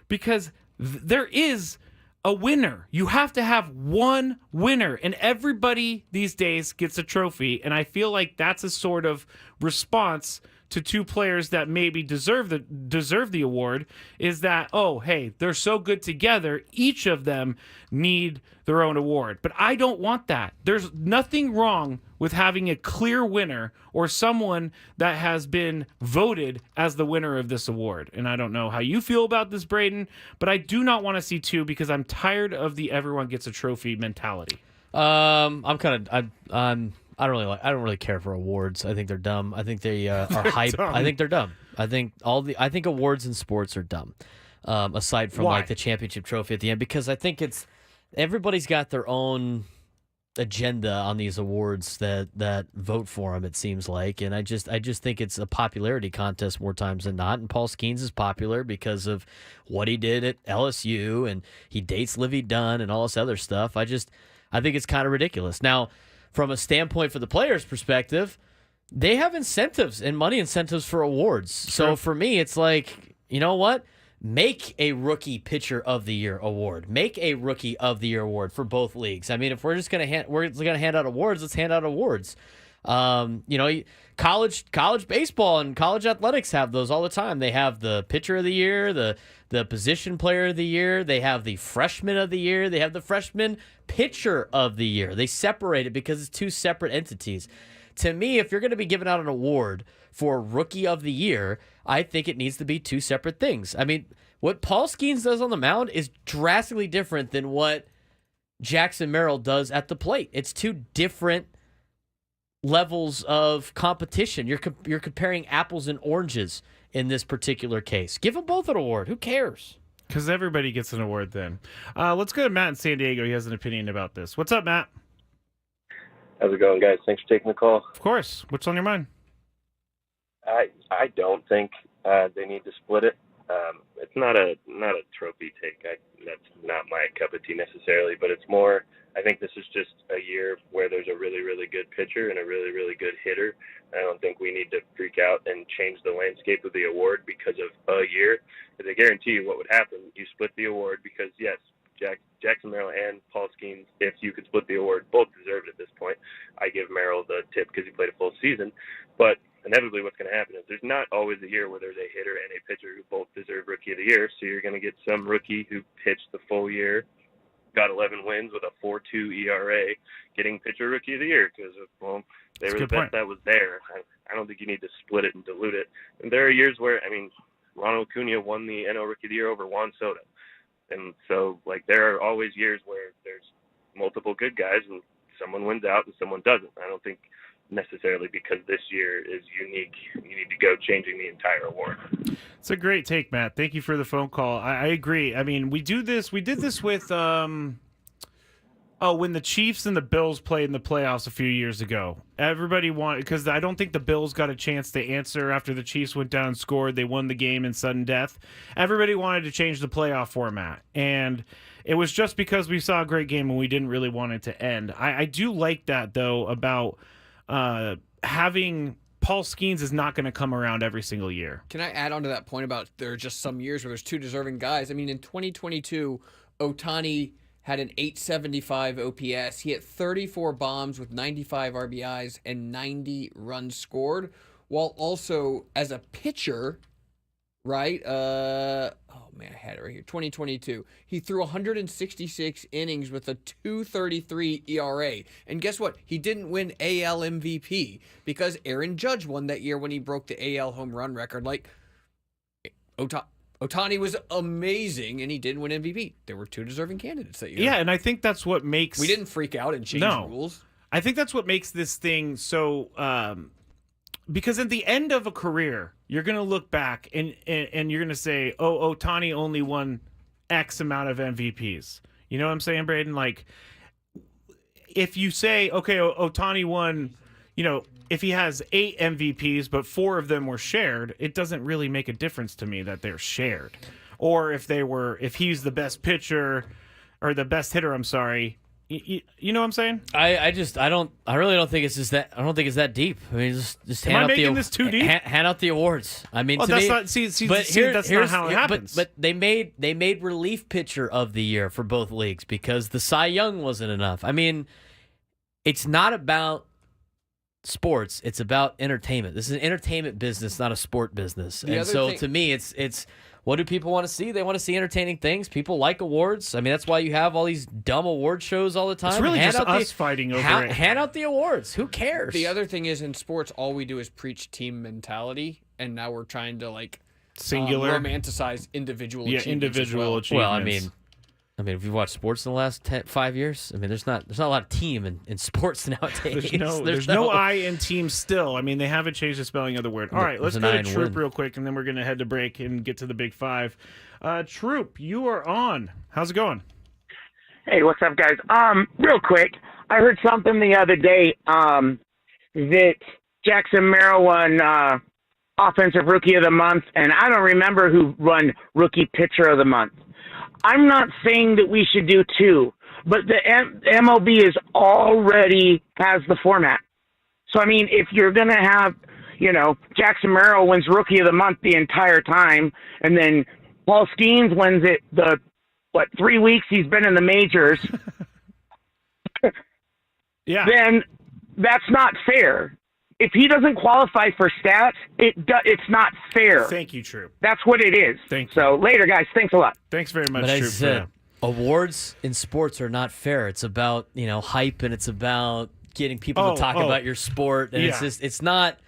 because there is a winner. You have to have one winner, and everybody these days gets a trophy. And I feel like that's a sort of response to two players that maybe deserve the award, is that, oh, hey, they're so good together, each of them need their own award. But I don't want that. There's nothing wrong with having a clear winner or someone that has been voted as the winner of this award. And I don't know how you feel about this, Braden, but I do not want to see two because I'm tired of the everyone gets a trophy mentality. I don't really care for awards. I think they're dumb. I think they are hype. I think they're dumb. I think awards in sports are dumb. Aside from like the championship trophy at the end, because I think everybody's got their own agenda on these awards that vote for them. It seems like, and I just think it's a popularity contest more times than not. And Paul Skeens is popular because of what he did at LSU, and he dates Livy Dunn and all this other stuff. I think it's kind of ridiculous. Now, from a standpoint for the players' perspective, they have incentives and money incentives for awards. True. So for me, it's like, you know what? Make a Rookie Pitcher of the Year award. Make a Rookie of the Year award for both leagues. I mean, if we're just gonna hand out awards, let's hand out awards. College baseball and college athletics have those all the time. They have the Pitcher of the Year, the Position Player of the Year. They have the Freshman of the Year. They have the Freshman Pitcher of the Year. They separate it because it's two separate entities. To me, if you're going to be giving out an award for Rookie of the Year, I think it needs to be two separate things. I mean, what Paul Skeens does on the mound is drastically different than what Jackson Merrill does at the plate. It's two different levels of competition. You're comparing apples and oranges in this particular case. Give them both an award. Who cares? Because everybody gets an award then. Let's go to Matt in San Diego. He has an opinion about this. What's up, Matt? How's it going, guys? Thanks for taking the call. Of course. What's on your mind? I don't think they need to split it. It's not a trophy take. That's not my cup of tea necessarily, but it's more. I think this is just a year where there's a really, really good pitcher and a really, really good hitter. I don't think we need to freak out and change the landscape of the award because of a year. Because I guarantee you what would happen. You split the award because, yes, Jackson Merrill and Paul Skeens, if you could split the award, both deserve it at this point. I give Merrill the tip because he played a full season. But inevitably what's going to happen is there's not always a year where there's a hitter and a pitcher who both deserve Rookie of the Year. So you're going to get some rookie who pitched the full year, got 11 wins with a 4.2 ERA, getting pitcher Rookie of the Year because, well, they were the best that was there. I don't think you need to split it and dilute it. And there are years where, Ronald Acuna won the NL Rookie of the Year over Juan Soto. And so, there are always years where there's multiple good guys and someone wins out and someone doesn't. I don't think necessarily because this year is unique, you need to go changing the entire award. It's a great take, Matt. Thank you for the phone call. I agree. We did this with when the Chiefs and the Bills played in the playoffs a few years ago. Everybody wanted, because I don't think the Bills got a chance to answer after the Chiefs went down and scored. They won the game in sudden death. Everybody wanted to change the playoff format, and it was just because we saw a great game and we didn't really want it to end. I do like that, though, about having Paul Skeens is not going to come around every single year. Can I add on to that point about there are just some years where there's two deserving guys? In 2022, Ohtani had an 875 OPS. He hit 34 bombs with 95 RBIs and 90 runs scored, while also as a pitcher, right? I had it right here. 2022. He threw 166 innings with a 2.33 ERA. And guess what? He didn't win AL MVP because Aaron Judge won that year when he broke the AL home run record. Ohtani was amazing, and he didn't win MVP. There were two deserving candidates that year. Yeah, and I think that's what makes... We didn't freak out and change rules. I think that's what makes this thing so... because at the end of a career, you're going to look back and you're going to say, oh, Ohtani only won X amount of MVPs. You know what I'm saying, Braden? If you say, okay, Ohtani won, if he has 8 MVPs, but 4 of them were shared, it doesn't really make a difference to me that they're shared. Or if he's the best pitcher or the best hitter, I'm sorry. You know what I'm saying? I really don't think it's that. I don't think it's that deep. Just hand Am I out making this too deep? Hand out the awards. To that's me, not. That's not how it happens. But they made relief pitcher of the year for both leagues because the Cy Young wasn't enough. It's not about sports. It's about entertainment. This is an entertainment business, not a sport business. To me, it's. What do people want to see? They want to see entertaining things. People like awards. That's why you have all these dumb award shows all the time. It's really just us fighting over it. Hand out the awards. Who cares? The other thing is in sports, all we do is preach team mentality, and now we're trying to singular romanticize individual achievements. Individual achievements. Well, if you've watched sports in the last 5 years, there's not a lot of team in sports nowadays. There's no I in team still. They haven't changed the spelling of the word. All right, let's go to Troop real quick, and then we're going to head to break and get to the Big Five. Troop, you are on. How's it going? Hey, what's up, guys? Real quick, I heard something the other day that Jackson Merrill won Offensive Rookie of the Month, and I don't remember who won Rookie Pitcher of the Month. I'm not saying that we should do 2, but the MLB already has the format. So, if you're going to have, Jackson Merrill wins Rookie of the Month the entire time, and then Paul Skeens wins it 3 weeks he's been in the majors, yeah, then that's not fair. If he doesn't qualify for stats, it's not fair. Thank you, Troop. That's what it is. Thank you. So later, guys. Thanks a lot. Thanks very much, but Troop. as I said, awards in sports are not fair. It's about hype, and it's about getting people to talk about your sport, and it's not.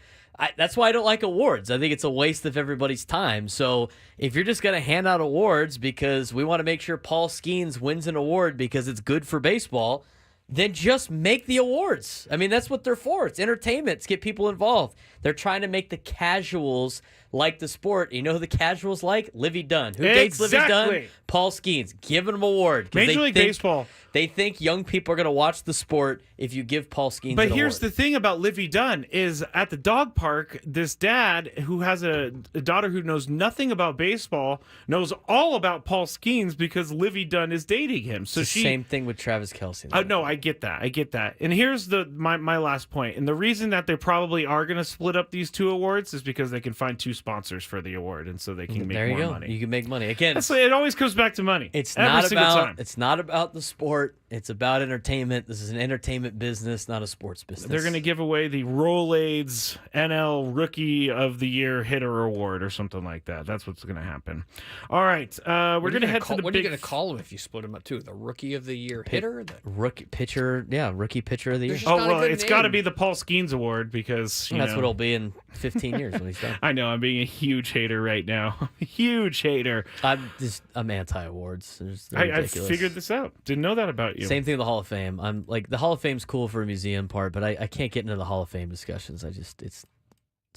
That's why I don't like awards. I think it's a waste of everybody's time. So if you're just going to hand out awards because we want to make sure Paul Skeens wins an award because it's good for baseball, then just make the awards. That's what they're for. It's entertainment. It's get people involved. They're trying to make the casuals like the sport. You know who the casuals like? Livy Dunn. Who dates Livy Dunn? Paul Skeens, give him an award. Major League Baseball. They think young people are going to watch the sport if you give Paul Skeens But an here's award. the thing about Livy Dunn is at the dog park, this dad who has a daughter who knows nothing about baseball knows all about Paul Skeens because Livy Dunn is dating him. So it's the same thing with Travis Kelce. No, I get that. And here's my last point. And the reason that they probably are going to split up these two awards is because they can find two sponsors for the award, and so they can make more money. You can make money again. It always comes back to money. It's every single time. It's not about the sport. It's about entertainment. This is an entertainment business, not a sports business. They're going to give away the Rolaids NL Rookie of the Year Hitter Award or something like that. That's what's going to happen. All right, we're going to head to the What are you going to call him if you split him up too? The Rookie of the Year hitter, rookie pitcher, Rookie Pitcher of the Year. It's got to be the Paul Skeens Award because that's what it'll be in 15 years when he's done. I know I'm being a huge hater right now. Huge hater. I'm anti-awards. I figured this out. Didn't know that about you. Same thing with the Hall of Fame. I'm like, the Hall of Fame's cool for a museum part, but I can't get into the Hall of Fame discussions. It's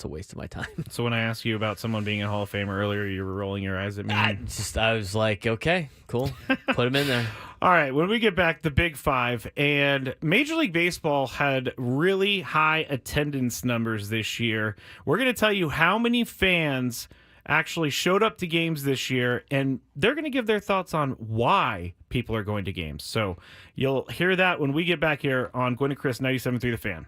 a waste of my time. So when I asked you about someone being a Hall of Famer earlier, you were rolling your eyes at me. I was like, okay, cool. Put him in there. All right, when we get back, the Big Five, and Major League Baseball had really high attendance numbers this year. We're going to tell you how many fans actually showed up to games this year, and they're going to give their thoughts on why people are going to games. So you'll hear that when we get back here on Gwynn and Chris 97.3 The Fan.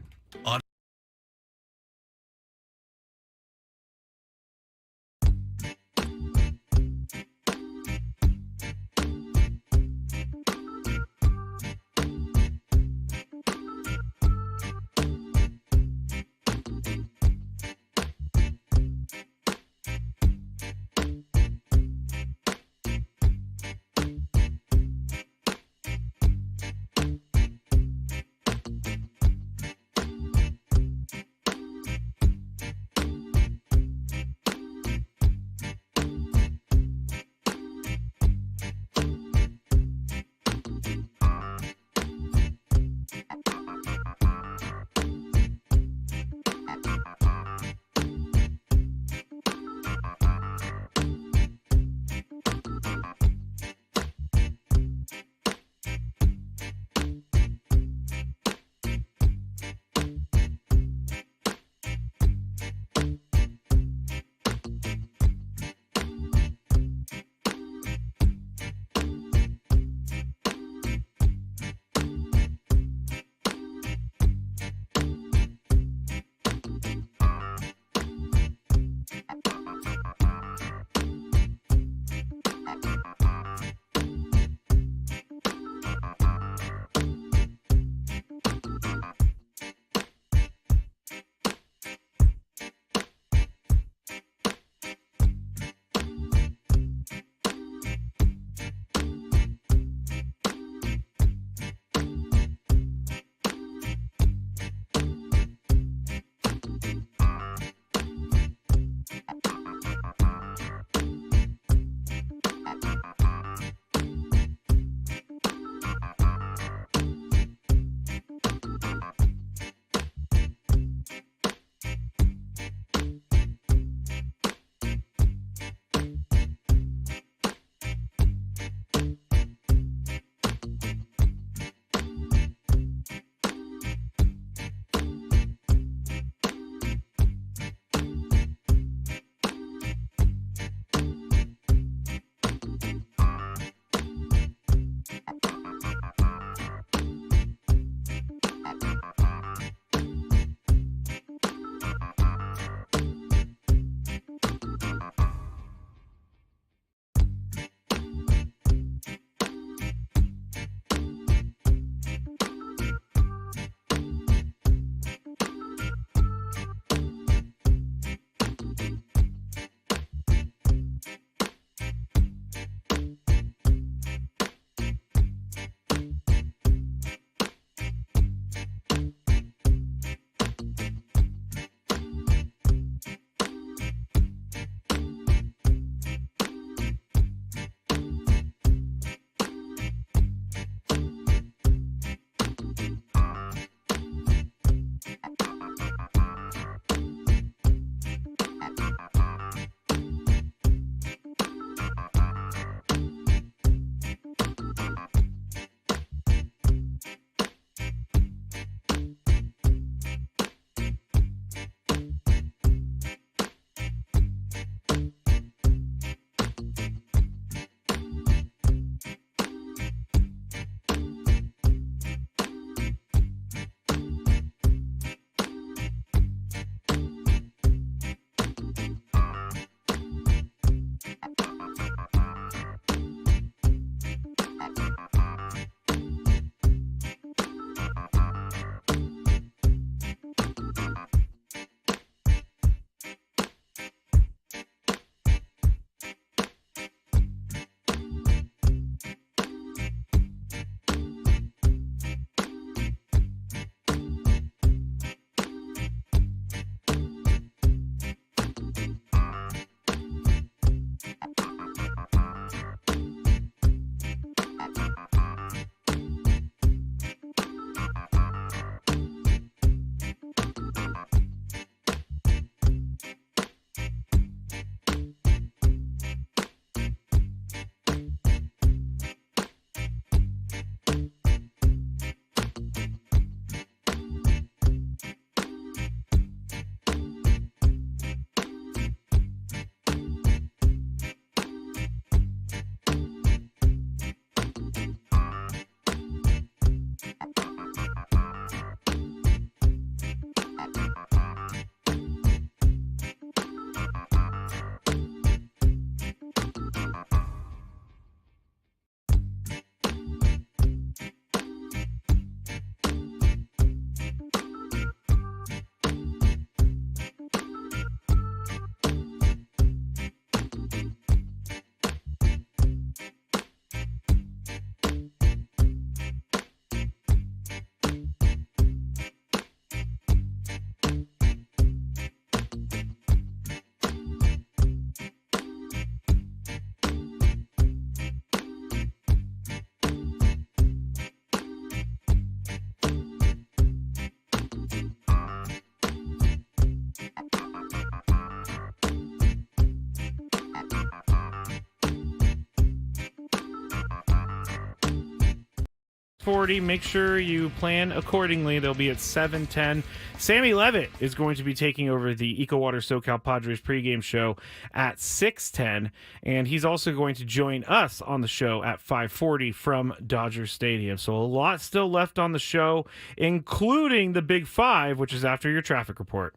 40. Make sure you plan accordingly. They'll be at 7:10. Sammy Levitt is going to be taking over the EcoWater SoCal Padres pregame show at 6:10, and he's also going to join us on the show at 5:40 from Dodger Stadium. So a lot still left on the show, including the Big Five, which is after your traffic report.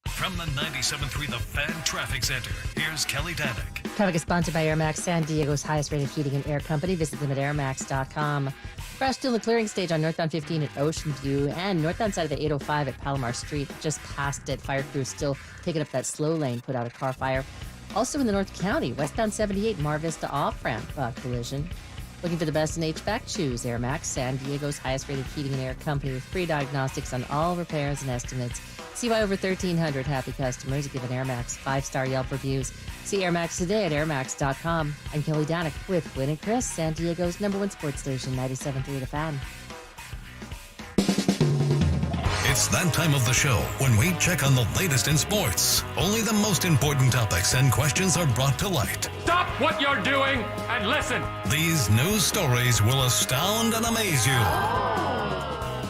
From the 97.3 The Fan Traffic Center, here's Kelly Danick. Traffic is sponsored by Air Max, San Diego's highest-rated heating and air company. Visit them at airmax.com. Crash still in the clearing stage on northbound 15 at Ocean View and northbound side of the 805 at Palomar Street. Just past it, fire crew still picking up that slow lane, put out a car fire. Also in the North County, westbound 78, Mar Vista off-ramp collision. Looking for the best in HVAC? Choose Air Max, San Diego's highest-rated heating and air company with free diagnostics on all repairs and estimates. See why over 1,300 happy customers have given Air Max 5-star Yelp reviews. See Air Max today at airmax.com. I'm Kelly Danick with Gwynn Chris, San Diego's #1 sports station, 97.3 The Fan. It's that time of the show when we check on the latest in sports. Only the most important topics and questions are brought to light. Stop what you're doing and listen. These news stories will astound and amaze you.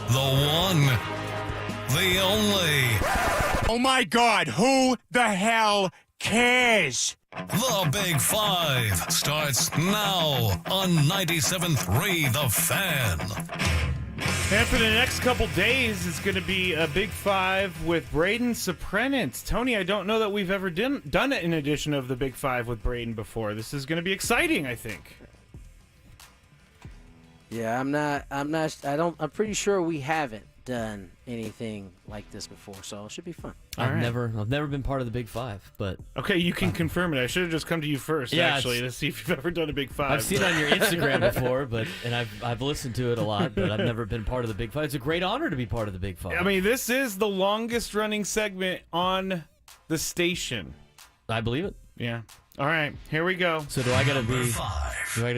The one, the only. Oh my God, who the hell cares? The Big Five starts now on 97.3 The Fan. And for the next couple days, it's going to be a Big Five with Braden Soprenant. Tony, I don't know that we've ever done an edition of the Big Five with Braden before. This is going to be exciting, I think. Yeah, I'm pretty sure we haven't done anything like this before, so it should be fun. I've never been part of the Big Five, but okay, you can confirm it. I should have just come to you first, actually, to see if you've ever done a Big Five. I've seen it on your Instagram before, and I've listened to it a lot, but I've never been part of the Big Five. It's a great honor to be part of the Big Five. I mean, this is the longest running segment on the station. I believe it. Yeah. All right, here we go. So do I gotta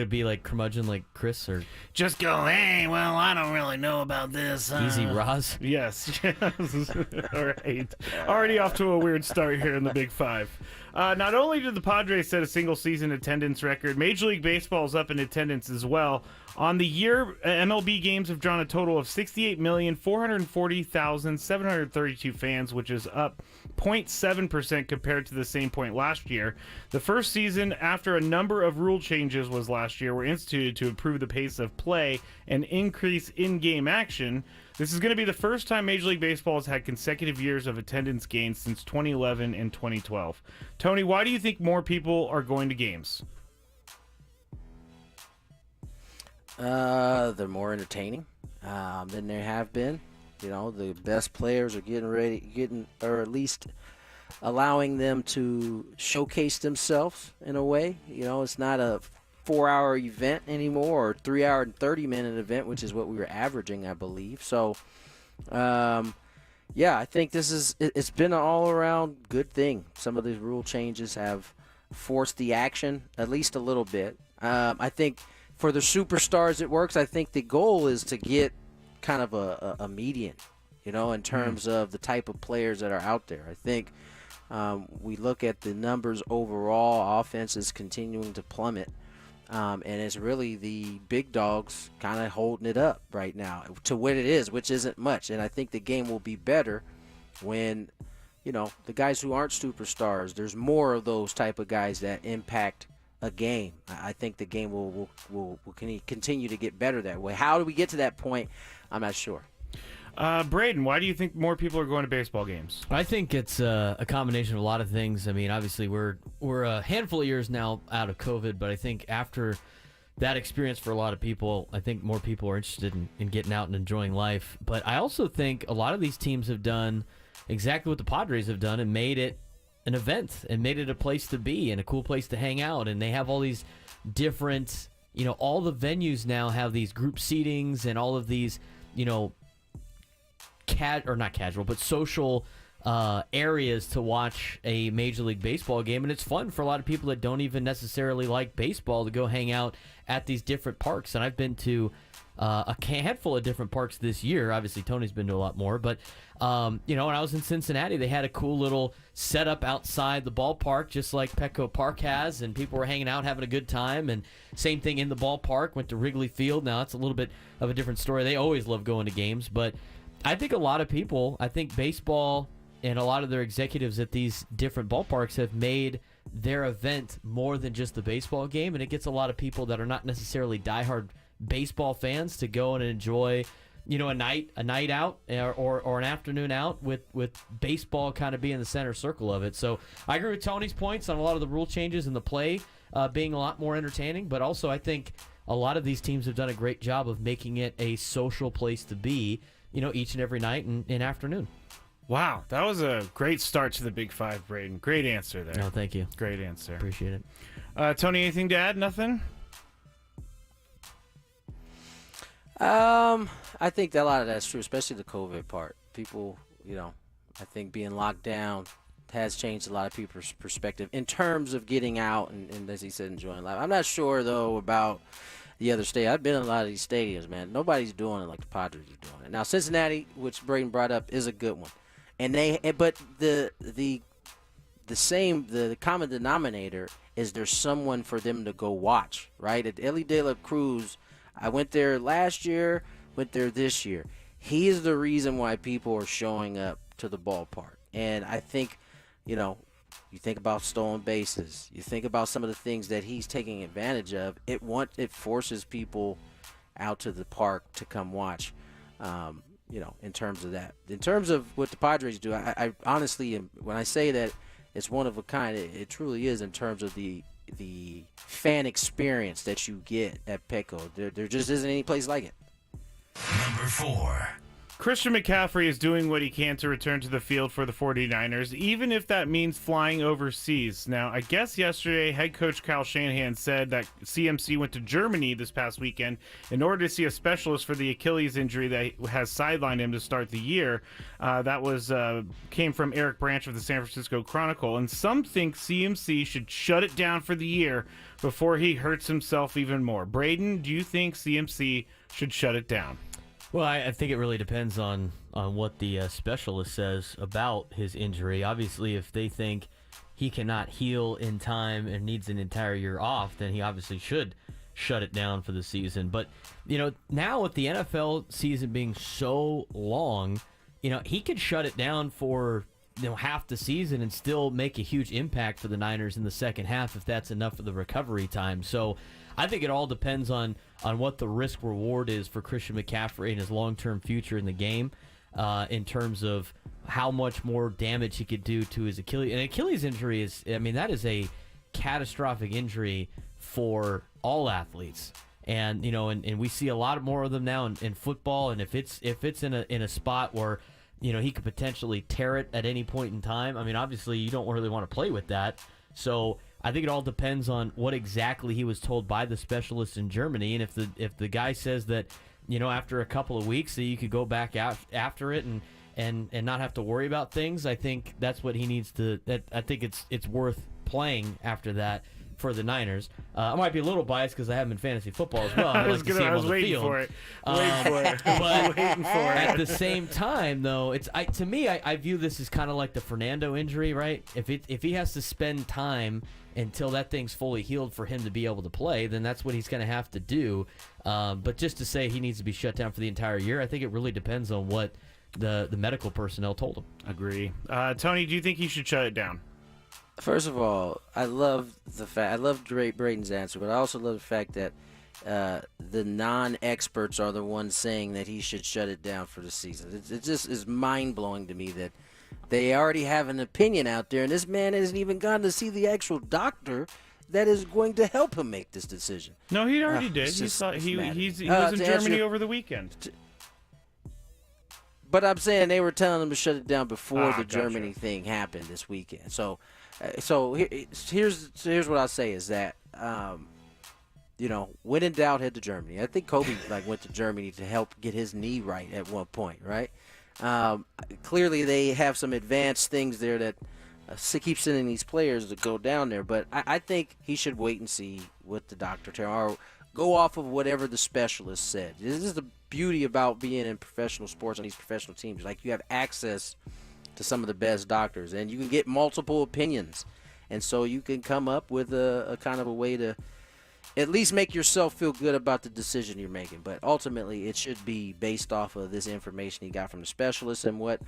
be like curmudgeon like Chris, or just go, hey, well, I don't really know about this. Easy Roz? Yes. All right. Already off to a weird start here in the Big Five. Not only did the Padres set a single season attendance record, Major League Baseball is up in attendance as well. On the year, MLB games have drawn a total of 68,440,732 fans, which is up 0.7% compared to the same point last year. The first season after a number of rule changes was last year were instituted to improve the pace of play and increase in-game action. This is going to be the first time Major League Baseball has had consecutive years of attendance gains since 2011 and 2012. Tony, why do you think more people are going to games? They're more entertaining than they have been. You know, the best players are or at least allowing them to showcase themselves in a way. You know, it's not a 4-hour event anymore, or 3-hour and 30-minute event, which is what we were averaging, I believe. So, yeah, I think it's been an all-around good thing. Some of these rule changes have forced the action at least a little bit. I think for the superstars it works. I think the goal is to get kind of a median, you know, in terms of the type of players that are out there. I think we look at the numbers overall, offense is continuing to plummet. And it's really the big dogs kind of holding it up right now to what it is, which isn't much. And I think the game will be better when, you know, the guys who aren't superstars, there's more of those type of guys that impact a game. I think the game will continue to get better that way. How do we get to that point? I'm not sure. Braden, why do you think more people are going to baseball games? I think it's a combination of a lot of things. I mean, obviously we're a handful of years now out of COVID, but I think after that experience for a lot of people, I think more people are interested in getting out and enjoying life. But I also think a lot of these teams have done exactly what the Padres have done and made it an event and made it a place to be and a cool place to hang out. And they have all these different, you know, all the venues now have these group seatings and all of these, you know, not casual, but social areas to watch a Major League Baseball game, and it's fun for a lot of people that don't even necessarily like baseball to go hang out at these different parks. And I've been to a handful of different parks this year. Obviously, Tony's been to a lot more, but when I was in Cincinnati, they had a cool little setup outside the ballpark, just like Petco Park has, and people were hanging out, having a good time. And same thing in the ballpark. Went to Wrigley Field. Now it's a little bit of a different story. They always love going to games, but I think a lot of people, I think baseball and a lot of their executives at these different ballparks have made their event more than just the baseball game, and it gets a lot of people that are not necessarily diehard baseball fans to go and enjoy, a night out or an afternoon out with baseball kind of being the center circle of it. So I agree with Tony's points on a lot of the rule changes and the play being a lot more entertaining, but also I think a lot of these teams have done a great job of making it a social place to be, each and every night and afternoon. Wow, that was a great start to the Big Five, Braden. Great answer there. No, thank you. Great answer. Appreciate it. Tony, anything to add? Nothing? I think that a lot of that's true, especially the COVID part. People, I think being locked down has changed a lot of people's perspective in terms of getting out and as he said, enjoying life. I'm not sure, though, about the other state. I've been in a lot of these stadiums, man. Nobody's doing it like the Padres are doing it. Now, Cincinnati, which Braden brought up, is a good one. But the common denominator is there's someone for them to go watch, right? At Ellie De La Cruz, I went there last year, went there this year. He is the reason why people are showing up to the ballpark. And I think, you think about stolen bases, you think about some of the things that he's taking advantage of. It forces people out to the park to come watch. In terms of that. In terms of what the Padres do, I honestly, when I say that it's one of a kind, it truly is in terms of the fan experience that you get at Petco. There just isn't any place like it. Number 4. Christian McCaffrey is doing what he can to return to the field for the 49ers, even if that means flying overseas. Now, I guess yesterday, head coach Kyle Shanahan said that CMC went to Germany this past weekend in order to see a specialist for the Achilles injury that has sidelined him to start the year. That came from Eric Branch of the San Francisco Chronicle, and some think CMC should shut it down for the year before he hurts himself even more. Braden, do you think CMC should shut it down? Well, I think it really depends on what the specialist says about his injury. Obviously, if they think he cannot heal in time and needs an entire year off, then he obviously should shut it down for the season. But, now with the NFL season being so long, he could shut it down for half the season and still make a huge impact for the Niners in the second half if that's enough of the recovery time. So I think it all depends on what the risk reward is for Christian McCaffrey and his long-term future in the game in terms of how much more damage he could do to his Achilles. An Achilles injury that is a catastrophic injury for all athletes. And we see a lot more of them now in football, and if it's in a spot where he could potentially tear it at any point in time. Obviously, you don't really want to play with that. So I think it all depends on what exactly he was told by the specialist in Germany. And if the guy says that, after a couple of weeks that you could go back out after it and not have to worry about things, I think that's what he needs to. I think it's worth playing after that for the Niners. I might be a little biased because I have him in fantasy football as well. I was waiting for it. But at the same time, though, to me, I view this as kind of like the Fernando injury, right? If he has to spend time until that thing's fully healed for him to be able to play, then that's what he's going to have to do. But just to say he needs to be shut down for the entire year, I think it really depends on what the medical personnel told him. Agree. Tony, do you think he should shut it down? First of all, I love Braden's answer, but I also love the fact that the non-experts are the ones saying that he should shut it down for the season. It just is mind-blowing to me that they already have an opinion out there, and this man hasn't even gone to see the actual doctor that is going to help him make this decision. No, he already did. He was in Germany over the weekend. But I'm saying they were telling him to shut it down before the Germany thing happened this weekend. So here's what I'll say is that, when in doubt, head to Germany. I think Kobe went to Germany to help get his knee right at one point, right? Clearly, they have some advanced things there that keep sending these players to go down there. But I think he should wait and see what the doctor tells him, or go off of whatever the specialist said. This is the beauty about being in professional sports on these professional teams. Like, you have access to some of the best doctors, and you can get multiple opinions. And so you can come up with a kind of a way to at least make yourself feel good about the decision you're making. But ultimately, it should be based off of this information he got from the specialists and what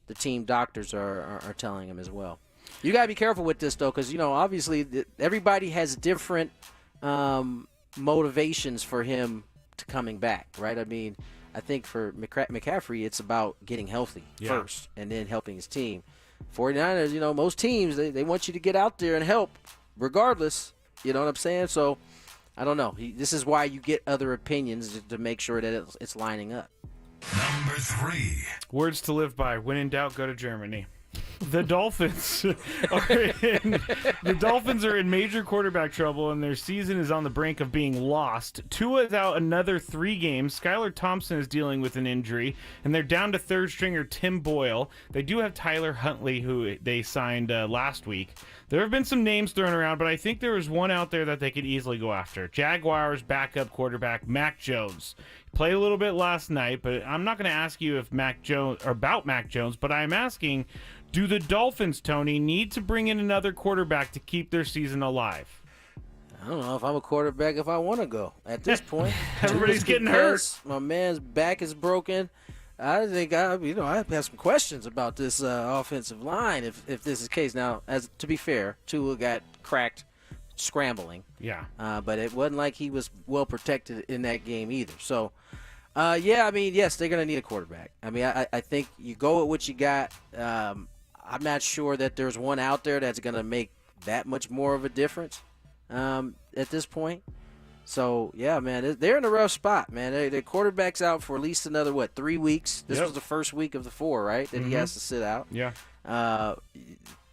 the team doctors are telling him as well. You got to be careful with this, though, because, obviously everybody has different motivations for him to coming back, right? I mean, I think for McCaffrey, it's about getting healthy first and then helping his team. 49ers, most teams, they want you to get out there and help regardless. You know what I'm saying? So, I don't know. This is why you get other opinions to make sure that it's lining up. Number 3. Words to live by. When in doubt, go to Germany. The Dolphins are in major quarterback trouble, and their season is on the brink of being lost. Tua is out another 3 games. Skylar Thompson is dealing with an injury, and they're down to third stringer Tim Boyle. They do have Tyler Huntley, who they signed last week. There have been some names thrown around, but I think there was one out there that they could easily go after. Jaguars backup quarterback Mac Jones. Played a little bit last night, but I'm not going to ask you about Mac Jones, but I'm asking, do the Dolphins, Tony, need to bring in another quarterback to keep their season alive? I don't know if I'm a quarterback if I want to go at this point. Everybody's getting hurt. My man's back is broken. I think I have some questions about this offensive line if this is the case. Now, to be fair, Tua got cracked scrambling. Yeah. But it wasn't like he was well protected in that game either. So, yes, they're going to need a quarterback. I mean, I think you go with what you got. I'm not sure that there's one out there that's going to make that much more of a difference at this point. So, yeah, man, they're in a rough spot, man. Their quarterback's out for at least another, 3 weeks? This was the first week of the 4, right, that he has to sit out. Yeah.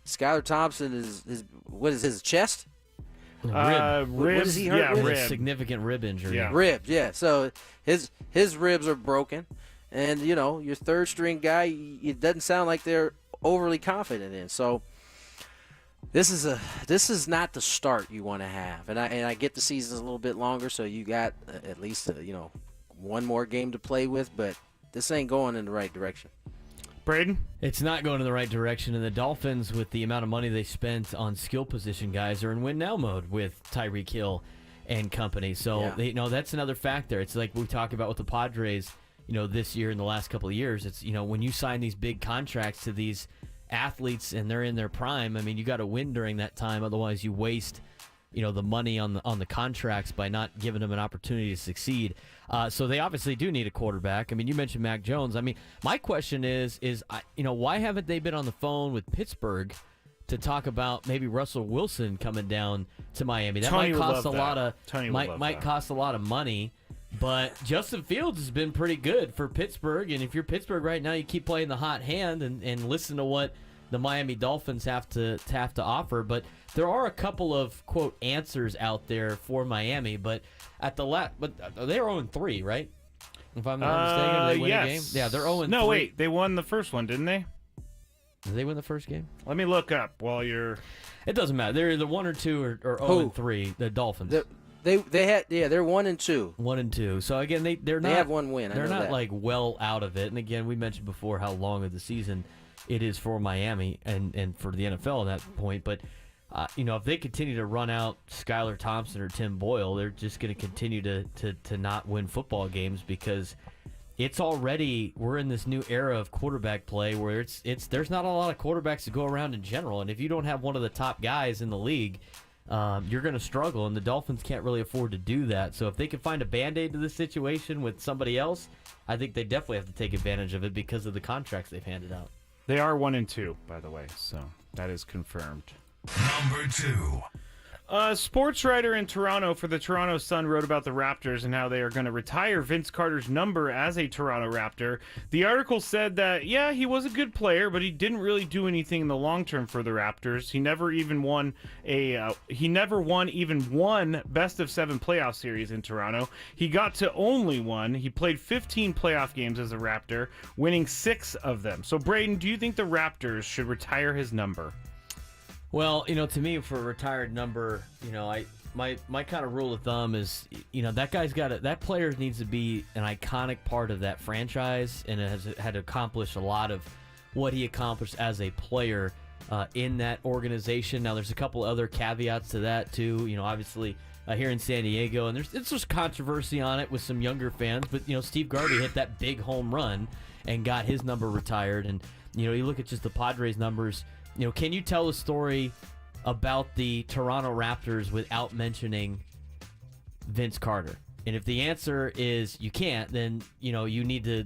Skylar Thompson what is his chest? Rib. What is he hurt with? Rib. Significant rib injury. Yeah. Ribs, yeah. So his ribs are broken. And, your third string guy, it doesn't sound like they're overly confident in. So this is not the start you want to have. And I get the season's a little bit longer, so you got at least one more game to play with, but this ain't going in the right direction. Braden? It's not going in the right direction, and the Dolphins, with the amount of money they spent on skill position guys, are in win-now mode with Tyreek Hill and company. So, that's another factor. It's like we talk about with the Padres, this year and the last couple of years. It's, when you sign these big contracts to these athletes and they're in their prime, I mean, you got to win during that time. Otherwise, you waste the money on the contracts by not giving them an opportunity to succeed. So they obviously do need a quarterback. I mean, you mentioned Mac Jones. I mean, my question is why haven't they been on the phone with Pittsburgh to talk about maybe Russell Wilson coming down to Miami? That might cost cost a lot of money. But Justin Fields has been pretty good for Pittsburgh, and if you're Pittsburgh right now, you keep playing the hot hand and listen to what the Miami Dolphins have to offer. But there are a couple of quote answers out there for Miami, but at the but they're 0-3, right? If I'm not mistaken, did they win a game? Yeah, they're 0-3. No, wait, they won the first one, didn't they? Did they win the first game? Let me look up while you're. It doesn't matter. They're either 1 or 2 or 0-3. The Dolphins. They're 1-2. 1-2. So again, they're not. They have one win. They're not like well out of it. And again, we mentioned before how long of the season it is for Miami and for the NFL at that point. But if they continue to run out Skylar Thompson or Tim Boyle, they're just going to continue to not win football games because we're in this new era of quarterback play where there's not a lot of quarterbacks to go around in general. And if you don't have one of the top guys in the league, you're going to struggle, and the Dolphins can't really afford to do that. So if they can find a Band-Aid to this situation with somebody else, I think they definitely have to take advantage of it because of the contracts they've handed out. They are 1-2, by the way, so that is confirmed. Number 2. A sports writer in Toronto for the Toronto Sun wrote about the Raptors and how they are going to retire Vince Carter's number as a Toronto Raptor. The article said that, yeah, he was a good player, but he didn't really do anything in the long term for the Raptors. He never won even one best of 7 playoff series in Toronto. He got to only one. He played 15 playoff games as a Raptor, winning 6 of them. So, Braden, do you think the Raptors should retire his number? Well, to me, for a retired number, my kind of rule of thumb is, that player needs to be an iconic part of that franchise and has had accomplished a lot of what he accomplished as a player in that organization. Now, there's a couple other caveats to that too. Obviously here in San Diego, and it's just controversy on it with some younger fans. But Steve Garvey hit that big home run and got his number retired. And you look at just the Padres numbers. Can you tell a story about the Toronto Raptors without mentioning Vince Carter? And if the answer is you can't, then you need to.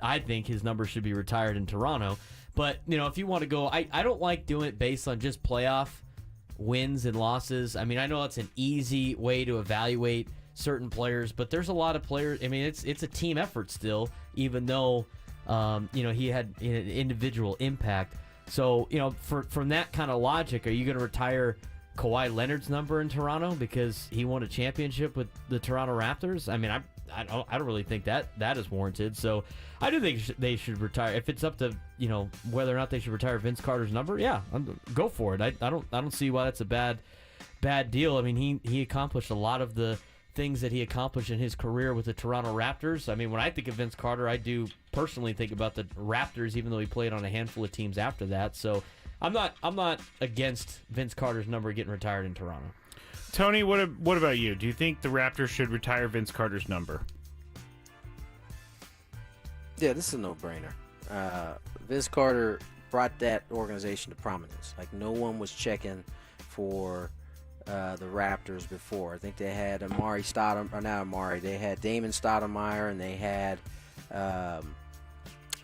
I think his number should be retired in Toronto. But if you want to go, I don't like doing it based on just playoff wins and losses. I mean, I know it's an easy way to evaluate certain players, but there's a lot of players. I mean, it's a team effort still, even though he had an individual impact. So, from that kind of logic, are you going to retire Kawhi Leonard's number in Toronto because he won a championship with the Toronto Raptors? I mean, I don't really think that is warranted. So, I do think they should retire. If it's up to whether or not they should retire Vince Carter's number, yeah, go for it. I don't see why that's a bad deal. I mean, he accomplished a lot of the things that he accomplished in his career with the Toronto Raptors. I mean, when I think of Vince Carter, I do personally think about the Raptors, even though he played on a handful of teams after that. So I'm not against Vince Carter's number getting retired in Toronto. Tony, what about you? Do you think the Raptors should retire Vince Carter's number? Yeah, this is a no-brainer. Vince Carter brought that organization to prominence. Like, no one was checking for the Raptors before. I think they had Amari Stoudemire, or not Amari. They had Damon Stoudemire, and they had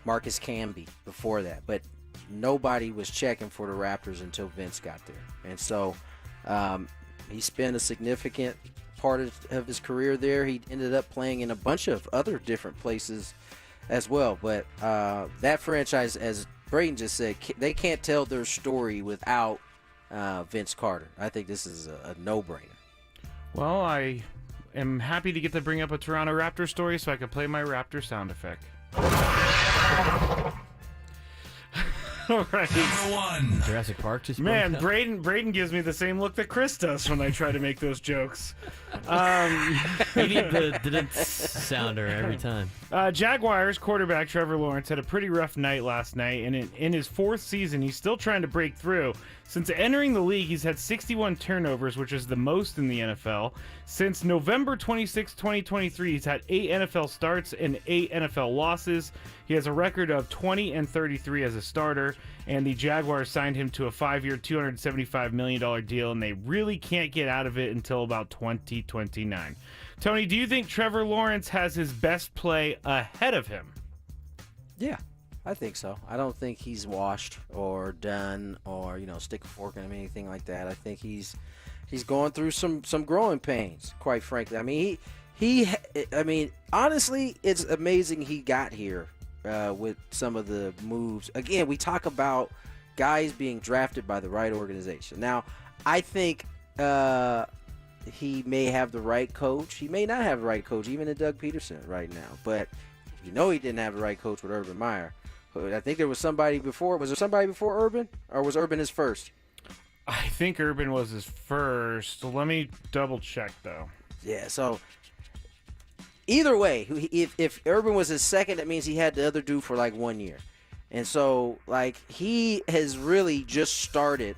Marcus Camby before that. But nobody was checking for the Raptors until Vince got there. And so he spent a significant part of his career there. He ended up playing in a bunch of other different places as well. But that franchise, as Braden just said, they can't tell their story without Vince Carter. I think this is a no-brainer. Well, I am happy to get to bring up a Toronto Raptor story so I can play my Raptor sound effect. All right. Number 1. Jurassic Park just Man, Braden gives me the same look that Chris does when I try to make those jokes. You need the sounder every time. Jaguars quarterback Trevor Lawrence had a pretty rough night last night, and in his 4th season, he's still trying to break through. Since entering the league, he's had 61 turnovers, which is the most in the NFL. Since November 26, 2023, he's had 8 NFL starts and 8 NFL losses. He has a record of 20-33 as a starter, and the Jaguars signed him to a 5-year, $275 million deal, and they really can't get out of it until about 2029. Tony, do you think Trevor Lawrence has his best play ahead of him? Yeah, I think so. I don't think he's washed or done or, stick a fork in him, anything like that. I think he's going through some growing pains, quite frankly. I mean, honestly, it's amazing he got here with some of the moves. Again, we talk about guys being drafted by the right organization. Now, I think he may have the right coach. He may not have the right coach, even in Doug Peterson right now. But he didn't have the right coach with Urban Meyer. I think there was somebody before. Was there somebody before Urban? Or was Urban his first? I think Urban was his first. Let me double check, though. Yeah, so either way, if Urban was his second, that means he had the other dude for like 1 year. And so, he has really just started.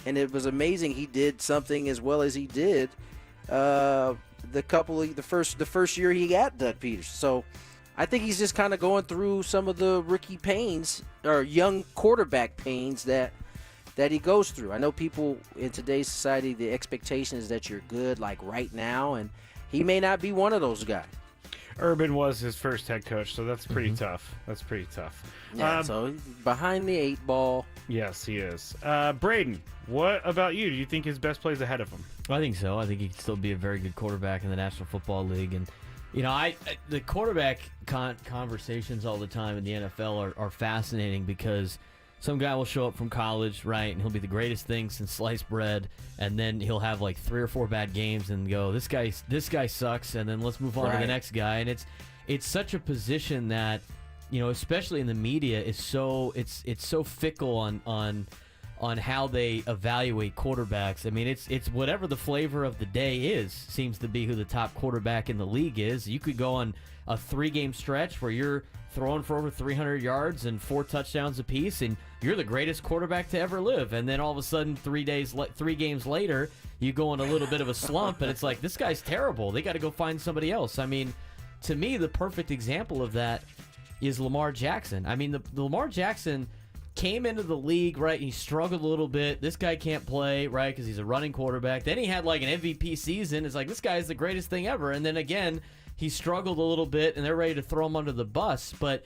And it was amazing he did something as well as he did the first year he got Doug Peterson. So I think he's just kind of going through some of the rookie pains or young quarterback pains that he goes through. I know people in today's society, the expectation is that you're good like right now, and he may not be one of those guys. Urban was his first head coach, so that's pretty tough. That's pretty tough. Yeah, so he's behind the 8 ball. Yes, he is. Braden, what about you? Do you think his best play is ahead of him? I think so. I think he could still be a very good quarterback in the National Football League. And, the quarterback conversations all the time in the NFL are fascinating because some guy will show up from college, right, and he'll be the greatest thing since sliced bread, and then he'll have like 3 or 4 bad games and go, this guy sucks, and then let's move on to the next guy. And it's such a position that, especially in the media, is so fickle on how they evaluate quarterbacks. I mean, it's whatever the flavor of the day seems to be who the top quarterback in the league is. You could go on a 3-game stretch where you're throwing for over 300 yards and 4 touchdowns apiece, and you're the greatest quarterback to ever live. And then all of a sudden, 3 games later, you go in a little bit of a slump, and it's like, this guy's terrible. They got to go find somebody else. I mean, to me, the perfect example of that is Lamar Jackson. I mean, the Lamar Jackson came into the league, right? He struggled a little bit. This guy can't play, right? Because he's a running quarterback. Then he had like an MVP season. It's like, this guy is the greatest thing ever. And then again, he struggled a little bit, and they're ready to throw him under the bus. But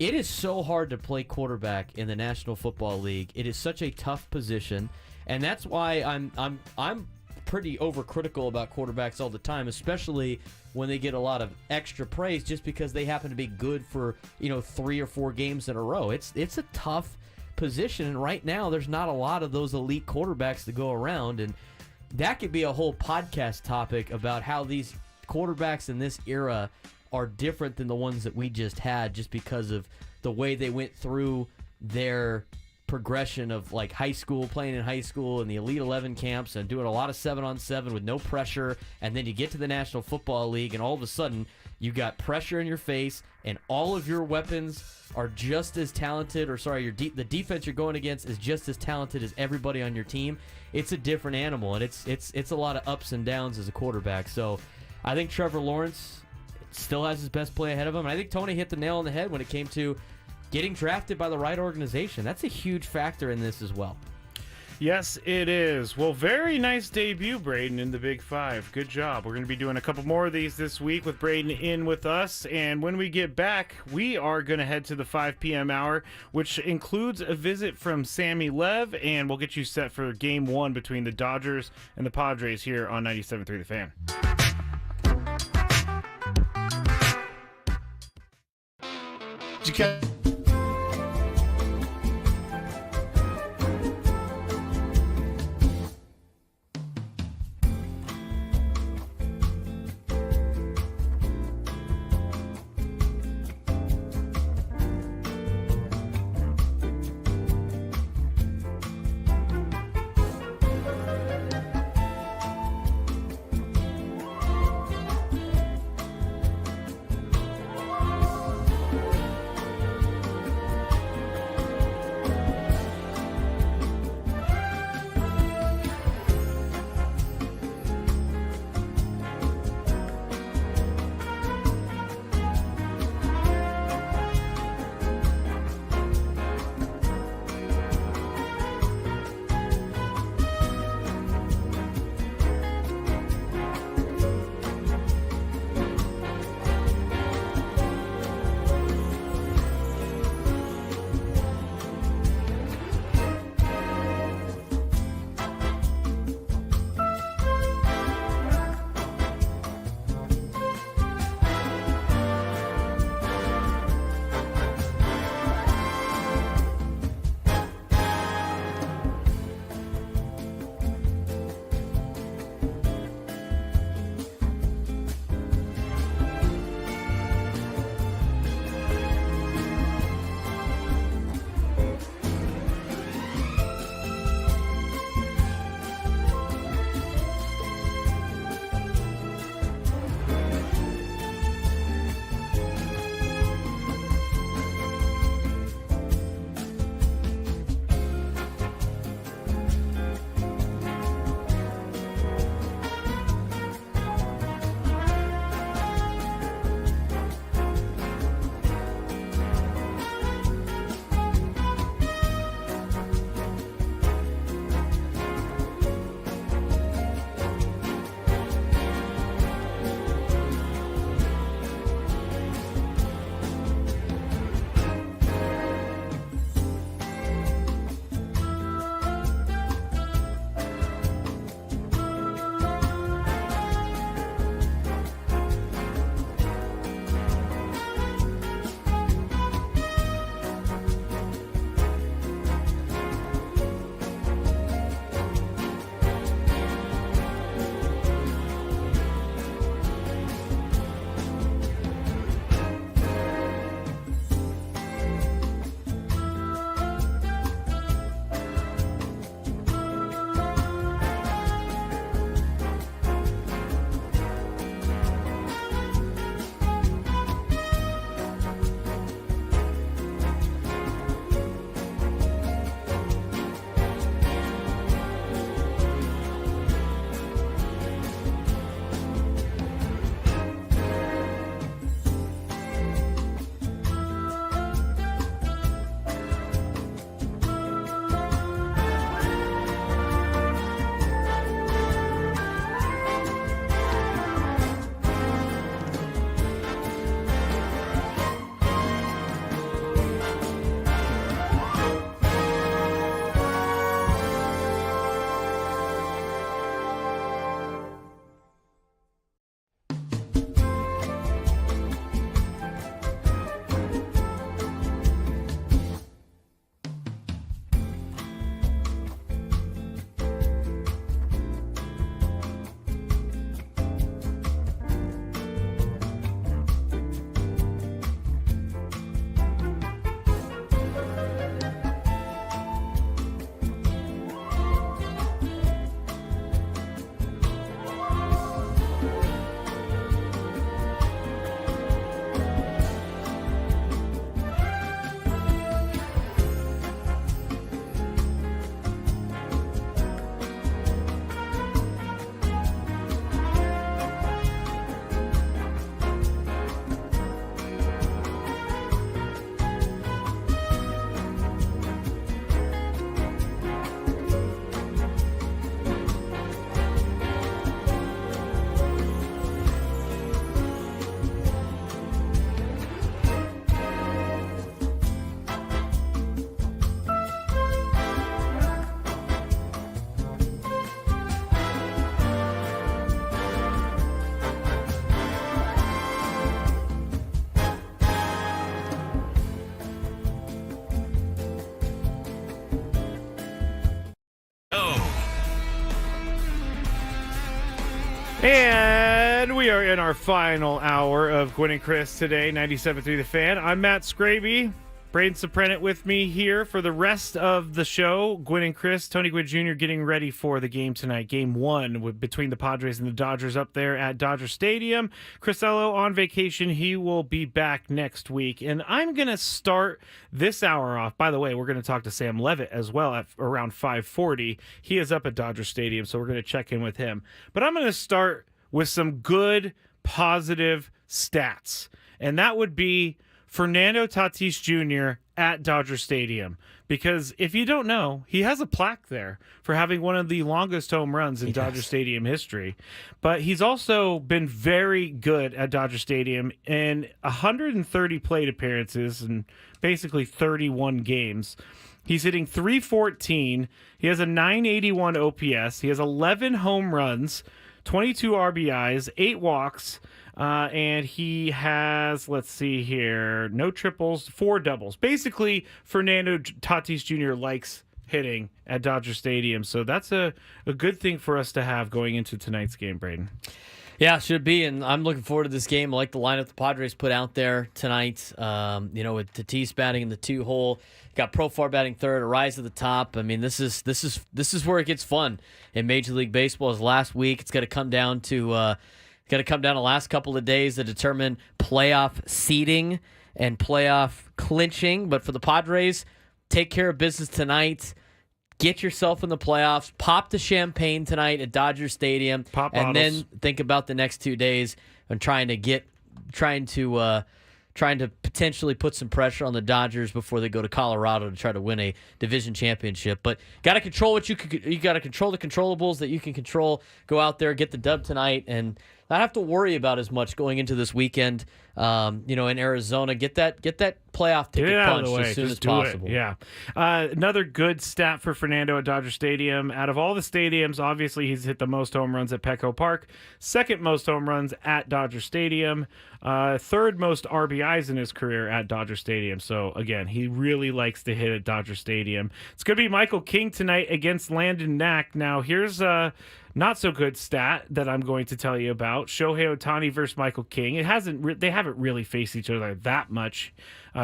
it is so hard to play quarterback in the National Football League. It is such a tough position, and that's why I'm pretty overcritical about quarterbacks all the time, especially when they get a lot of extra praise just because they happen to be good for 3 or 4 games in a row. It's a tough position, and right now there's not a lot of those elite quarterbacks to go around, and that could be a whole podcast topic about how these quarterbacks in this era are different than the ones that we just had, just because of the way they went through their progression of like playing in high school and the Elite 11 camps and doing a lot of 7-on-7 with no pressure, and then you get to the National Football League and all of a sudden you got pressure in your face and all of your weapons are just as talented, the defense you're going against is just as talented as everybody on your team. It's a different animal, and it's a lot of ups and downs as a quarterback. So I think Trevor Lawrence still has his best play ahead of him, and I think Tony hit the nail on the head when it came to getting drafted by the right organization. That's a huge factor in this as well. Yes, it is. Well, very nice debut, Braden, in the Big Five. Good job. We're going to be doing a couple more of these this week with Braden in with us. And when we get back, we are going to head to the 5 p.m. hour, which includes a visit from Sammy Lev, and we'll get you set for Game 1 between the Dodgers and the Padres here on 97.3 The Fan. Did you catch? And we are in our final hour of Gwynn and Chris today, 97.3 The Fan. I'm Matt Scraby. Braden Soprenet with me here for the rest of the show. Gwynn and Chris, Tony Gwynn Jr. getting ready for the game tonight. Game 1 between the Padres and the Dodgers up there at Dodger Stadium. Chris Ello on vacation. He will be back next week. And I'm going to start this hour off. By the way, we're going to talk to Sam Levitt as well at around 5:40. He is up at Dodger Stadium, so we're going to check in with him. But I'm going to start with some good, positive stats. And that would be Fernando Tatis Jr. at Dodger Stadium. Because if you don't know, he has a plaque there for having one of the longest home runs in Dodger Stadium history. But he's also been very good at Dodger Stadium in 130 plate appearances and basically 31 games. He's hitting .314. He has a .981 OPS. He has 11 home runs, 22 RBIs, 8 walks, and he has, let's see here, no triples, 4 doubles. Basically, Fernando Tatis Jr. likes hitting at Dodger Stadium, so that's a good thing for us to have going into tonight's game, Braden. Yeah, should be, and I'm looking forward to this game. I like the lineup the Padres put out there tonight. With Tatis batting in the 2-hole, got Profar batting third, a rise to the top. I mean, this is where it gets fun in Major League Baseball. As last week, it's got to come down to the last couple of days to determine playoff seeding and playoff clinching. But for the Padres, take care of business tonight. Get yourself in the playoffs. Pop the champagne tonight at Dodger Stadium, and then think about the next 2 days and trying to potentially put some pressure on the Dodgers before they go to Colorado to try to win a division championship. But got to control what you got to control the controllables that you can control. Go out there, get the dub tonight, and not have to worry about as much going into this weekend. In Arizona, get that playoff ticket punched as soon as possible. Yeah. Another good stat for Fernando at Dodger Stadium. Out of all the stadiums, obviously he's hit the most home runs at Petco Park. Second most home runs at Dodger Stadium. Third most RBIs in his career at Dodger Stadium. So again, he really likes to hit at Dodger Stadium. It's going to be Michael King tonight against Landon Knack. Now here's not so good stat that I'm going to tell you about. Shohei Ohtani versus Michael King. They haven't really faced each other that much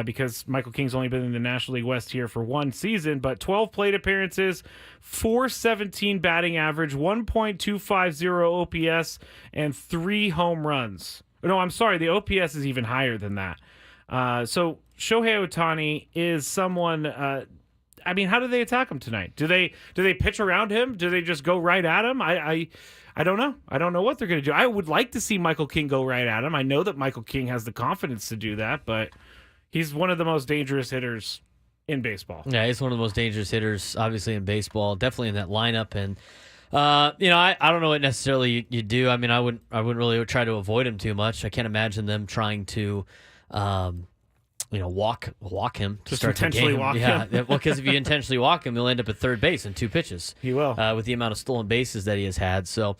because Michael King's only been in the National League West here for one season, but 12 plate appearances, .417 batting average, 1.250 OPS, and 3 home runs. No, I'm sorry, the OPS is even higher than that. So Shohei Ohtani is someone. How do they attack him tonight? Do they pitch around him? Do they just go right at him? I don't know. I don't know what they're going to do. I would like to see Michael King go right at him. I know that Michael King has the confidence to do that, but he's one of the most dangerous hitters in baseball. Yeah, he's one of the most dangerous hitters, obviously, in baseball. Definitely in that lineup. And I don't know what necessarily you do. I mean, I wouldn't really try to avoid him too much. I can't imagine them trying to. Walk him to just start intentionally the game. Walk him. Yeah, well, because if you intentionally walk him, he'll end up at third base in 2 pitches. He will, with the amount of stolen bases that he has had. So,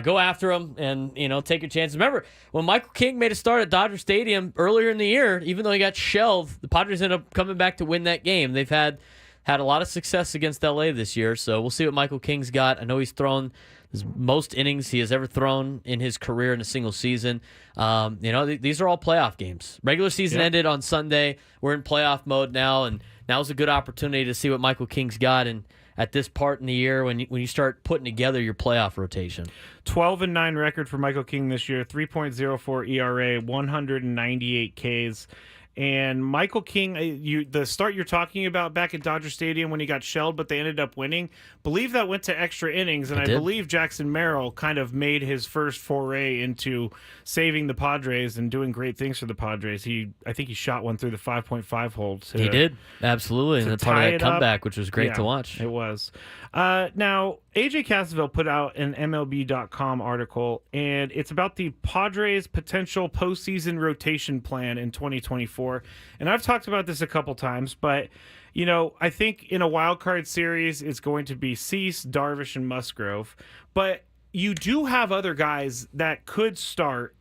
go after him and take your chances. Remember when Michael King made a start at Dodger Stadium earlier in the year, even though he got shelved, the Padres ended up coming back to win that game. They've had a lot of success against LA this year, so we'll see what Michael King's got. I know he's thrown his most innings he has ever thrown in his career in a single season. These are all playoff games. Regular season ended on Sunday. We're in playoff mode now, and now's a good opportunity to see what Michael King's got. And at this part in the year, when you start putting together your playoff rotation, 12-9 record for Michael King this year, 3.04 ERA, 198 Ks. And Michael King, the start you're talking about back at Dodger Stadium when he got shelled, but they ended up winning, believe that went to extra innings, and I believe Jackson Merrill kind of made his first foray into saving the Padres and doing great things for the Padres. I think he shot one through the 5.5 hole. He did, absolutely, and that's part of that comeback, which was great to watch. It was. Now, AJ Cassavell put out an MLB.com article, and it's about the Padres' potential postseason rotation plan in 2024. And I've talked about this a couple times, but I think in a wild card series it's going to be Cease, Darvish, and Musgrove. But you do have other guys that could start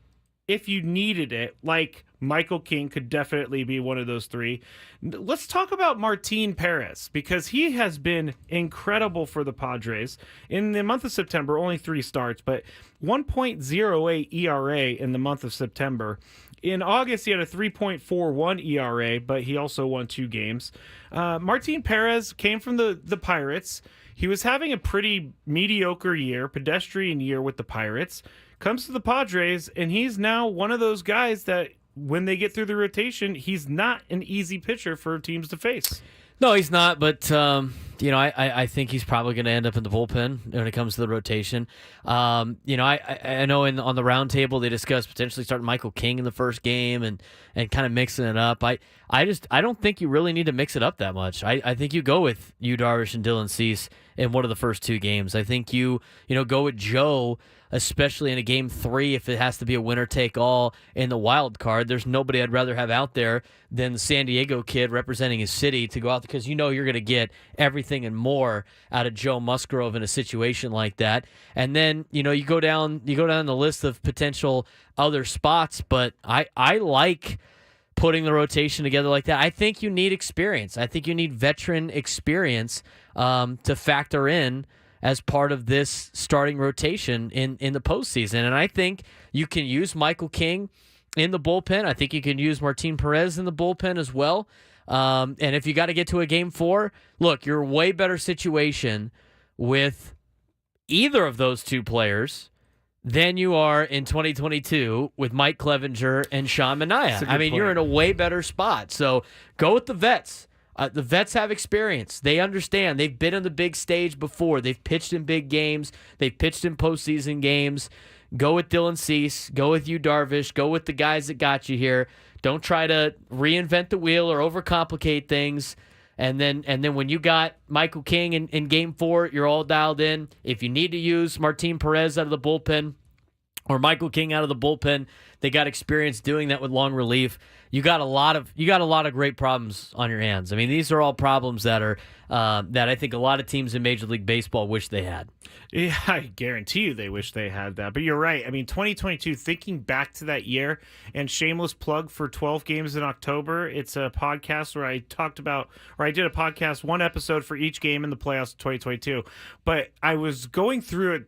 if you needed it, like Michael King could definitely be one of those three. Let's talk about Martin Perez, because he has been incredible for the Padres. In the month of September, only 3 starts, but 1.08 ERA in the month of September. In August, he had a 3.41 ERA, but he also won 2 games. Martin Perez came from the Pirates. He was having a pretty mediocre year, pedestrian year with the Pirates. Comes to the Padres, and he's now one of those guys that when they get through the rotation, he's not an easy pitcher for teams to face. No, he's not, but I think he's probably going to end up in the bullpen when it comes to the rotation. I know on the round table they discussed potentially starting Michael King in the first game and kind of mixing it up. I don't think you really need to mix it up that much. I think you go with Yu Darvish and Dylan Cease in one of the first 2 games. I think you go with Joe, especially in a game 3 if it has to be a winner take all in the wild card. There's nobody I'd rather have out there than the San Diego kid representing his city to go out, because you're going to get everything and more out of Joe Musgrove in a situation like that. And then you go down the list of potential other spots, but I like putting the rotation together like that. I think you need experience. I think you need veteran experience to factor in as part of this starting rotation in the postseason. And I think you can use Michael King in the bullpen. I think you can use Martin Perez in the bullpen as well. And if you got to get to a game 4, look, you're a way better situation with either of those 2 players than you are in 2022 with Mike Clevenger and Sean Manaea. I mean, point. You're in a way better spot. So go with the vets. The vets have experience. They understand. They've been on the big stage before. They've pitched in big games. They've pitched in postseason games. Go with Dylan Cease. Go with Yu Darvish. Go with the guys that got you here. Don't try to reinvent the wheel or overcomplicate things. And then when you got Michael King in game 4, you're all dialed in. If you need to use Martin Perez out of the bullpen or Michael King out of the bullpen, they got experience doing that with long relief. You got a lot of great problems on your hands. I mean, these are all problems that are that I think a lot of teams in Major League Baseball wish they had. Yeah, I guarantee you they wish they had that. But you're right. I mean, 2022, thinking back to that year, and shameless plug for 12 Games in October. It's a podcast where I did a podcast, 1 episode for each game in the playoffs of 2022. But I was going through it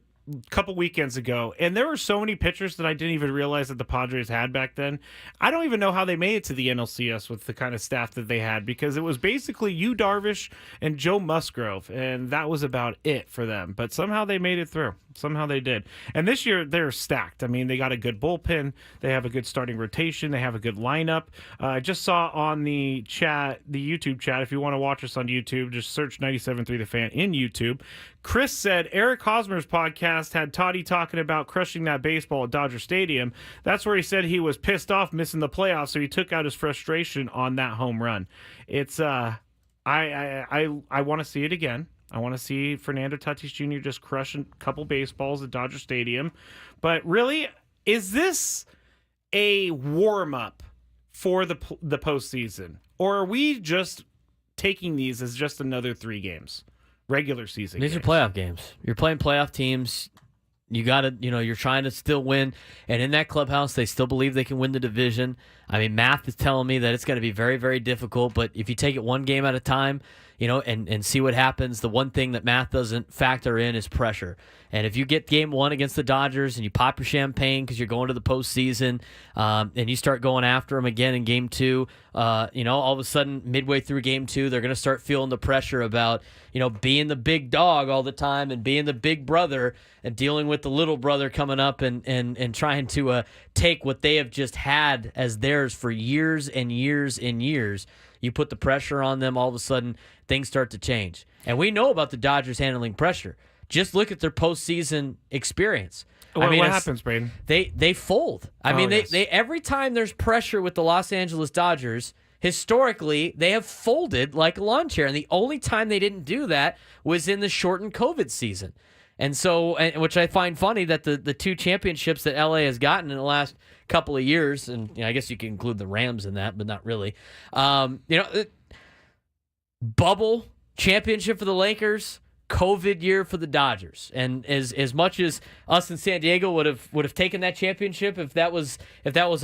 couple weekends ago, and there were so many pitchers that I didn't even realize that the Padres had back then. I don't even know how they made it to the NLCS with the kind of staff that they had, because it was basically Yu Darvish and Joe Musgrove, and that was about it for them. But somehow they made it through. Somehow they did. And this year they're stacked. I mean, they got a good bullpen. They have a good starting rotation. They have a good lineup. I just saw on the chat, the YouTube chat, if you want to watch us on YouTube, just search 97.3 The Fan in YouTube. Chris said Eric Hosmer's podcast had Toddy talking about crushing that baseball at Dodger Stadium. That's where he said he was pissed off missing the playoffs, so he took out his frustration on that home run. It's I want to see it again. I want to see Fernando Tatis Jr. just crush a couple baseballs at Dodger Stadium. But really, is this a warm-up for the postseason? Or are we just taking these as just another 3 games? Regular season These games. are playoff games. You're playing playoff teams. You got to, you're trying to still win. And in that clubhouse, they still believe they can win the division. I mean, math is telling me that it's going to be very, very difficult. But if you take it one game at a time, and see what happens, the one thing that math doesn't factor in is pressure. And if you get game 1 against the Dodgers and you pop your champagne because you're going to the postseason, and you start going after them again in game 2, all of a sudden midway through game 2, they're going to start feeling the pressure about, being the big dog all the time and being the big brother and dealing with the little brother coming up and trying to take what they have just had as theirs for years and years and years. You put the pressure on them, all of a sudden things start to change. And we know about the Dodgers handling pressure. Just look at their postseason experience. What happens, Braden? They fold. They every time there's pressure with the Los Angeles Dodgers, historically, they have folded like a lawn chair. And the only time they didn't do that was in the shortened COVID season. And so, which I find funny that the 2 championships that LA has gotten in the last couple of years, and I guess you can include the Rams in that, but not really. Bubble championship for the Lakers, COVID year for the Dodgers. And as much as us in San Diego would have taken that championship if that was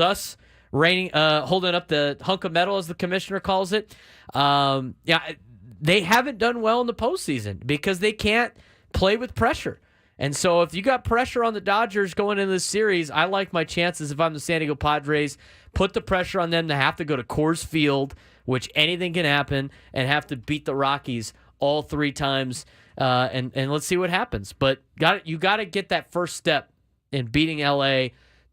us holding up the hunk of metal, as the commissioner calls it. They haven't done well in the postseason because they can't play with pressure. And so if you got pressure on the Dodgers going into this series, I like my chances if I'm the San Diego Padres. Put the pressure on them to have to go to Coors Field, which anything can happen, and have to beat the Rockies all 3 times. And let's see what happens. But you got to get that first step in beating LA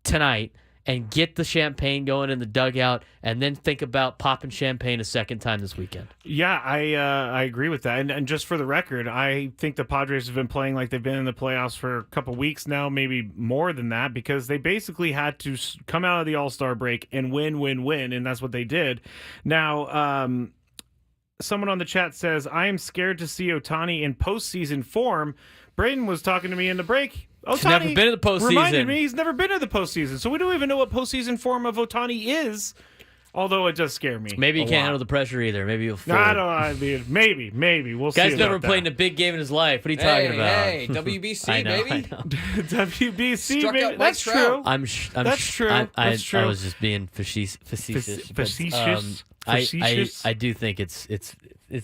tonight and get the champagne going in the dugout, and then think about popping champagne a second time this weekend. Yeah, I agree with that. And just for the record, I think the Padres have been playing like they've been in the playoffs for a couple weeks now, maybe more than that, because they basically had to come out of the All-Star break and win, and that's what they did. Now, someone on the chat says, I am scared to see Ohtani in postseason form. Braden was talking to me in the break. He's never been in the postseason. Reminded me he's never been in the postseason, so we don't even know what postseason form of Ohtani is. Although it does scare me. Maybe he can't handle the pressure either. Maybe he'll fold. I mean, maybe. We'll see. Guy's never played in a big game in his life. What are you talking about? Hey, WBC, baby. I know. WBC, Struck baby. out Mike That's Trout. true. That's true. I was just being facetious. Facetious. I do think it's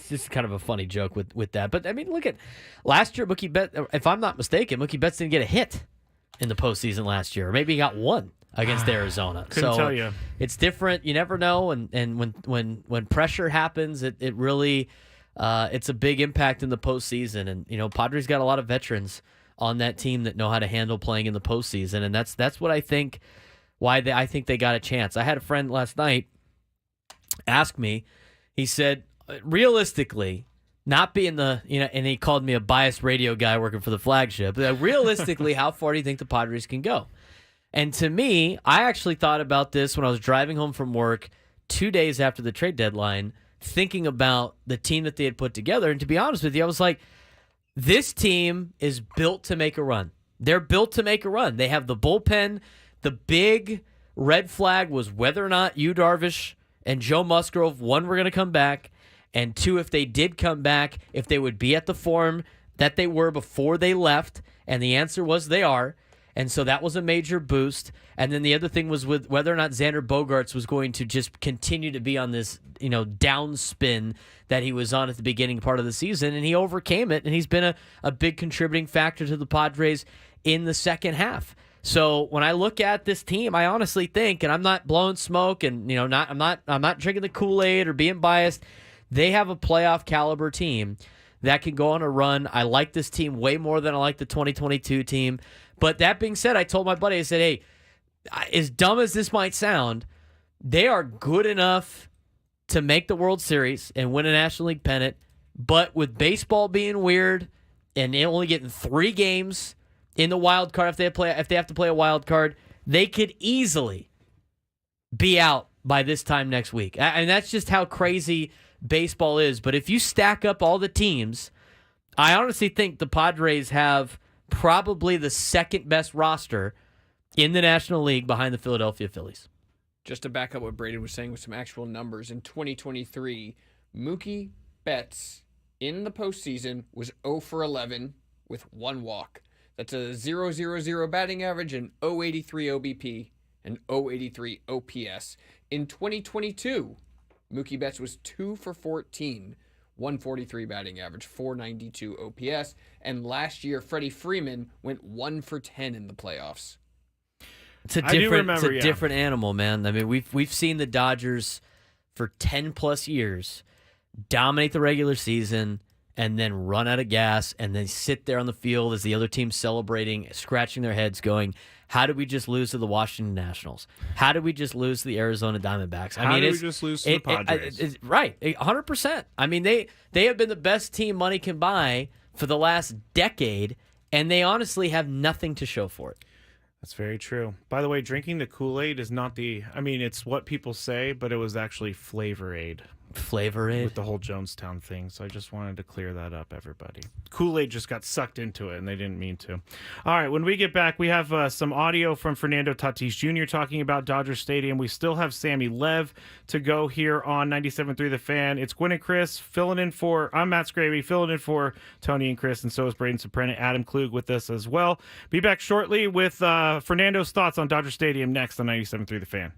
just kind of a funny joke with that. But I mean, look at last year. Mookie Betts, if I'm not mistaken, Mookie Betts didn't get a hit in the postseason last year, or maybe he got one against Arizona. Couldn't tell you. It's different. You never know. And when pressure happens, it really it's a big impact in the postseason. And Padres got a lot of veterans on that team that know how to handle playing in the postseason, and that's what I think. I think they got a chance. I had a friend last night ask me. He said, realistically, not being and he called me a biased radio guy working for the flagship. Realistically, how far do you think the Padres can go? And to me, I actually thought about this when I was driving home from work 2 days after the trade deadline, thinking about the team that they had put together. And to be honest with you, I was like, this team is built to make a run. They're built to make a run. They have the bullpen. The big red flag was whether or not Yu Darvish and Joe Musgrove, one, were going to come back, and two, if they did come back, if they would be at the form that they were before they left. And the answer was they are. And so that was a major boost. And then the other thing was with whether or not Xander Bogaerts was going to just continue to be on this, downspin that he was on at the beginning part of the season. And he overcame it, and he's been a big contributing factor to the Padres in the second half. So when I look at this team, I honestly think, and I'm not blowing smoke, and I'm not drinking the Kool-Aid or being biased. They have a playoff caliber team that can go on a run. I like this team way more than I like the 2022 team. But that being said, I told my buddy, I said, hey, as dumb as this might sound, they are good enough to make the World Series and win a National League pennant. But with baseball being weird and they only getting 3 games in the wild card, if they have to play a wild card, they could easily be out by this time next week. And that's just how crazy baseball is. But if you stack up all the teams, I honestly think the Padres have probably the second best roster in the National League behind the Philadelphia Phillies. Just to back up what Braden was saying with some actual numbers, in 2023, Mookie Betts in the postseason was 0 for 11 with 1 walk. That's a 0.000 batting average, and 0.83 OBP, and 0.83 OPS. In 2022, Mookie Betts was 2 for 14, 143 batting average, 492 OPS. And last year, Freddie Freeman went 1 for 10 in the playoffs. It's a different animal, man. I mean, we've seen the Dodgers for 10 plus years dominate the regular season and then run out of gas and then sit there on the field as the other team's celebrating, scratching their heads, going, how did we just lose to the Washington Nationals? How did we just lose to the Arizona Diamondbacks? How did we just lose to the Padres? Right, 100%. I mean, they have been the best team money can buy for the last decade, and they honestly have nothing to show for it. That's very true. By the way, drinking the Kool-Aid is not it's what people say, but it was actually Flavor Aid. Flavor Aid with the whole Jonestown thing. So I just wanted to clear that up, everybody. Kool-Aid just got sucked into it, and they didn't mean to. All right, when we get back, we have some audio from Fernando Tatis Jr. talking about Dodger Stadium. We still have Sammy Lev to go here on 97.3 The Fan. It's Gwynn and Chris filling in for, I'm Matt Scravy, filling in for Tony and Chris, and so is Braden Soprano, Adam Klug with us as well. Be back shortly with Fernando's thoughts on Dodger Stadium next on 97.3 The Fan.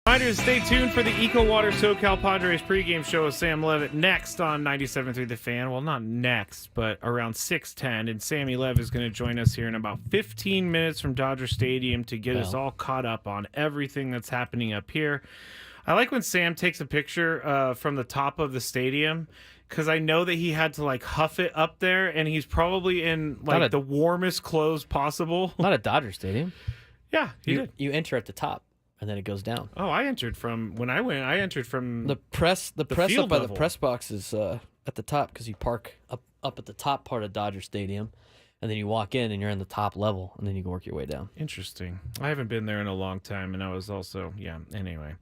Reminder to stay tuned for the Eco Water SoCal Padres pregame show with Sam Levitt next on 97.3 The Fan. Well, not next, but around 6:10. And Sammy Lev is going to join us here in about 15 minutes from Dodger Stadium to get us all caught up on everything that's happening up here. I like when Sam takes a picture from the top of the stadium, because I know that he had to like huff it up there, and he's probably in like the warmest clothes possible. Not at Dodger Stadium. Yeah, he did. You enter at the top, and then it goes down. Oh, I entered from when I went. I entered from the press. The press field up by level. the press box is at the top, because you park up at the top part of Dodger Stadium, and then you walk in and you're in the top level, and then you can work your way down. Interesting. I haven't been there in a long time, and I was also anyway.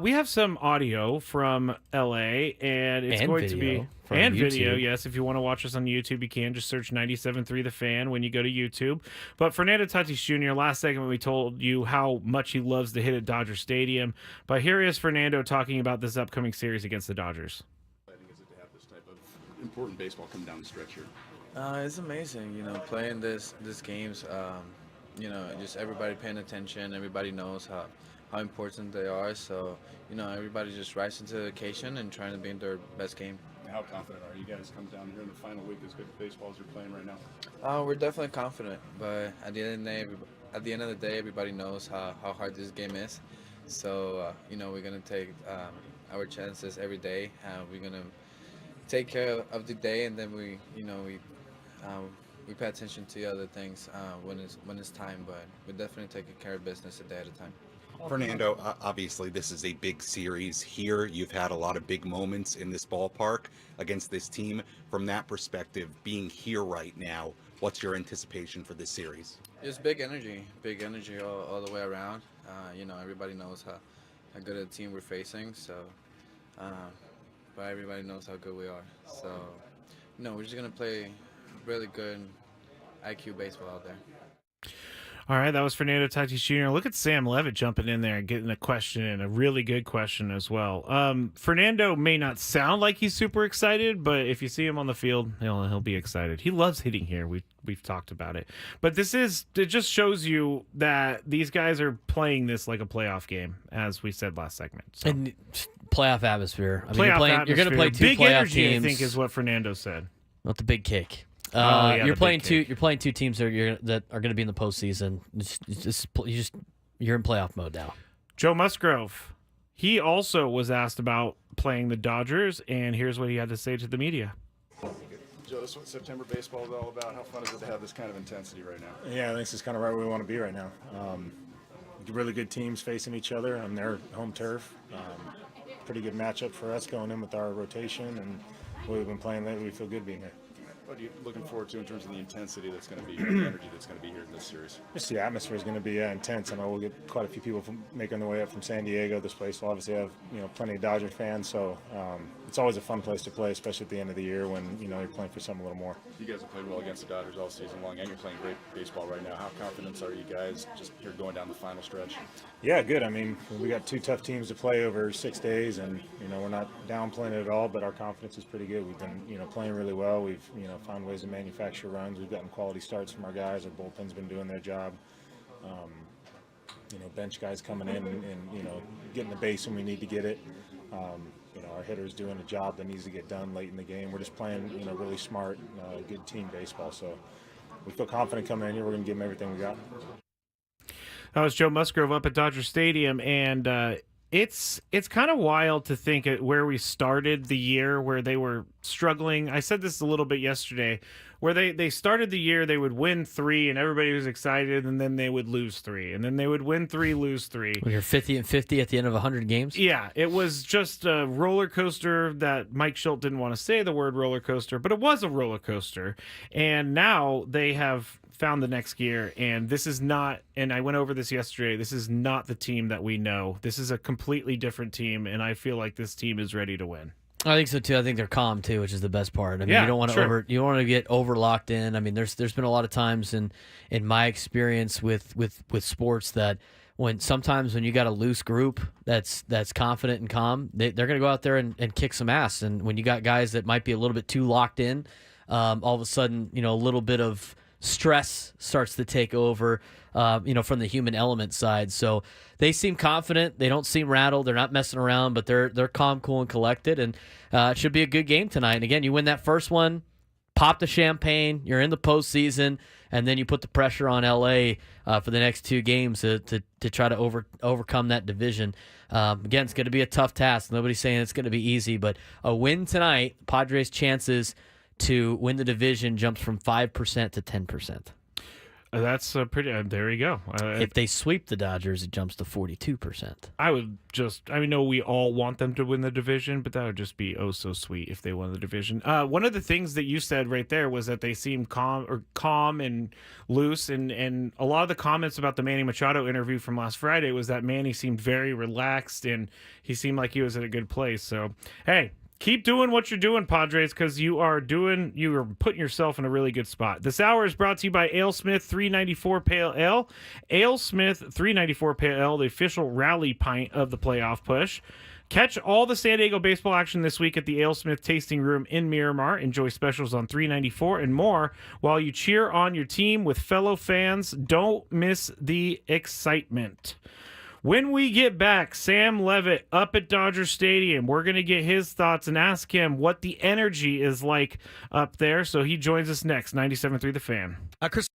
We have some audio from LA, and it's going to be video. Yes, if you want to watch us on YouTube, you can just search 97.3 The Fan when you go to YouTube. But Fernando Tatis Jr., last segment we told you how much he loves to hit at Dodger Stadium, but here is Fernando talking about this upcoming series against the Dodgers. I think it's to have this type of important baseball come down the stretch here. It's amazing, playing this games. Just everybody paying attention. Everybody knows how important they are. So, everybody just rising to the occasion and trying to be in their best game. How confident are you guys come down here in the final week as good baseball as you're playing right now? We're definitely confident, but at the end of the day, everybody knows how hard this game is. So, we're gonna take our chances every day. We're gonna take care of the day, and then we pay attention to the other things when it's time, but we're definitely taking care of business a day at a time. Fernando, obviously this is a big series here. You've had a lot of big moments in this ballpark against this team. From that perspective, being here right now, what's your anticipation for this series? Just big energy all the way around. Everybody knows how good a team we're facing, so but everybody knows how good we are. So, we're just gonna play really good IQ baseball out there. All right, that was Fernando Tatis Jr. Look at Sam Levitt jumping in there and getting a question in, a really good question as well. Fernando may not sound like he's super excited, but if you see him on the field, he'll be excited. He loves hitting here. We've talked about it. But it just shows you that these guys are playing this like a playoff game, as we said last segment. So. And playoff atmosphere. You're going to play two big playoff energy, teams. I think is what Fernando said. Not the big kick. You're playing two teams that are going to be in the postseason. You're in playoff mode now. Joe Musgrove, he also was asked about playing the Dodgers, and here's what he had to say to the media. Joe, this is what September baseball is all about. How fun is it to have this kind of intensity right now? Yeah, I think this is kind of right where we want to be right now. Really good teams facing each other on their home turf. Pretty good matchup for us going in with our rotation and what we've been playing lately. We feel good being here. What are you looking forward to in terms of the intensity that's going to be here, the energy that's going to be here in this series? Just the atmosphere is going to be intense. I know we'll get quite a few people making their way up from San Diego. This place will obviously have plenty of Dodger fans, so it's always a fun place to play, especially at the end of the year when you're playing for something a little more. You guys have played well against the Dodgers all season long, and you're playing great baseball right now. How confident are you guys just here going down the final stretch? Yeah, good. I mean, we got two tough teams to play over 6 days, and we're not downplaying it at all. But our confidence is pretty good. We've been playing really well. We've found ways to manufacture runs. We've gotten quality starts from our guys. Our bullpen's been doing their job. Bench guys coming in and getting the base when we need to get it. Our hitter's doing a job that needs to get done late in the game. We're just playing really smart, good team baseball. So we feel confident coming in here. We're going to give them everything we got. That was Joe Musgrove up at Dodger Stadium, and it's kind of wild to think at where we started the year, where they were struggling. I said this a little bit yesterday, where they started the year, they would win 3, and everybody was excited, and then they would lose 3, and then they would win 3, lose 3. When you're 50-50 at the end of 100 games? Yeah, it was just a roller coaster that Mike Schultz didn't want to say the word roller coaster, but it was a roller coaster, and now they have found the next gear, and this is not, and I went over this yesterday, this is not the team that we know. This is a completely different team, and I feel like this team is ready to win. I think so too. I think they're calm too, which is the best part. I mean, you don't want to get over locked in. I mean, there's been a lot of times in my experience with sports that sometimes when you got a loose group that's confident and calm, they're going to go out there and kick some ass. And when you got guys that might be a little bit too locked in, all of a sudden, a little bit of stress starts to take over, from the human element side. So they seem confident. They don't seem rattled. They're not messing around, but they're calm, cool, and collected. And it should be a good game tonight. And again, you win that first one, pop the champagne. You're in the postseason, and then you put the pressure on LA for the next 2 games to try to overcome that division. Again, it's going to be a tough task. Nobody's saying it's going to be easy, but a win tonight, Padres' chances to win the division jumps from 5% to 10%. That's pretty. There you go. If they sweep the Dodgers, it jumps to 42%. I know we all want them to win the division, but that would just be oh so sweet if they won the division. One of the things that you said right there was that they seem calm and loose, and a lot of the comments about the Manny Machado interview from last Friday was that Manny seemed very relaxed and he seemed like he was at a good place. So, hey, keep doing what you're doing, Padres, because you are putting yourself in a really good spot. This hour is brought to you by AleSmith 394 Pale Ale. AleSmith 394 Pale Ale, the official rally pint of the playoff push. Catch all the San Diego baseball action this week at the AleSmith Tasting Room in Miramar. Enjoy specials on 394 and more while you cheer on your team with fellow fans. Don't miss the excitement. When we get back, Sam Levitt up at Dodger Stadium. We're going to get his thoughts and ask him what the energy is like up there. So he joins us next, 97.3 The Fan. Chris.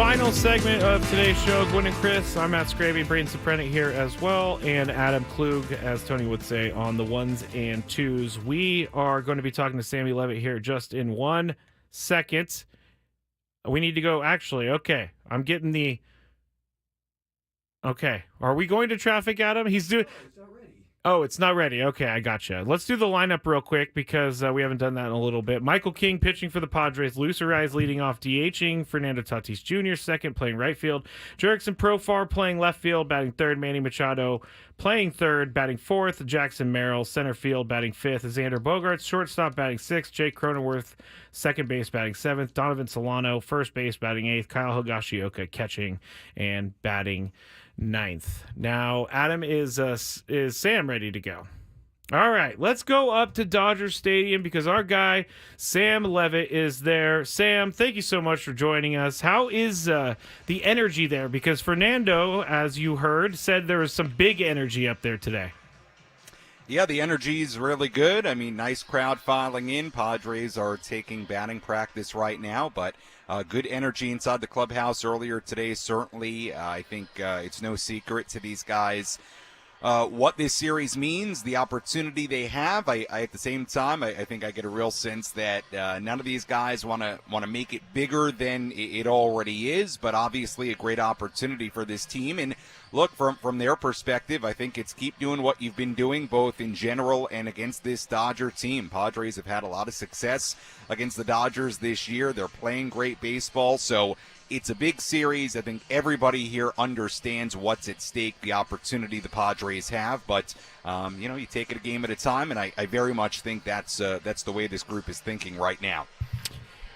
final segment of today's show. Gwynn and Chris. I'm Matt Scraby, Braden Soprenic here as well, and Adam Klug, as Tony would say, on the ones and twos. We are going to be talking to Sammy Levitt here just in 1 second. We need to go. Actually, okay. I'm getting the. Okay. Are we going to traffic, Adam? He's doing. Oh, it's not ready. Okay, I gotcha. Let's do the lineup real quick because we haven't done that in a little bit. Michael King pitching for the Padres. Luis Arraez leading off, DHing. Fernando Tatis Jr. second, playing right field. Jurickson Profar playing left field, batting third. Manny Machado playing third, batting fourth. Jackson Merrill center field, batting fifth. Xander Bogaerts shortstop, batting sixth. Jake Cronenworth second base, batting seventh. Donovan Solano first base, batting eighth. Kyle Higashioka catching and batting ninth. Now, Adam, is Sam ready to go? All right, let's go up to Dodger Stadium because our guy, Sam Levitt, is there. Sam, thank you so much for joining us. How is the energy there? Because Fernando, as you heard, said there was some big energy up there today. Yeah, the energy is really good. I mean, nice crowd filing in. Padres are taking batting practice right now, but good energy inside the clubhouse earlier today, certainly. I think it's no secret to these guys what this series means, the opportunity they have. I at the same time, I think I get a real sense that none of these guys want to make it bigger than it already is, but obviously a great opportunity for this team. And look, from their perspective, I think it's keep doing what you've been doing, both in general and against this Dodger team. Padres have had a lot of success against the Dodgers this year. They're playing great baseball, so it's a big series. I think everybody here understands what's at stake, the opportunity the Padres have. But, you take it a game at a time, and I very much think that's the way this group is thinking right now.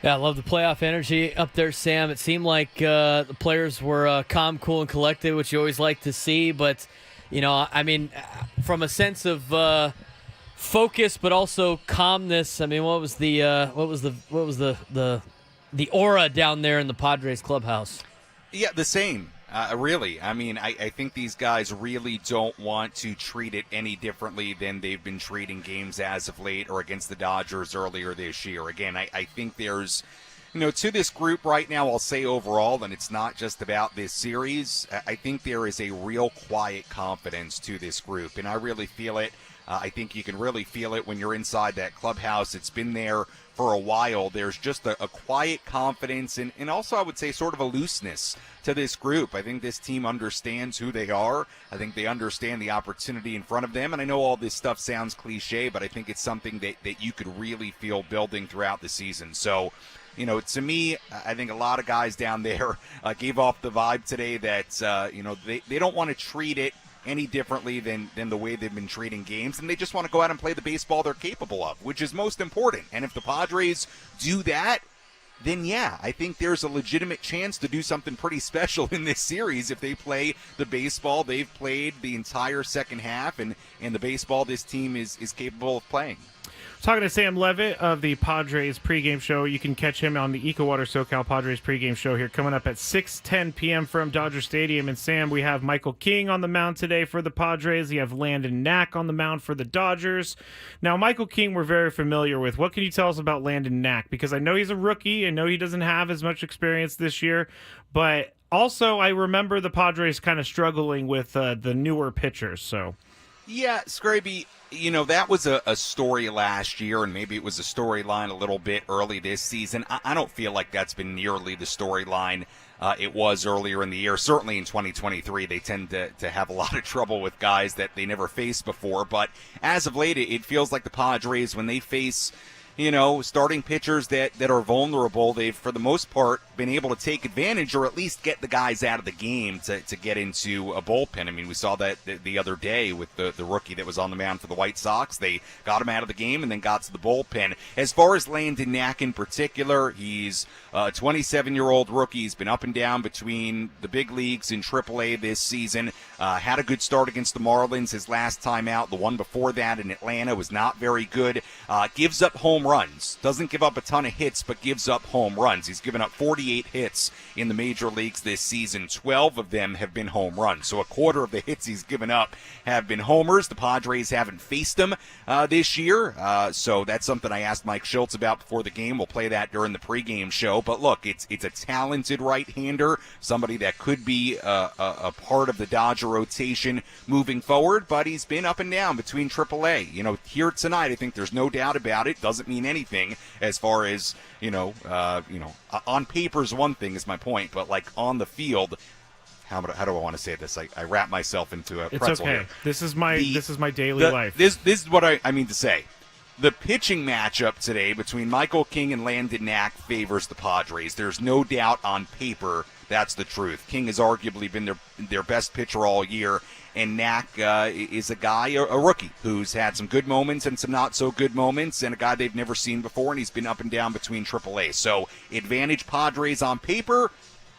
Yeah, I love the playoff energy up there, Sam. It seemed like the players were calm, cool, and collected, which you always like to see. But, from a sense of focus, but also calmness. I mean, what was the aura down there in the Padres clubhouse? Yeah, the same. Really. I mean, I think these guys really don't want to treat it any differently than they've been treating games as of late or against the Dodgers earlier this year. Again, I think there's, to this group right now, I'll say overall, and it's not just about this series, I think there is a real quiet confidence to this group, and I really feel it. I think you can really feel it when you're inside that clubhouse. It's been there for a while. There's just a quiet confidence and also I would say sort of a looseness to this group. I think this team understands who they are. I think they understand the opportunity in front of them. And I know all this stuff sounds cliche, but I think it's something that you could really feel building throughout the season. So, to me, I think a lot of guys down there gave off the vibe today that, they don't want to treat it any differently than the way they've been treating games, and they just want to go out and play the baseball they're capable of, which is most important. And if the Padres do that, then yeah, I think there's a legitimate chance to do something pretty special in this series if they play the baseball they've played the entire second half and the baseball this team is capable of playing. Talking to Sam Levitt of the Padres pregame show. You can catch him on the EcoWater SoCal Padres pregame show here coming up at 6:10 p.m. from Dodger Stadium. And Sam, we have Michael King on the mound today for the Padres. You have Landon Knack on the mound for the Dodgers. Now, Michael King we're very familiar with. What can you tell us about Landon Knack? Because I know he's a rookie. I know he doesn't have as much experience this year. But also, I remember the Padres kind of struggling with the newer pitchers. So, yeah, Scraby, that was a story last year, and maybe it was a storyline a little bit early this season. I don't feel like that's been nearly the storyline it was earlier in the year. Certainly in 2023, they tend to have a lot of trouble with guys that they never faced before. But as of late, it feels like the Padres, when they face starting pitchers that are vulnerable, they've, for the most part, been able to take advantage or at least get the guys out of the game to get into a bullpen. I mean, we saw that the other day with the rookie that was on the mound for the White Sox. They got him out of the game and then got to the bullpen. As far as Landon Knack in particular, he's a 27-year-old rookie. He's been up and down between the big leagues in AAA this season. Had a good start against the Marlins his last time out. The one before that in Atlanta was not very good. gives up home runs. Doesn't give up a ton of hits, but gives up home runs. He's given up 48 hits in the major leagues this season. 12 of them have been home runs. So a quarter of the hits he's given up have been homers. The Padres haven't faced him this year. So that's something I asked Mike Schultz about before the game. We'll play that during the pregame show. But look, it's a talented right-hander, somebody that could be a part of the Dodger rotation moving forward, but he's been up and down between AAA. Here tonight, I think there's no doubt about it. Doesn't mean anything as far as, on paper is one thing is my point, but like on the field, how do I want to say this? I wrap myself into a pretzel. It's okay. Here. This is my daily life. This is what I mean to say. The pitching matchup today between Michael King and Landon Knack favors the Padres. There's no doubt on paper that's the truth. King has arguably been their best pitcher all year, and Knack is a guy, a rookie, who's had some good moments and some not so good moments, and a guy they've never seen before, and he's been up and down between AAA. So advantage Padres on paper.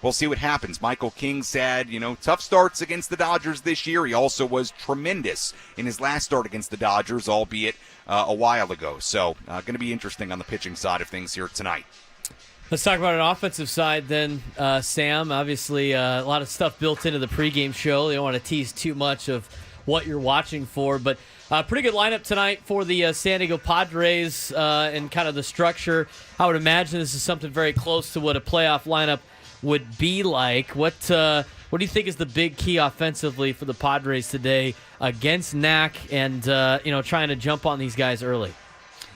We'll see what happens. Michael King's had, tough starts against the Dodgers this year. He also was tremendous in his last start against the Dodgers, albeit a while ago. So going to be interesting on the pitching side of things here tonight. Let's talk about an offensive side then, Sam. Obviously, a lot of stuff built into the pregame show. They don't want to tease too much of what you're watching for, but pretty good lineup tonight for the San Diego Padres and kind of the structure. I would imagine this is something very close to what a playoff lineup would be like. What do you think is the big key offensively for the Padres today against Knack and trying to jump on these guys early?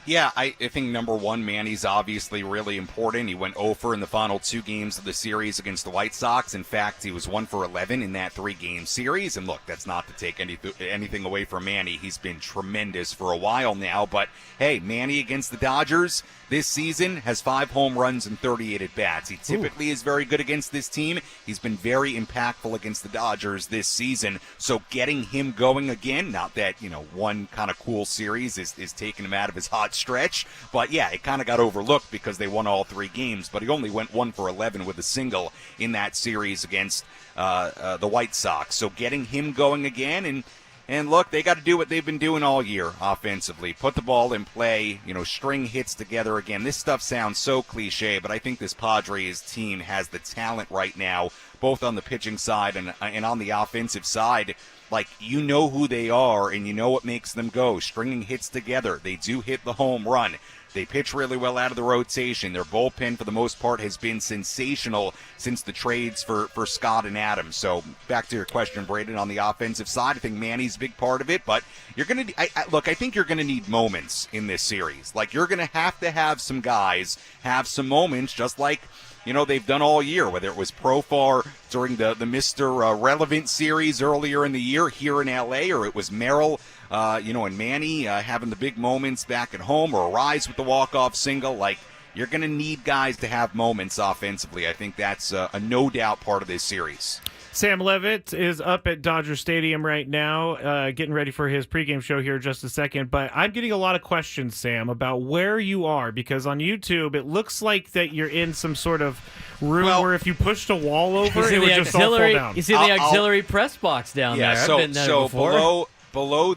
Yeah, I think number one, Manny's obviously really important. He went 0 for in the final 2 games of the series against the White Sox. In fact, he was 1 for 11 in that 3-game series. And look, that's not to take anything away from Manny. He's been tremendous for a while now. But hey, Manny against the Dodgers this season has 5 home runs and 38 at-bats. He typically is very good against this team. He's been very impactful against the Dodgers this season. So getting him going again, not that, one kind of cool series is taking him out of his hot stretch, but yeah, it kind of got overlooked because they won all 3 games, but he only went 1 for 11 with a single in that series against the White Sox. So getting him going again, and look, they got to do what they've been doing all year offensively. Put the ball in play, string hits together again. This stuff sounds so cliche, but I think this Padres team has the talent right now, both on the pitching side and on the offensive side. Like, who they are, and what makes them go. Stringing hits together. They do hit the home run. They pitch really well out of the rotation. Their bullpen, for the most part, has been sensational since the trades for Scott and Adams. So, back to your question, Braden, on the offensive side, I think Manny's a big part of it. But you're going to I think you're going to need moments in this series. Like, you're going to have some guys have some moments, just like they've done all year, whether it was Profar during the Mr. Relevant series earlier in the year here in L.A., or it was Merrill, and Manny having the big moments back at home, or Rise with the walk-off single. Like, you're going to need guys to have moments offensively. I think that's a no-doubt part of this series. Sam Levitt is up at Dodger Stadium right now, getting ready for his pregame show here in just a second. But I'm getting a lot of questions, Sam, about where you are, because on YouTube it looks like that you're in some sort of room where if you pushed a wall over, it would just all fall down. You see the auxiliary press box down there. I've been there before. below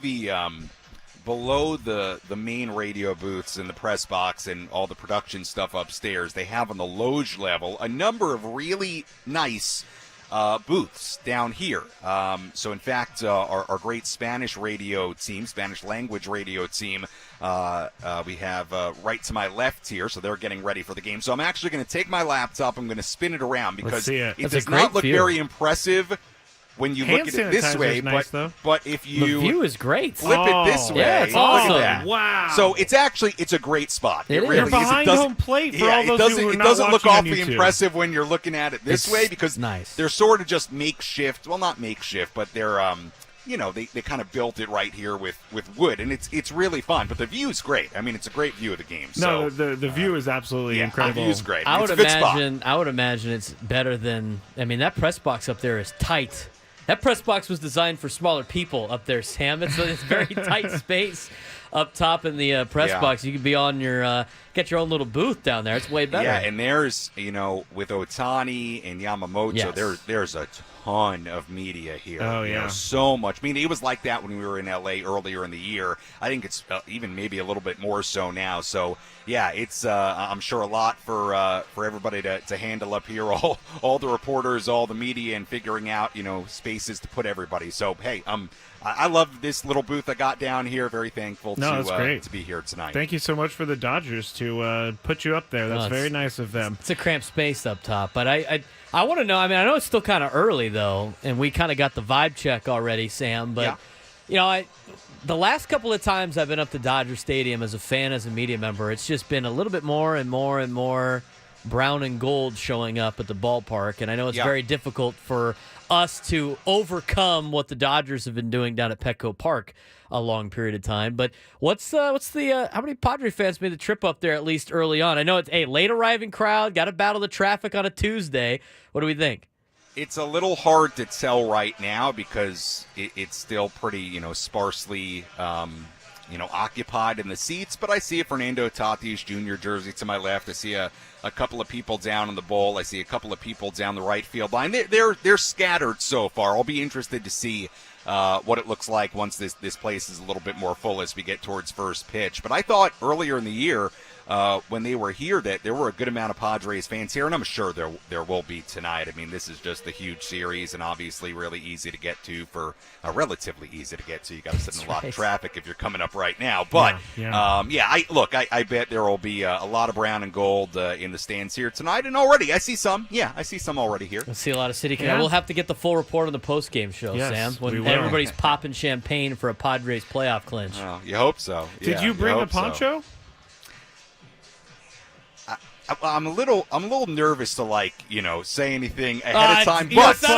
the main radio booths and the press box and all the production stuff upstairs, they have on the loge level a number of really nice booths down here. So, in fact, our great Spanish radio team, Spanish language radio team, we have right to my left here, so they're getting ready for the game. So I'm actually going to take my laptop, I'm going to spin it around, because it does not look very impressive when you look at it this way, nice, but if you the view is great. Flip it this way, yeah, it's awesome. Look at that. Wow! So it's a great spot. It really You're is. behind home plate for all those who are it not doesn't look watching on awfully YouTube. impressive when you're looking at it this way, because they're sort of just makeshift. Well, not makeshift, but they're they kind of built it right here with wood, and it's really fun. But the view's great. I mean, it's a great view of the game. No, so, the view is absolutely incredible. The view's great. I would imagine it's better than. I mean, that press box up there is tight. That press box was designed for smaller people up there, Sam. It's very tight space up top in the press box. You could be on your get your own little booth down there. It's way better. Yeah, and there's with Ohtani and Yamamoto, there's a ton of media here. Oh, You know, yeah. so much. I mean, it was like that when we were in LA earlier in the year. I think it's even maybe a little bit more so now. So, yeah, it's I'm sure a lot for everybody to handle up here. All the reporters, all the media, and figuring out, you know, spaces to put everybody. So, hey, I love this little booth I got down here. Very thankful that's great. to be here tonight. Thank you so much for the Dodgers to put you up there. That's very nice of them. It's a cramped space up top, but I want to know. I mean, I know it's still kind of early though, and we kind of got the vibe check already, Sam. But you know, the last couple of times I've been up to Dodger Stadium as a fan, as a media member, it's just been a little bit more and more and more brown and gold showing up at the ballpark, and I know it's very difficult for us to overcome what the Dodgers have been doing down at Petco Park a long period of time. But what's the how many Padre fans made the trip up there at least early on? I know it's a late arriving crowd, got to battle the traffic on a Tuesday. What do we think? It's a little hard to tell right now because it's still pretty, you know, sparsely, you know, occupied in the seats. But I see a Fernando Tatis Jr. jersey to my left. I see a couple of people down in the bowl. I see a couple of people down the right field line. They're scattered so far. I'll be interested to see what it looks like once this place is a little bit more full as we get towards first pitch. But I thought earlier in the year, when they were here, that there were a good amount of Padres fans here, and I'm sure there will be tonight. I mean, this is just a huge series, and obviously really easy to get to relatively easy to get to. You got to sit in a lot of traffic if you're coming up right now. But I bet there will be a lot of brown and gold in the stands here tonight, and already I see some. Yeah, I see some already here. I see a lot of city. We'll have to get the full report on the post game show, Sam. When everybody's popping champagne for a Padres playoff clinch. Well, you hope so. Did you bring a poncho? So. I'm a little nervous to say anything ahead of time. But look.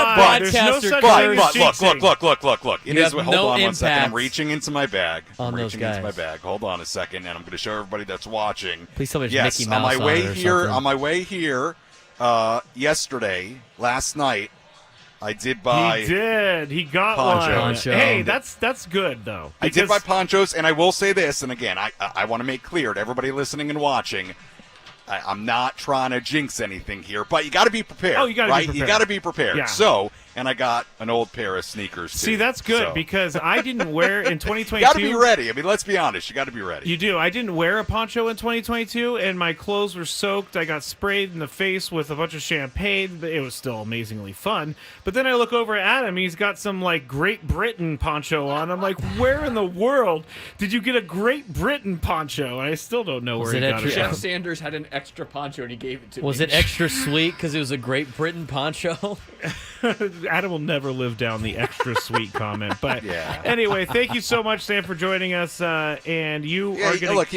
Hold on one second. I'm reaching into my bag. Hold on a second, and I'm going to show everybody that's watching. Please tell me there's Mickey Mouse on my way here, yesterday, last night, I did buy. He did. He got poncho. One. Hey, that's good though. I did buy ponchos, and I will say this, and again, I want to make clear to everybody listening and watching. I'm not trying to jinx anything here, but you got to be prepared. Oh, you got to be prepared. You got to be prepared. Yeah. So, and I got an old pair of sneakers, too. See, that's good because I didn't wear in 2022. You got to be ready. I mean, let's be honest. You got to be ready. You do. I didn't wear a poncho in 2022, and my clothes were soaked. I got sprayed in the face with a bunch of champagne, but it was still amazingly fun. But then I look over at Adam. He's got some, Great Britain poncho on. I'm like, where in the world did you get a Great Britain poncho? And I still don't know where he got it Jeff from. Sanders had an extra poncho, and he gave it to me. Was it extra sweet because it was a Great Britain poncho? Adam will never live down the extra sweet comment. But anyway, thank you so much, Sam, for joining us. And you are going to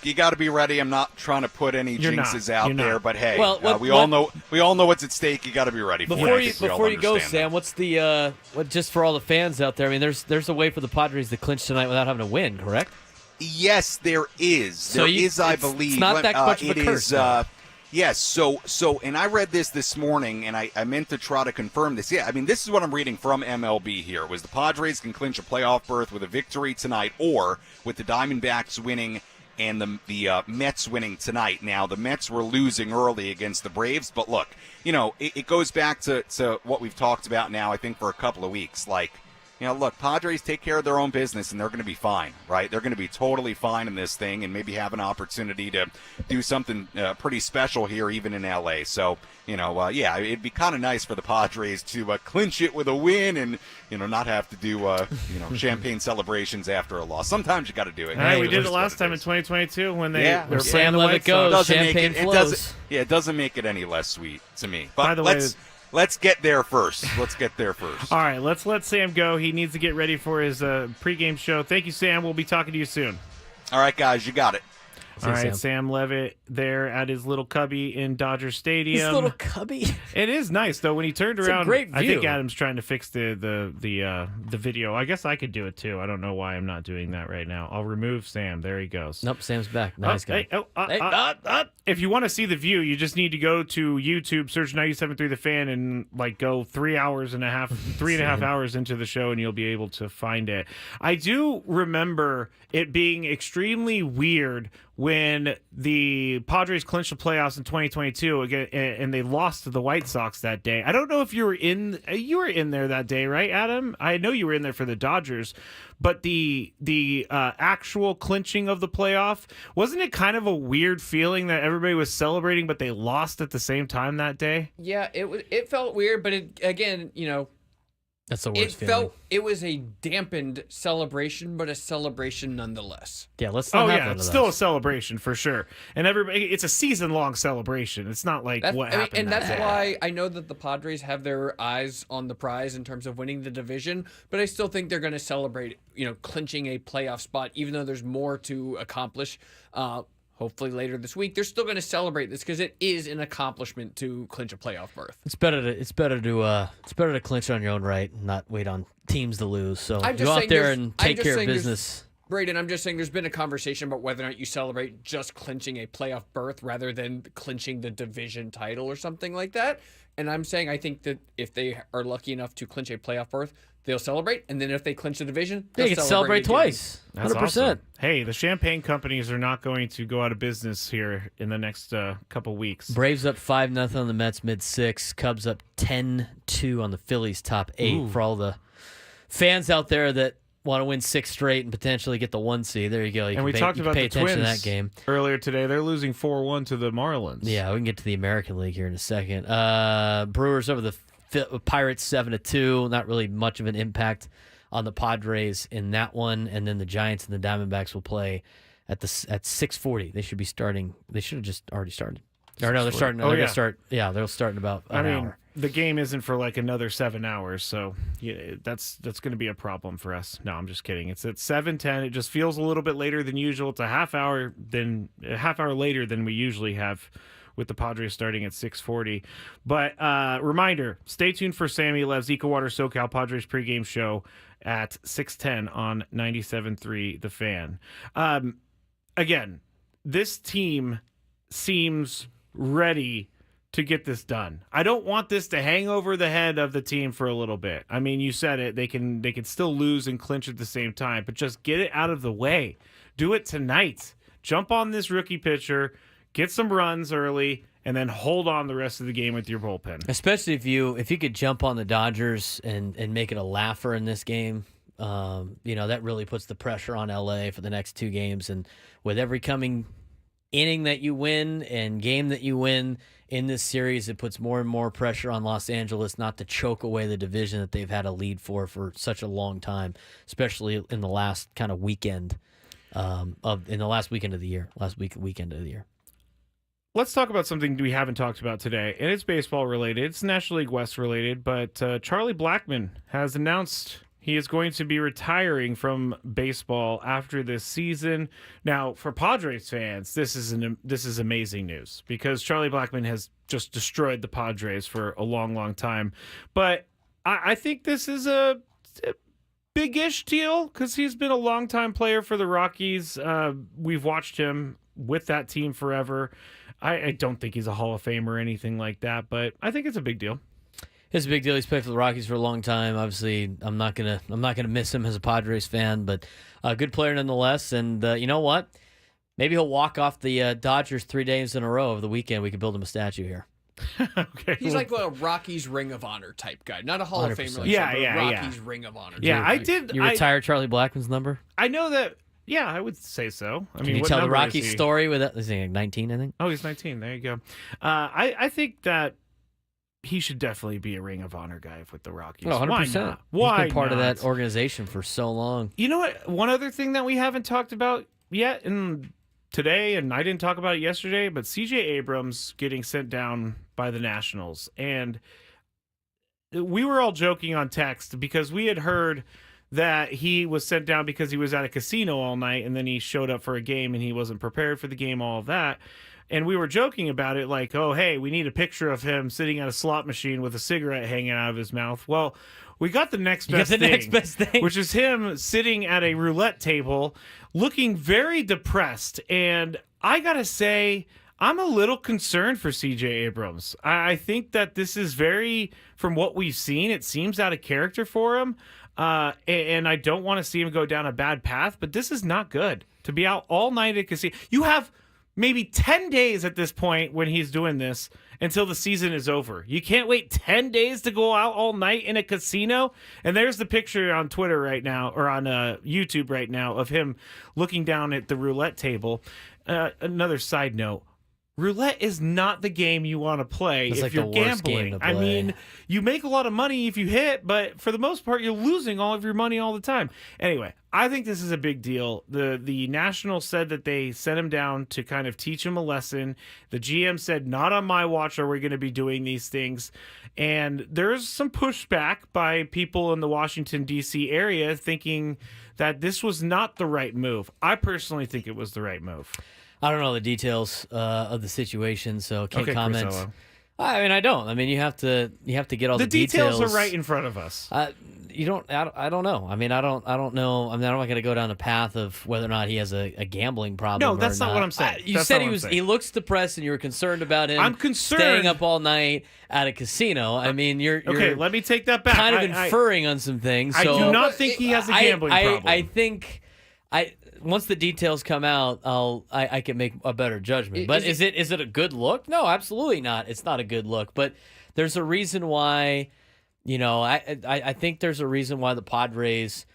you got to be ready. I'm not trying to put any jinxes out there, but hey, we all know what's at stake. You got to be ready for it. Before you go, Sam, what's the just for all the fans out there? I mean, there's a way for the Padres to clinch tonight without having to win, correct? Yes, there is. I believe. It's not that much of a curse. Yes, so, and I read this morning, and I meant to try to confirm this. Yeah, I mean, this is what I'm reading from MLB here. It was the Padres can clinch a playoff berth with a victory tonight, or with the Diamondbacks winning and the Mets winning tonight. Now, the Mets were losing early against the Braves, but look, it goes back to what we've talked about now, I think, for a couple of weeks. Look, Padres take care of their own business, and they're going to be fine, right? They're going to be totally fine in this thing and maybe have an opportunity to do something pretty special here, even in L.A. So, it'd be kind of nice for the Padres to clinch it with a win and, not have to do, champagne celebrations after a loss. Sometimes you got to do it. Hey, we did it last time in 2022 when they were playing the White Sox. It doesn't make it any less sweet to me. But by the way, let's get there first. All right, let's let Sam go. He needs to get ready for his pregame show. Thank you, Sam. We'll be talking to you soon. All right, guys, you got it. All right, Sam Levitt there at his little cubby in Dodger Stadium. His little cubby. It is nice though when he turned around. A great view. I think Adam's trying to fix the video. I guess I could do it too. I don't know why I'm not doing that right now. I'll remove Sam. There he goes. Nope, Sam's back. Nice guy. Hey, if you want to see the view, you just need to go to YouTube, search 97.3 The Fan, and go 3.5 hours into the show, and you'll be able to find it. I do remember it being extremely weird when the Padres clinched the playoffs in 2022 again, and they lost to the White Sox that day. I don't know if you were in there that day, right, Adam? I know you were in there for the Dodgers, but the actual clinching of the playoff, wasn't it kind of a weird feeling that everybody was celebrating, but they lost at the same time that day? Yeah, it felt weird, but again, that's the worst feeling. It was a dampened celebration, but a celebration nonetheless. Yeah, let's not have one of it's those. still a celebration for sure. And it's a season-long celebration. It's not like happened. And that that's day. why I know that the Padres have their eyes on the prize in terms of winning the division, but I still think they're going to celebrate, clinching a playoff spot, even though there's more to accomplish. Hopefully later this week, they're still going to celebrate this because it is an accomplishment to clinch a playoff berth. It's better to clinch on your own right and not wait on teams to lose. So go out there and take care of business. Braden, I'm just saying there's been a conversation about whether or not you celebrate just clinching a playoff berth rather than clinching the division title or something like that. And I'm saying I think that if they are lucky enough to clinch a playoff berth, they'll celebrate. And then if they clinch the division, they can celebrate twice. That's 100%. awesome. Hey, the champagne companies are not going to go out of business here in the next couple weeks. Braves up 5-0 on the Mets mid-6. Cubs up 10-2 on the Phillies top 8. Ooh. For all the fans out there that want to win 6 straight and potentially get the 1 seed. There you go. We talked about pay the attention Twins to that game earlier today. They're losing 4-1 to the Marlins. Yeah, we can get to the American League here in a second. Brewers over the Pirates 7-2. Not really much of an impact on the Padres in that one. And then the Giants and the Diamondbacks will play at 6:40. They should be starting. They should have just already started. Or no, they're starting. Oh, they're yeah. gonna start. Yeah, they'll start in about an hour. The game isn't for another 7 hours, so that's going to be a problem for us. No, I'm just kidding. It's at 7:10. It just feels a little bit later than usual. It's a half hour later than we usually have, with the Padres starting at 6:40. But reminder: stay tuned for Sammy Lev's Eco Water SoCal Padres pregame show at 6:10 on 97.3 The Fan. Again, this team seems ready to get this done. I don't want this to hang over the head of the team for a little bit. I mean, you said it. They can still lose and clinch at the same time, but just get it out of the way. Do it tonight. Jump on this rookie pitcher, get some runs early, and then hold on the rest of the game with your bullpen. Especially if you could jump on the Dodgers and make it a laugher in this game. That really puts the pressure on LA for the next 2 games. And with every coming inning that you win and game that you win in this series, it puts more and more pressure on Los Angeles not to choke away the division that they've had a lead for such a long time, especially in the last kind of weekend weekend of the year. Let's talk about something we haven't talked about today, and it's baseball related. It's National League West related, but Charlie Blackmon has announced he is going to be retiring from baseball after this season. Now, for Padres fans, this is amazing news because Charlie Blackmon has just destroyed the Padres for a long, long time. But I think this is a big-ish deal because he's been a long-time player for the Rockies. We've watched him with that team forever. I don't think he's a Hall of Fame or anything like that, but I think it's a big deal. It's a big deal. He's played for the Rockies for a long time. Obviously, I'm not gonna miss him as a Padres fan, but a good player nonetheless. And you know what? Maybe he'll walk off the Dodgers 3 days in a row over the weekend. We could build him a statue here. Okay. He's like a Rockies Ring of Honor type guy, not a Hall of Famer. Rockies Ring of Honor. Yeah, You retire Charlie Blackmon's number? I know that. Yeah, I would say so. Can you tell the Rockies story with that? Is he 19? I think. Oh, he's 19. There you go. I think that he should definitely be a Ring of Honor guy with the Rockies. 100%. Why not? Why He's been part not? of that organization for so long. You know what? One other thing that we haven't talked about yet today, and I didn't talk about it yesterday, but C.J. Abrams getting sent down by the Nationals. And we were all joking on text because we had heard that he was sent down because he was at a casino all night, and then he showed up for a game and he wasn't prepared for the game, all of that. And we were joking about it like, oh, hey, we need a picture of him sitting at a slot machine with a cigarette hanging out of his mouth. Well, we got the next best thing, which is him sitting at a roulette table looking very depressed. And I got to say, I'm a little concerned for C.J. Abrams. I think that this is from what we've seen, it seems out of character for him. And I don't want to see him go down a bad path, but this is not good. To be out all night at casino. You have maybe 10 days at this point when he's doing this until the season is over. You can't wait 10 days to go out all night in a casino. And there's the picture on Twitter right now, or on YouTube right now, of him looking down at the roulette table. Another side note. Roulette is not the game you want to play if you're gambling. I mean, you make a lot of money if you hit, but for the most part, you're losing all of your money all the time. Anyway, I think this is a big deal. The Nationals said that they sent him down to kind of teach him a lesson. The GM said, not on my watch are we going to be doing these things. And there's some pushback by people in the Washington, D.C. area thinking that this was not the right move. I personally think it was the right move. I don't know the details of the situation, so can't comment. Chris, I mean, I don't. I mean, you have to get all the details. The details are right in front of us. You don't. I don't know. I mean, I don't know. I mean, I'm not going to go down the path of whether or not he has a gambling problem. No, that's not what I'm saying. You said he looks depressed, and you were concerned about him. I'm concerned staying up all night at a casino. I mean, you're okay. Let me take that back. Kind of inferring on some things. I do not think he has a gambling problem. I think once the details come out, I can make a better judgment. But is it a good look? No, absolutely not. It's not a good look. But there's a reason why. I think there's a reason why the Padres,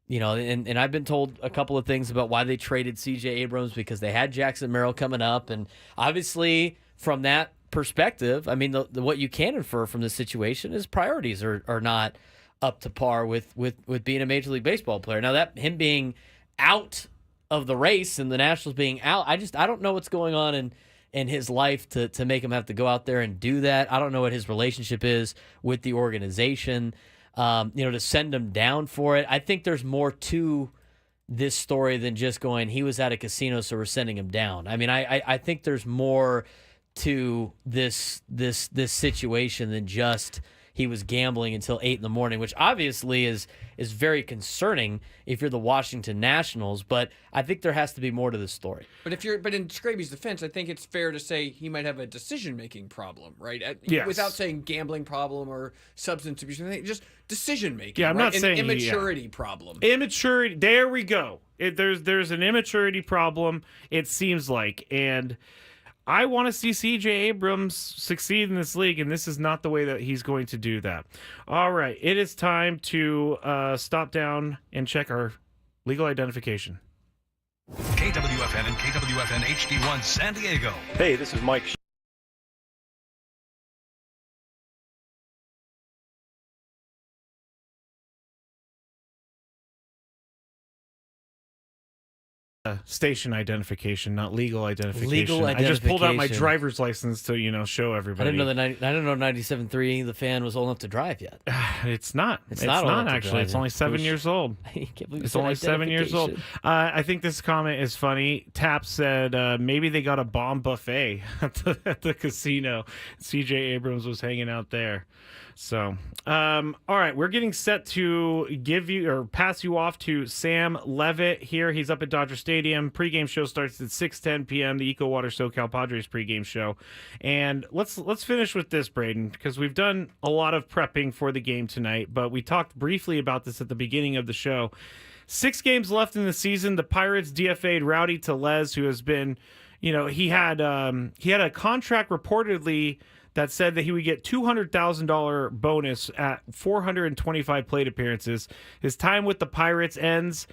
and I've been told a couple of things about why they traded C.J. Abrams, because they had Jackson Merrill coming up, and obviously from that perspective, I mean, what you can infer from this situation is priorities are not up to par with being a Major League Baseball player. Now that him being out of the race and the Nationals being out, I don't know what's going on in his life to make him have to go out there and do that. I don't know what his relationship is with the organization, to send him down for it. I think there's more to this story than just going, he was at a casino, so we're sending him down. I mean, I think there's more to this situation than just he was gambling until 8 a.m, which obviously is very concerning if you're the Washington Nationals. But I think there has to be more to this story. But in Scraby's defense, I think it's fair to say he might have a decision-making problem, right? Yes. Without saying gambling problem or substance abuse, just decision-making. Yeah, I'm not saying immaturity problem. Immaturity. There we go. There's an immaturity problem. It seems like, and I want to see C.J. Abrams succeed in this league, and this is not the way that he's going to do that. All right, it is time to stop down and check our legal identification. KWFN and KWFN HD1 San Diego. Hey, this is Mike. Station identification, not legal identification. Legal I just pulled out my identification. driver's license to show everybody. I didn't know 97.3 the fan was old enough to drive yet. It's not. It's not not actually. It's only 7 years old. I can't believe It's only 7 years old. I think this comment is funny. Tap said maybe they got a bomb buffet at the casino. C.J. Abrams was hanging out there. So, all right, we're getting set to pass you off to Sam Levitt here. He's up at Dodger Stadium. Pregame show starts at 6:10 p.m. The Eco Water SoCal Padres pregame show. And let's finish with this, Braden, because we've done a lot of prepping for the game tonight, but we talked briefly about this at the beginning of the show. 6 games left in the season. The Pirates DFA'd Rowdy Tellez, who has been, he had a contract reportedly that said that he would get $200,000 bonus at 425 plate appearances. His time with the Pirates ends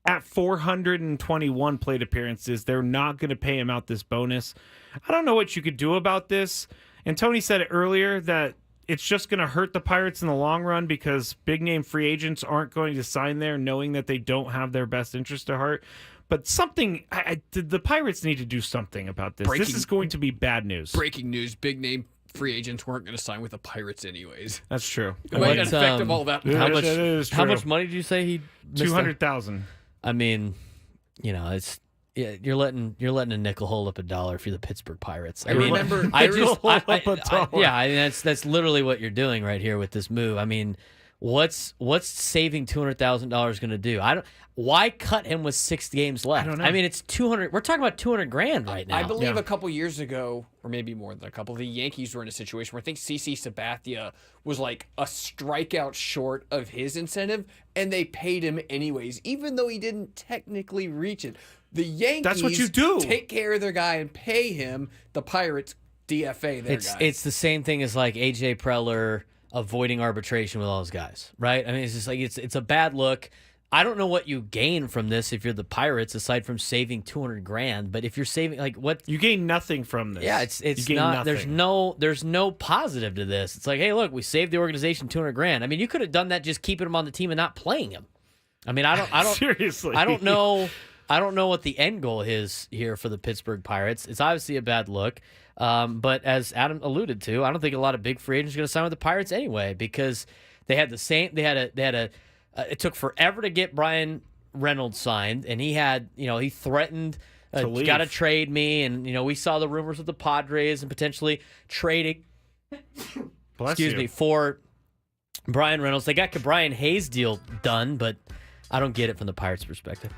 at 421 plate appearances. They're not going to pay him out this bonus. I don't know what you could do about this. And Tony said it earlier that it's just going to hurt the Pirates in the long run because big-name free agents aren't going to sign there knowing that they don't have their best interest at heart. But the Pirates need to do something about this. This is going to be bad news. Breaking news, big-name free agents weren't going to sign with the Pirates anyways. That's true. What effect of all that? How much money did you say he missed? $200,000. I mean, you're letting a nickel hold up a dollar if you're the Pittsburgh Pirates. I mean, that's literally what you're doing right here with this move. I mean, What's saving $200,000 going to do? Why cut him with 6 games left? I don't know. I mean, it's 200. We're talking about $200,000 right now. I believe a couple years ago, or maybe more than a couple, the Yankees were in a situation where I think CC Sabathia was like a strikeout short of his incentive, and they paid him anyways, even though he didn't technically reach it. The Yankees That's what you do. Take care of their guy and pay him. The Pirates DFA their guy. It's the same thing as like AJ Preller avoiding arbitration with all those guys, right? I mean, it's just like it's a bad look. I don't know what you gain from this if you're the Pirates, aside from saving $200,000. But if you're saving, like, what you gain nothing from this. Yeah, it's you not. Nothing. There's no positive to this. It's like, hey, look, we saved the organization $200,000. I mean, you could have done that just keeping him on the team and not playing him. I mean, I don't seriously. I don't know what the end goal is here for the Pittsburgh Pirates. It's obviously a bad look. But as Adam alluded to, I don't think a lot of big free agents are going to sign with the Pirates anyway, because they had the same. They had a. It took forever to get Brian Reynolds signed, and he had, he threatened, you got to trade me, and we saw the rumors with the Padres and potentially trading. For Brian Reynolds. They got the Brian Hayes deal done, but I don't get it from the Pirates' perspective.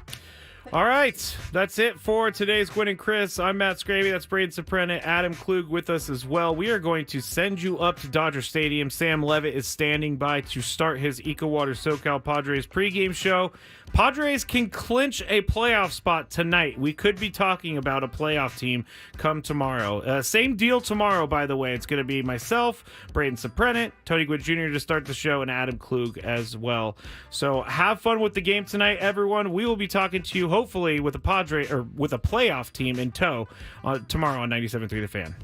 All right, that's it for today's Gwynn and Chris. I'm Matt Scravy. That's Braden Soprano. Adam Klug with us as well. We are going to send you up to Dodger Stadium. Sam Levitt is standing by to start his EcoWater SoCal Padres pregame show. Padres can clinch a playoff spot tonight. We could be talking about a playoff team come tomorrow. Same deal tomorrow, by the way. It's going to be myself, Braden Soprano, Tony Gwynn Jr. to start the show, and Adam Klug as well. So have fun with the game tonight, everyone. We will be talking to you hopefully with a playoff team in tow tomorrow on 97.3 The Fan.